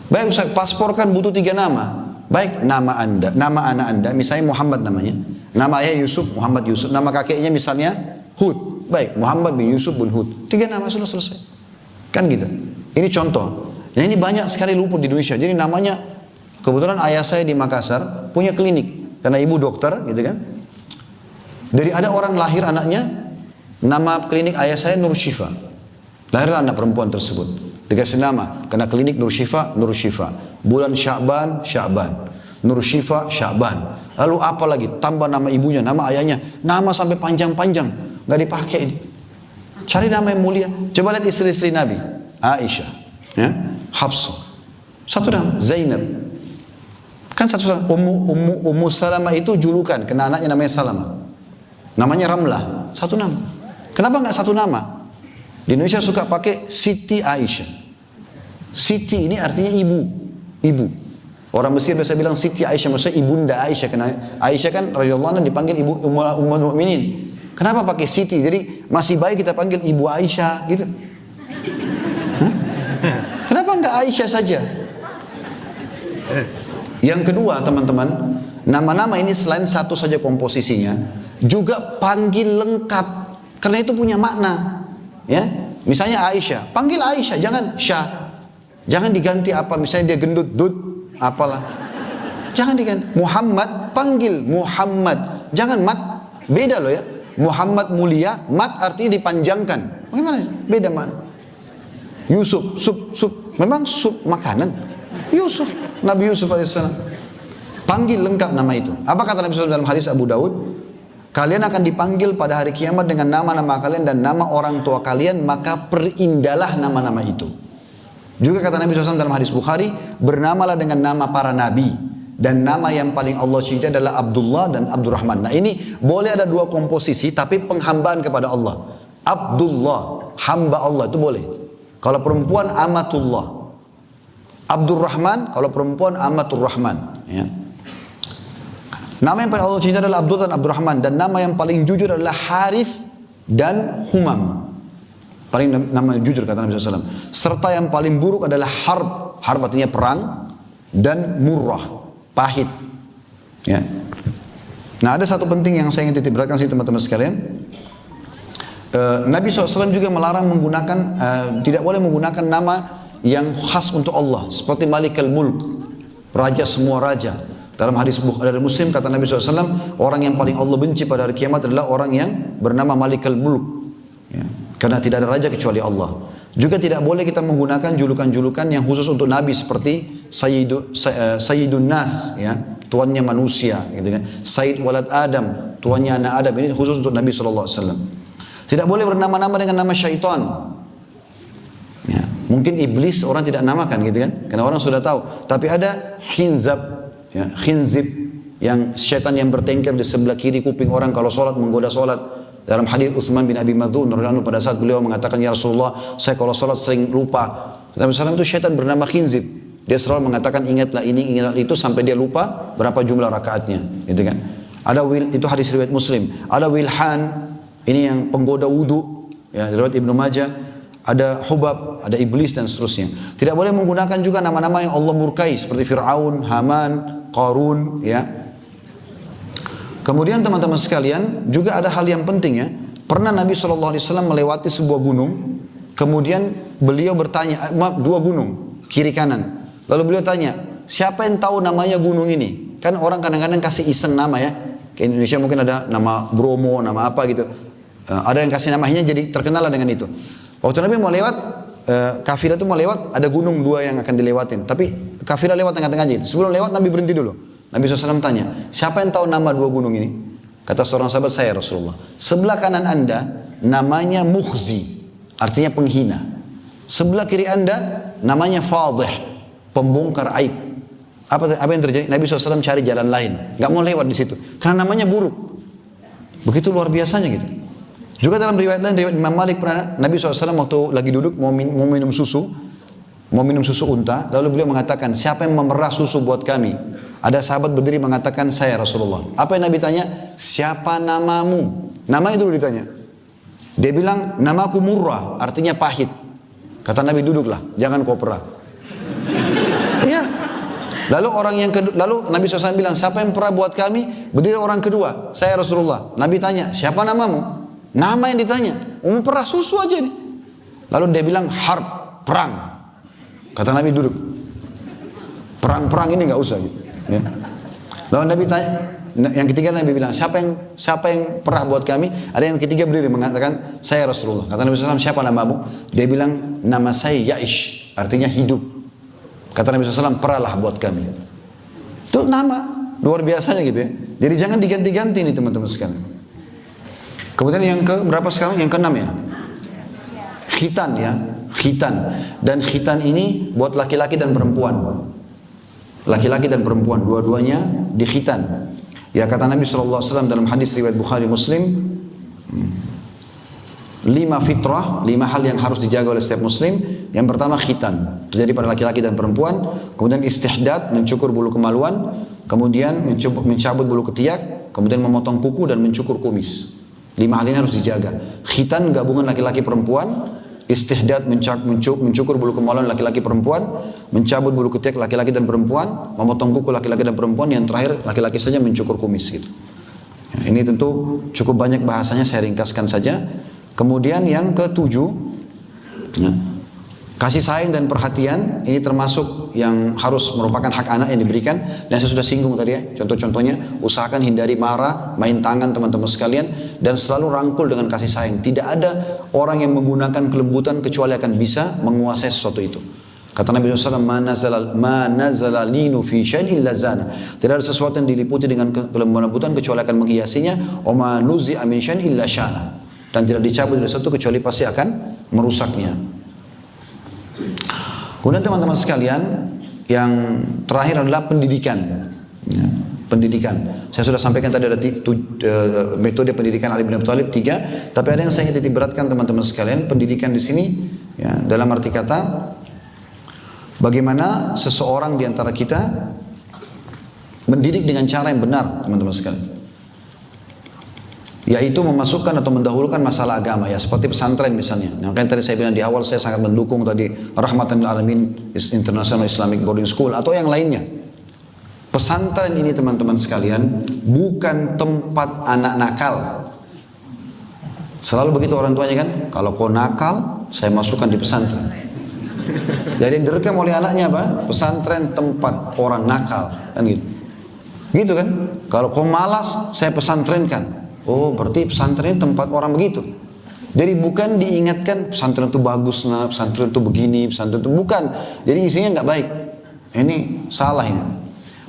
Baik Ustaz, paspor kan butuh 3 nama. Baik, nama Anda, nama anak Anda, misalnya Muhammad namanya. Nama ayah Yusuf, Muhammad Yusuf. Nama kakeknya misalnya Hud. Baik, Muhammad bin Yusuf bin Hud. 3 nama sudah selesai. Kan gitu. Ini contoh. Nah ini banyak sekali luput di Indonesia. Jadi namanya, kebetulan ayah saya di Makassar punya klinik. Karena ibu dokter gitu kan. Dari ada orang lahir anaknya, nama klinik ayah saya Nur Syifa. Lahirlah anak perempuan tersebut. Dikasih nama, karena klinik Nur Syifa, Nur Syifa. Bulan Sya'ban, Sya'ban. Nur Syifa, Sya'ban. Lalu apa lagi? Tambah nama ibunya, nama ayahnya. Nama sampai panjang-panjang. Gak dipakai ini. Cari nama yang mulia. Coba lihat istri-istri Nabi. Aisyah, ya, Hafsah. Satu nama, Zainab. Kan satu nama. Ummu Salamah itu julukan, kena anaknya namanya Salamah. Namanya Ramlah. Satu nama. Kenapa nggak satu nama? Di Indonesia suka pakai Siti Aisyah. Siti ini artinya ibu. Ibu. Orang Mesir biasa bilang Siti Aisyah, maksudnya ibunda Aisyah. Karena Aisyah kan radhiyallahu anha dipanggil ibu Ummul Mukminin. Kenapa pakai Siti? Jadi masih baik kita panggil ibu Aisyah gitu. Hah? Kenapa nggak Aisyah saja? Yang kedua teman-teman, nama-nama ini selain satu saja komposisinya, juga panggil lengkap. Karena itu punya makna. Ya, misalnya Aisyah, panggil Aisyah, jangan Syah. Jangan diganti apa, misalnya dia gendut, Dud, apalah. Jangan diganti. Muhammad, panggil Muhammad. Jangan mat, beda loh ya. Muhammad mulia, mat artinya dipanjangkan. Bagaimana? Beda mana? Yusuf, sup. Memang sup makanan? Yusuf, Nabi Yusuf AS. Panggil lengkap nama itu. Apa kata Nabi SAW dalam hadis Abu Daud? Kalian akan dipanggil pada hari kiamat dengan nama-nama kalian dan nama orang tua kalian, maka perindahlah nama-nama itu. Juga kata Nabi SAW dalam hadis Bukhari, bernamalah dengan nama para nabi. Dan nama yang paling Allah cintai adalah Abdullah dan Abdurrahman. Nah ini boleh ada 2 komposisi, tapi penghambaan kepada Allah. Abdullah, hamba Allah, itu boleh. Kalau perempuan, amatullah. Abdurrahman, kalau perempuan, amatur rahman. Ya. Nama yang paling Allah cinta adalah Abdul dan Abdurrahman. Dan nama yang paling jujur adalah Harith dan Humam. Paling nama jujur kata Nabi SAW. Serta yang paling buruk adalah Harb. Harb artinya perang. Dan Murrah, pahit. Ya. Nah ada satu penting yang saya ingin titip beratkan sih teman-teman sekalian. Nabi SAW juga melarang menggunakan, tidak boleh menggunakan nama yang khas untuk Allah. Seperti Malikul Mulk, raja semua raja. Dalam hadis Bukhari Muslim kata Nabi SAW, orang yang paling Allah benci pada hari kiamat adalah orang yang bernama Malikul Mulk. Ya. Karena tidak ada raja kecuali Allah. Juga tidak boleh kita menggunakan julukan-julukan yang khusus untuk Nabi seperti Sayyidun Nas, ya, tuannya manusia, gitu kan. Sayyid Walad Adam, tuannya anak Adam, ini khusus untuk Nabi SAW. Tidak boleh bernama-nama dengan nama syaitan. Ya. Mungkin iblis orang tidak namakan gitu kan, karena orang sudah tahu. Tapi ada Khinzab. Ya, khinzib, yang syaitan yang bertengkar di sebelah kiri kuping orang kalau sholat, menggoda sholat. Dalam hadis Utsman bin Abi Mad'un pada saat beliau mengatakan, ya Rasulullah, saya kalau sholat sering lupa. Nabi SAW itu syaitan bernama Khinzib. Dia selalu mengatakan ingatlah ini, ingatlah itu, sampai dia lupa berapa jumlah rakaatnya, gitu kan. Ada itu hadis riwayat Muslim. Ada Wilhan, ini yang penggoda wudu, ya, riwayat Ibnu Majah. Ada Hubab, ada iblis dan seterusnya. Tidak boleh menggunakan juga nama-nama yang Allah murkai seperti Fir'aun, Haman, Qarun, ya. Kemudian teman-teman sekalian, juga ada hal yang penting ya. Pernah Nabi SAW melewati sebuah gunung, kemudian beliau bertanya, maaf, 2 gunung, kiri kanan. Lalu beliau tanya, siapa yang tahu namanya gunung ini? Kan orang kadang-kadang kasih iseng nama ya. Ke Indonesia mungkin ada nama Bromo, nama apa gitu. Ada yang kasih namanya jadi terkenal dengan itu. Waktu Nabi mau lewat, kafilah itu mau lewat, ada gunung dua yang akan dilewatin. Tapi kafilah lewat tengah-tengah aja. Sebelum lewat Nabi berhenti dulu. Nabi SAW tanya, siapa yang tahu nama dua gunung ini? Kata seorang sahabat, saya Rasulullah. Sebelah kanan anda namanya Mukhzi, artinya penghina. Sebelah kiri anda namanya Fadih, pembongkar aib. Apa yang terjadi? Nabi SAW cari jalan lain, nggak mau lewat di situ, karena namanya buruk. Begitu luar biasanya gitu. Juga dalam riwayat lain, riwayat Imam Malik pernah Nabi SAW waktu lagi duduk mau minum susu unta, lalu beliau mengatakan, siapa yang memerah susu buat kami? Ada sahabat berdiri mengatakan, saya Rasulullah. Apa yang Nabi tanya? Siapa namamu? Namanya dulu ditanya. Dia bilang, namaku Murrah, artinya pahit. Kata Nabi, duduklah, jangan kau perah. Iya. Lalu Nabi SAW bilang, siapa yang perah buat kami? Berdiri orang kedua, saya Rasulullah. Nabi tanya, siapa namamu? Nama yang ditanya, perah susu aja nih. Lalu dia bilang, harb, perang. Kata Nabi, duduk. Perang-perang ini nggak usah gitu. Ya. Lalu Nabi tanya, yang ketiga Nabi bilang, siapa yang perah buat kami? Ada yang ketiga berdiri mengatakan, saya Rasulullah. Kata Nabi SAW, siapa namamu? Dia bilang, nama saya Ya'ish, artinya hidup. Kata Nabi SAW, perahlah buat kami. Itu nama, luar biasanya gitu ya. Jadi jangan diganti-ganti nih teman-teman sekalian. Kemudian yang ke berapa sekarang? Yang ke-6 ya. Khitan ya, khitan. Dan khitan ini buat laki-laki dan perempuan. Laki-laki dan perempuan, dua-duanya dikhitan. Ya kata Nabi SAW dalam hadis riwayat Bukhari Muslim, 5 fitrah, 5 hal yang harus dijaga oleh setiap muslim. Yang pertama khitan, terjadi pada laki-laki dan perempuan. Kemudian istihdad, mencukur bulu kemaluan. Kemudian mencabut bulu ketiak. Kemudian memotong kuku dan mencukur kumis. 5 hal ini harus dijaga. Khitan gabungan laki-laki perempuan. Istihdad mencukur bulu kemaluan laki-laki perempuan. Mencabut bulu ketiak laki-laki dan perempuan. Memotong kuku laki-laki dan perempuan. Yang terakhir laki-laki saja mencukur kumis gitu. Ini tentu cukup banyak bahasanya, saya ringkaskan saja. Kemudian yang ke-7 ya, kasih sayang dan perhatian. Ini termasuk yang harus merupakan hak anak yang diberikan. Dan saya sudah singgung tadi ya, contoh-contohnya. Usahakan hindari marah, main tangan teman-teman sekalian. Dan selalu rangkul dengan kasih sayang. Tidak ada orang yang menggunakan kelembutan kecuali akan bisa menguasai sesuatu itu. Kata Nabi SAW, ma nazala linu fi syai'in illa zana. Tidak ada sesuatu yang diliputi dengan kelembutan kecuali akan menghiasinya. Wa ma nuzi'a min syai'in illa syana. Dan tidak dicabut dari sesuatu kecuali pasti akan merusaknya. Kemudian teman-teman sekalian, yang terakhir adalah pendidikan. Ya, pendidikan. Saya sudah sampaikan tadi ada metode pendidikan Ali bin Abi Thalib 3, tapi ada yang saya ingin titik beratkan teman-teman sekalian. Pendidikan di sini, ya, dalam arti kata, bagaimana seseorang di antara kita mendidik dengan cara yang benar, teman-teman sekalian. Yaitu memasukkan atau mendahulukan masalah agama, ya seperti pesantren misalnya. Yang kan tadi saya bilang di awal, saya sangat mendukung tadi Rahmatan lil Alamin International Islamic Boarding School atau yang lainnya. Pesantren ini teman-teman sekalian bukan tempat anak nakal. Selalu begitu orang tuanya kan, kalau kau nakal, saya masukkan di pesantren. Jadi direkam oleh anaknya apa? Pesantren tempat orang nakal, kan gitu. Gitu kan? Kalau kau malas, saya pesantrenkan. Oh, berarti pesantren tempat orang begitu. Jadi bukan diingatkan pesantren itu bagus, nah, pesantren itu begini, pesantren itu bukan. Jadi isinya nggak baik. Ini salah ini.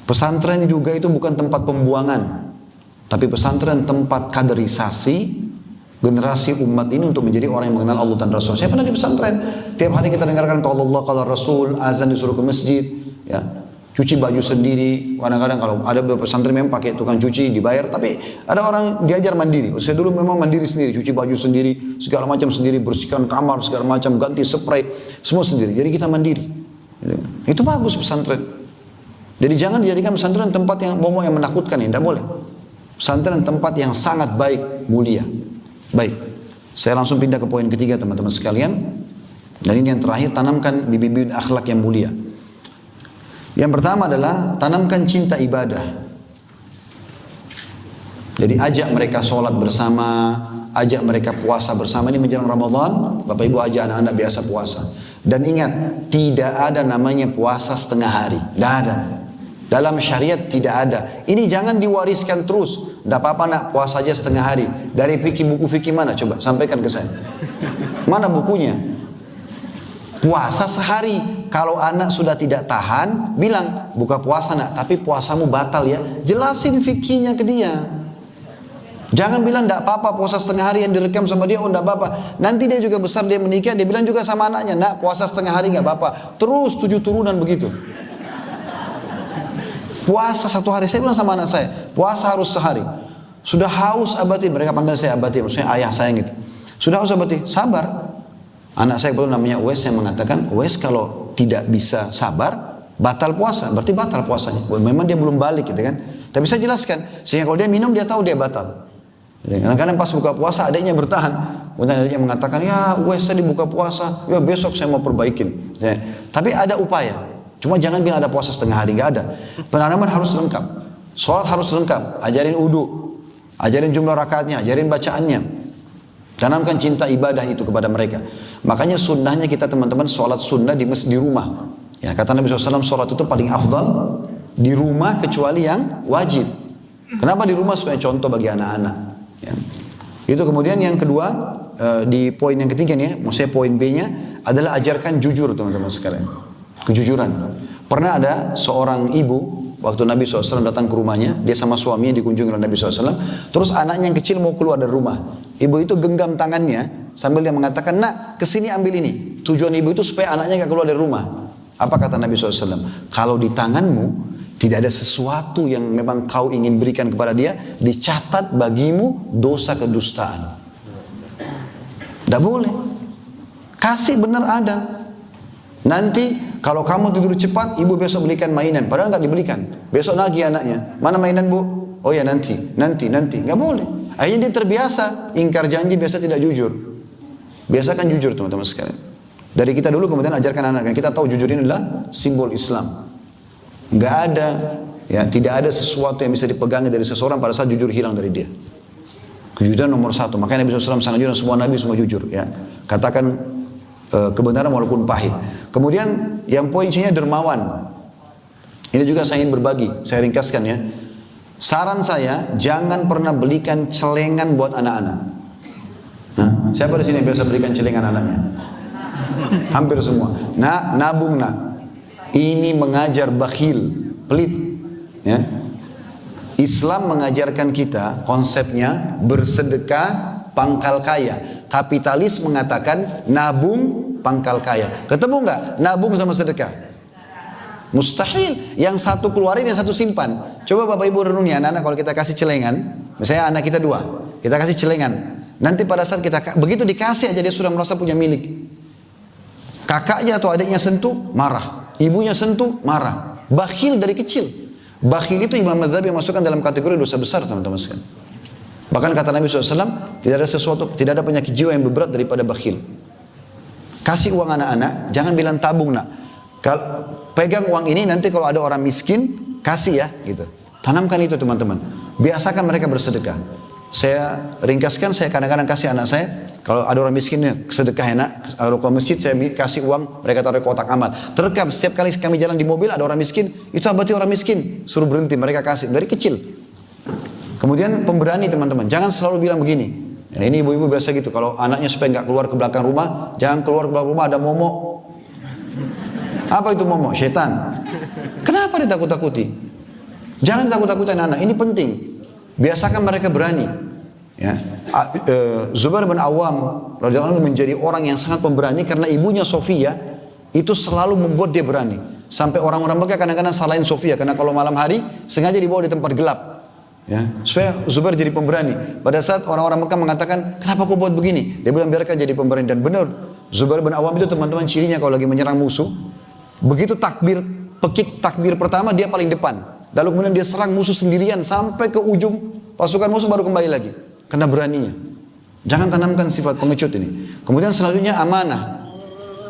Pesantren juga itu bukan tempat pembuangan, tapi pesantren tempat kaderisasi generasi umat ini untuk menjadi orang yang mengenal Allah dan Rasul. Saya pernah di pesantren. Tiap hari kita dengarkan kalau Allah, kalau Rasul, azan disuruh ke masjid, ya. Cuci baju sendiri, kadang-kadang kalau ada beberapa pesantren memang pakai tukang cuci dibayar, tapi ada orang diajar mandiri. Saya dulu memang mandiri sendiri, cuci baju sendiri, segala macam sendiri, bersihkan kamar segala macam, ganti spray, semua sendiri. Jadi kita mandiri. Itu bagus pesantren. Jadi jangan dijadikan pesantren tempat yang momok yang menakutkan, tidak boleh. Pesantren tempat yang sangat baik, mulia. Baik, saya langsung pindah ke poin ketiga teman-teman sekalian. Dan ini yang terakhir, tanamkan bibit-bibit akhlak yang mulia. Yang pertama adalah tanamkan cinta ibadah. Jadi ajak mereka sholat bersama, ajak mereka puasa bersama. Ini menjelang Ramadan, Bapak Ibu ajak anak-anak biasa puasa. Dan ingat, tidak ada namanya puasa setengah hari. Tidak ada. Dalam syariat tidak ada. Ini jangan diwariskan terus. Tidak apa-apa nak puasa aja setengah hari. Dari buku fikih mana? Coba sampaikan ke saya. Mana bukunya? Puasa sehari. Kalau anak sudah tidak tahan, bilang buka puasa nak, tapi puasamu batal ya. Jelasin fikihnya ke dia. Jangan bilang tidak apa-apa puasa setengah hari yang direkam sama dia, oh tidak apa-apa. Nanti dia juga besar, dia menikah, dia bilang juga sama anaknya, nak puasa setengah hari nggak apa-apa. Terus 7 turunan begitu. Puasa 1 hari, saya bilang sama anak saya, puasa harus sehari. Sudah haus abati, mereka panggil saya abati, maksudnya ayah saya gitu. Sudah haus abati, sabar. Anak saya betul namanya Uwais yang mengatakan, Uwais kalau tidak bisa sabar, batal puasa, berarti batal puasanya. Memang dia belum balik gitu kan. Tapi saya jelaskan, sehingga kalau dia minum dia tahu dia batal. Kadang-kadang pas buka puasa adiknya bertahan. Kemudian adiknya mengatakan, ya Uwais tadi buka puasa, ya besok saya mau perbaikin. Ya. Tapi ada upaya. Cuma jangan bilang ada puasa setengah hari, nggak ada. Penanaman harus lengkap. Sholat harus lengkap. Ajarin wudu, ajarin jumlah rakaatnya, ajarin bacaannya. Tanamkan cinta ibadah itu kepada mereka. Makanya sunnahnya kita teman-teman sholat sunnah di rumah. Ya, kata Nabi SAW, sholat itu paling afdal di rumah kecuali yang wajib. Kenapa di rumah? Supaya contoh bagi anak-anak. Ya. Itu kemudian yang kedua, di poin yang ketiga nih, maksudnya poin B-nya adalah ajarkan jujur teman-teman sekalian. Kejujuran. Pernah ada seorang ibu, waktu Nabi SAW datang ke rumahnya, dia sama suaminya dikunjungi oleh Nabi SAW, terus anaknya yang kecil mau keluar dari rumah. Ibu itu genggam tangannya sambil dia mengatakan, nak kesini ambil ini. Tujuan ibu itu supaya anaknya gak keluar dari rumah. Apa kata Nabi SAW? Kalau di tanganmu tidak ada sesuatu yang memang kau ingin berikan kepada dia, dicatat bagimu dosa kedustaan. Tidak boleh. Kasih benar ada. Nanti kalau kamu tidur cepat, ibu besok belikan mainan. Padahal nggak dibelikan. Besok nagih anaknya. Mana mainan bu? Oh ya nanti. Nggak boleh. Akhirnya dia terbiasa. Ingkar janji biasa tidak jujur. Biasakan jujur teman-teman sekalian. Dari kita dulu kemudian ajarkan anak. Kita tahu jujur ini adalah simbol Islam. Nggak ada, ya tidak ada sesuatu yang bisa dipegangi dari seseorang pada saat jujur hilang dari dia. Kejujuran nomor 1. Makanya Nabi SAW sangat jujur, semua Nabi semua jujur. Ya, katakan kebenaran walaupun pahit. Kemudian yang poin C-nya dermawan. Ini juga saya ingin berbagi, saya ringkaskan ya. Saran saya, jangan pernah belikan celengan buat anak-anak. Nah, siapa di sini yang biasa belikan celengan anaknya? Hampir semua. Nah, nabung nak. Ini mengajar bakhil, pelit. Ya. Islam mengajarkan kita konsepnya bersedekah pangkal kaya. Kapitalis mengatakan nabung pangkal kaya. Ketemu nggak? Nabung sama sedekah? Mustahil. Yang satu keluarin, yang satu simpan. Coba bapak ibu renungi anak-anak kalau kita kasih celengan. Misalnya anak kita 2, kita kasih celengan. Nanti pada saat kita begitu dikasih aja dia sudah merasa punya milik. Kakaknya atau adiknya sentuh, marah. Ibunya sentuh, marah. Bakhil dari kecil. Bakhil itu Imam Madzhabi yang masukkan dalam kategori dosa besar teman-teman sekalian. Bahkan kata Nabi SAW, tidak ada penyakit jiwa yang berat daripada bakhil. Kasih uang anak-anak, jangan bilang tabung nak. Kalau pegang uang ini nanti kalau ada orang miskin, kasih ya gitu. Tanamkan itu teman-teman. Biasakan mereka bersedekah. Saya ringkaskan, saya kadang-kadang kasih anak saya, kalau ada orang miskin, sedekah enak. Kalau ke masjid saya kasih uang, mereka taruh kotak amal. Terekam setiap kali kami jalan di mobil ada orang miskin, itu berarti orang miskin. Suruh berhenti, mereka kasih dari kecil. Kemudian pemberani teman-teman, jangan selalu bilang begini. Ya, ini ibu-ibu biasa gitu, kalau anaknya supaya nggak keluar ke belakang rumah, jangan keluar ke belakang rumah ada momok. Apa itu momok? Setan. Kenapa ditakut-takuti? Jangan takut-takutin anak, ini penting. Biasakan mereka berani. Ya. Zubair bin Awam radhiyallahu anhu menjadi orang yang sangat pemberani karena ibunya Sofia itu selalu membuat dia berani. Sampai orang-orang Mekah kadang-kadang salahin Sofia karena kalau malam hari sengaja dibawa di tempat gelap. Ya, supaya Zubair jadi pemberani. Pada saat orang-orang Mekah mengatakan, kenapa kau buat begini? Dia bilang biarkan jadi pemberani. Dan benar, Zubair bin Awam itu teman-teman cirinya kalau lagi menyerang musuh, begitu takbir, pekik takbir pertama dia paling depan. Lalu kemudian dia serang musuh sendirian sampai ke ujung pasukan musuh baru kembali lagi. Karena beraninya. Jangan tanamkan sifat pengecut ini. Kemudian selanjutnya amanah.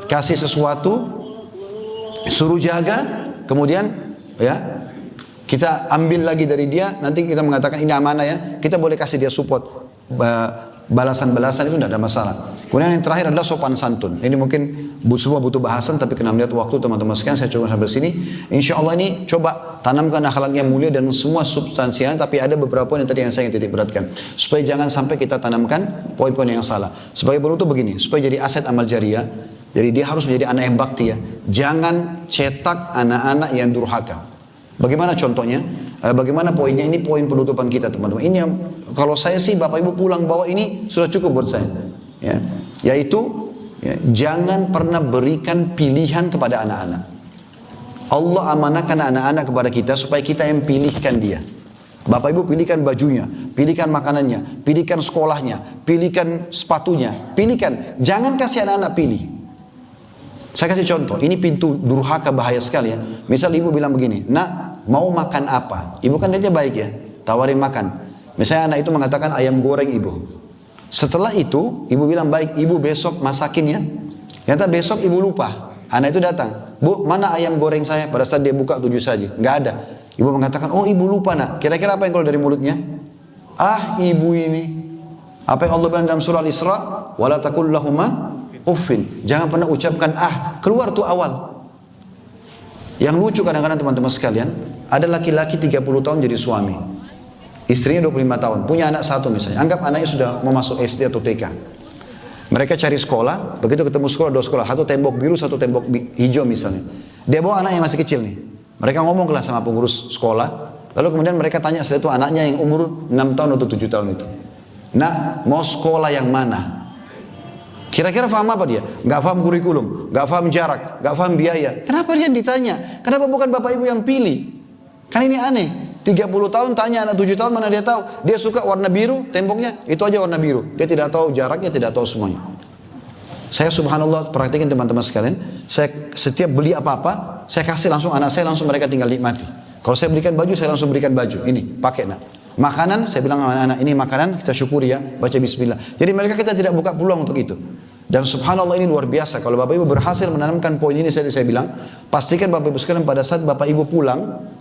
Kasih sesuatu, suruh jaga, kemudian ya kita ambil lagi dari dia, nanti kita mengatakan ini amanah ya, kita boleh kasih dia support, balasan-balasan itu tidak ada masalah. Kemudian yang terakhir adalah sopan santun. Ini mungkin semua butuh bahasan, tapi karena melihat waktu teman-teman sekalian, saya coba sampai sini. Insya Allah ini coba tanamkan akhlak yang mulia dan semua substansinya, tapi ada beberapa poin yang tadi yang saya titik beratkan. Supaya jangan sampai kita tanamkan poin-poin yang salah. Sebagai penutup begini, supaya jadi aset amal jariah, jadi dia harus menjadi anak yang bakti ya. Jangan cetak anak-anak yang durhaka. Bagaimana contohnya? Bagaimana poinnya? Ini poin penutupan kita teman-teman. Ini yang, kalau saya sih Bapak Ibu pulang bawa ini sudah cukup buat saya. Ya, yaitu ya, jangan pernah berikan pilihan kepada anak-anak. Allah amanahkan anak-anak kepada kita supaya kita yang pilihkan dia. Bapak Ibu pilihkan bajunya, pilihkan makanannya, pilihkan sekolahnya, pilihkan sepatunya, pilihkan. Jangan kasih anak-anak pilih. Saya kasih contoh, ini pintu durhaka bahaya sekali ya. Misal ibu bilang begini, nak mau makan apa? Ibu kan dia baik ya, tawarin makan. Misalnya anak itu mengatakan ayam goreng ibu. Setelah itu, ibu bilang baik, ibu besok masakin ya. Ternyata besok ibu lupa. Anak itu datang, bu mana ayam goreng saya? Pada saat dia buka 7 saja, nggak ada. Ibu mengatakan, oh ibu lupa nak. Kira-kira apa yang keluar dari mulutnya? Ah ibu ini. Apa yang Allah bilang dalam surah Al-Isra? Wala taqul lahuma uffin. Jangan pernah ucapkan ah. Keluar tuh awal. Yang lucu kadang-kadang teman-teman sekalian, ada laki-laki 30 tahun jadi suami. Istrinya 25 tahun, punya anak 1 misalnya. Anggap anaknya sudah mau masuk SD atau TK. Mereka cari sekolah, begitu ketemu sekolah, 2 sekolah. 1 tembok biru, 1 tembok hijau misalnya. Dia bawa anak yang masih kecil nih. Mereka ngomong lah sama pengurus sekolah. Lalu kemudian mereka tanya setelah itu anaknya yang umur 6 tahun atau 7 tahun itu. Nah, mau sekolah yang mana? Kira-kira paham apa dia? Gak paham kurikulum, gak paham jarak, gak paham biaya. Kenapa dia ditanya? Kenapa bukan bapak ibu yang pilih? Kan ini aneh. 30 tahun tanya anak 7 tahun mana dia tahu. Dia suka warna biru, temboknya itu aja warna biru. Dia tidak tahu jaraknya, tidak tahu semuanya. Saya subhanallah perhatikan teman-teman sekalian. Saya setiap beli apa-apa, saya kasih langsung anak saya, langsung mereka tinggal nikmati. Kalau saya belikan baju, saya langsung berikan baju. Ini, pakai nak. Makanan, saya bilang sama anak-anak, ini makanan, kita syukuri ya, baca bismillah. Jadi mereka kita tidak buka peluang untuk itu. Dan subhanallah ini luar biasa. Kalau bapak ibu berhasil menanamkan poin ini, saya bilang, pastikan bapak ibu sekalian pada saat bapak ibu pulang,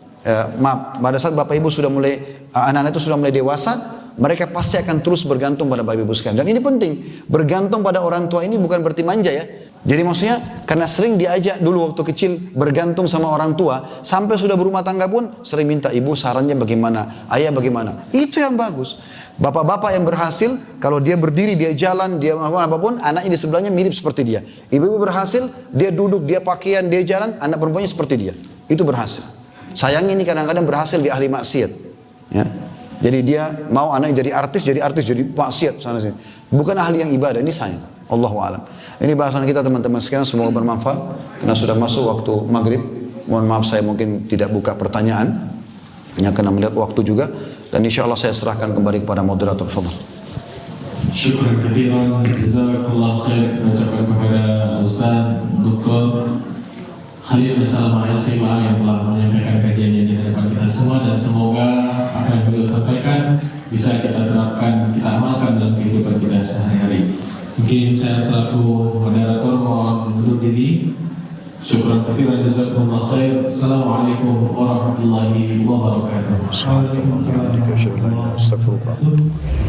pada saat bapak ibu sudah mulai, anak-anak itu sudah mulai dewasa, mereka pasti akan terus bergantung pada bapak ibu sekalian. Dan ini penting, bergantung pada orang tua ini bukan berarti manja ya. Jadi maksudnya karena sering diajak dulu waktu kecil bergantung sama orang tua, sampai sudah berumah tangga pun sering minta ibu sarannya bagaimana, ayah bagaimana. Itu yang bagus. Bapak-bapak yang berhasil, kalau dia berdiri, dia jalan, dia melakukan apapun, anaknya di sebelahnya mirip seperti dia. Ibu-ibu berhasil, dia duduk, dia pakaian, dia jalan, anak perempuannya seperti dia. Itu berhasil. Sayangnya ini kadang-kadang berhasil di ahli maksiat. Ya. Jadi dia mau anaknya jadi artis, jadi maksiat sana sini. Bukan ahli yang ibadah, ini sayang. Allahu a'lam. Ini bahasan kita teman-teman sekalian, semoga bermanfaat. Karena sudah masuk waktu maghrib. Mohon maaf saya mungkin tidak buka pertanyaan. Ya, karena melihat waktu juga. Dan insya Allah saya serahkan kembali kepada moderator. Fadhal. Syukran katsiran, jazakallah khair, kita ucapkan kepada Ustaz Dr. Khalil Salam Al-Sima yang telah menyampaikan kajiannya di hadapan kita semua, dan semoga apa yang beliau sampaikan bisa kita terapkan, kita amalkan dalam kehidupan kita sehari-hari. Mungkin saya selaku moderator mohon undur diri. Syukran katsiran, jazakumullah khair. Assalamualaikum warahmatullahi wabarakatuh. Waalaikumsalam warahmatullahi wabarakatuh.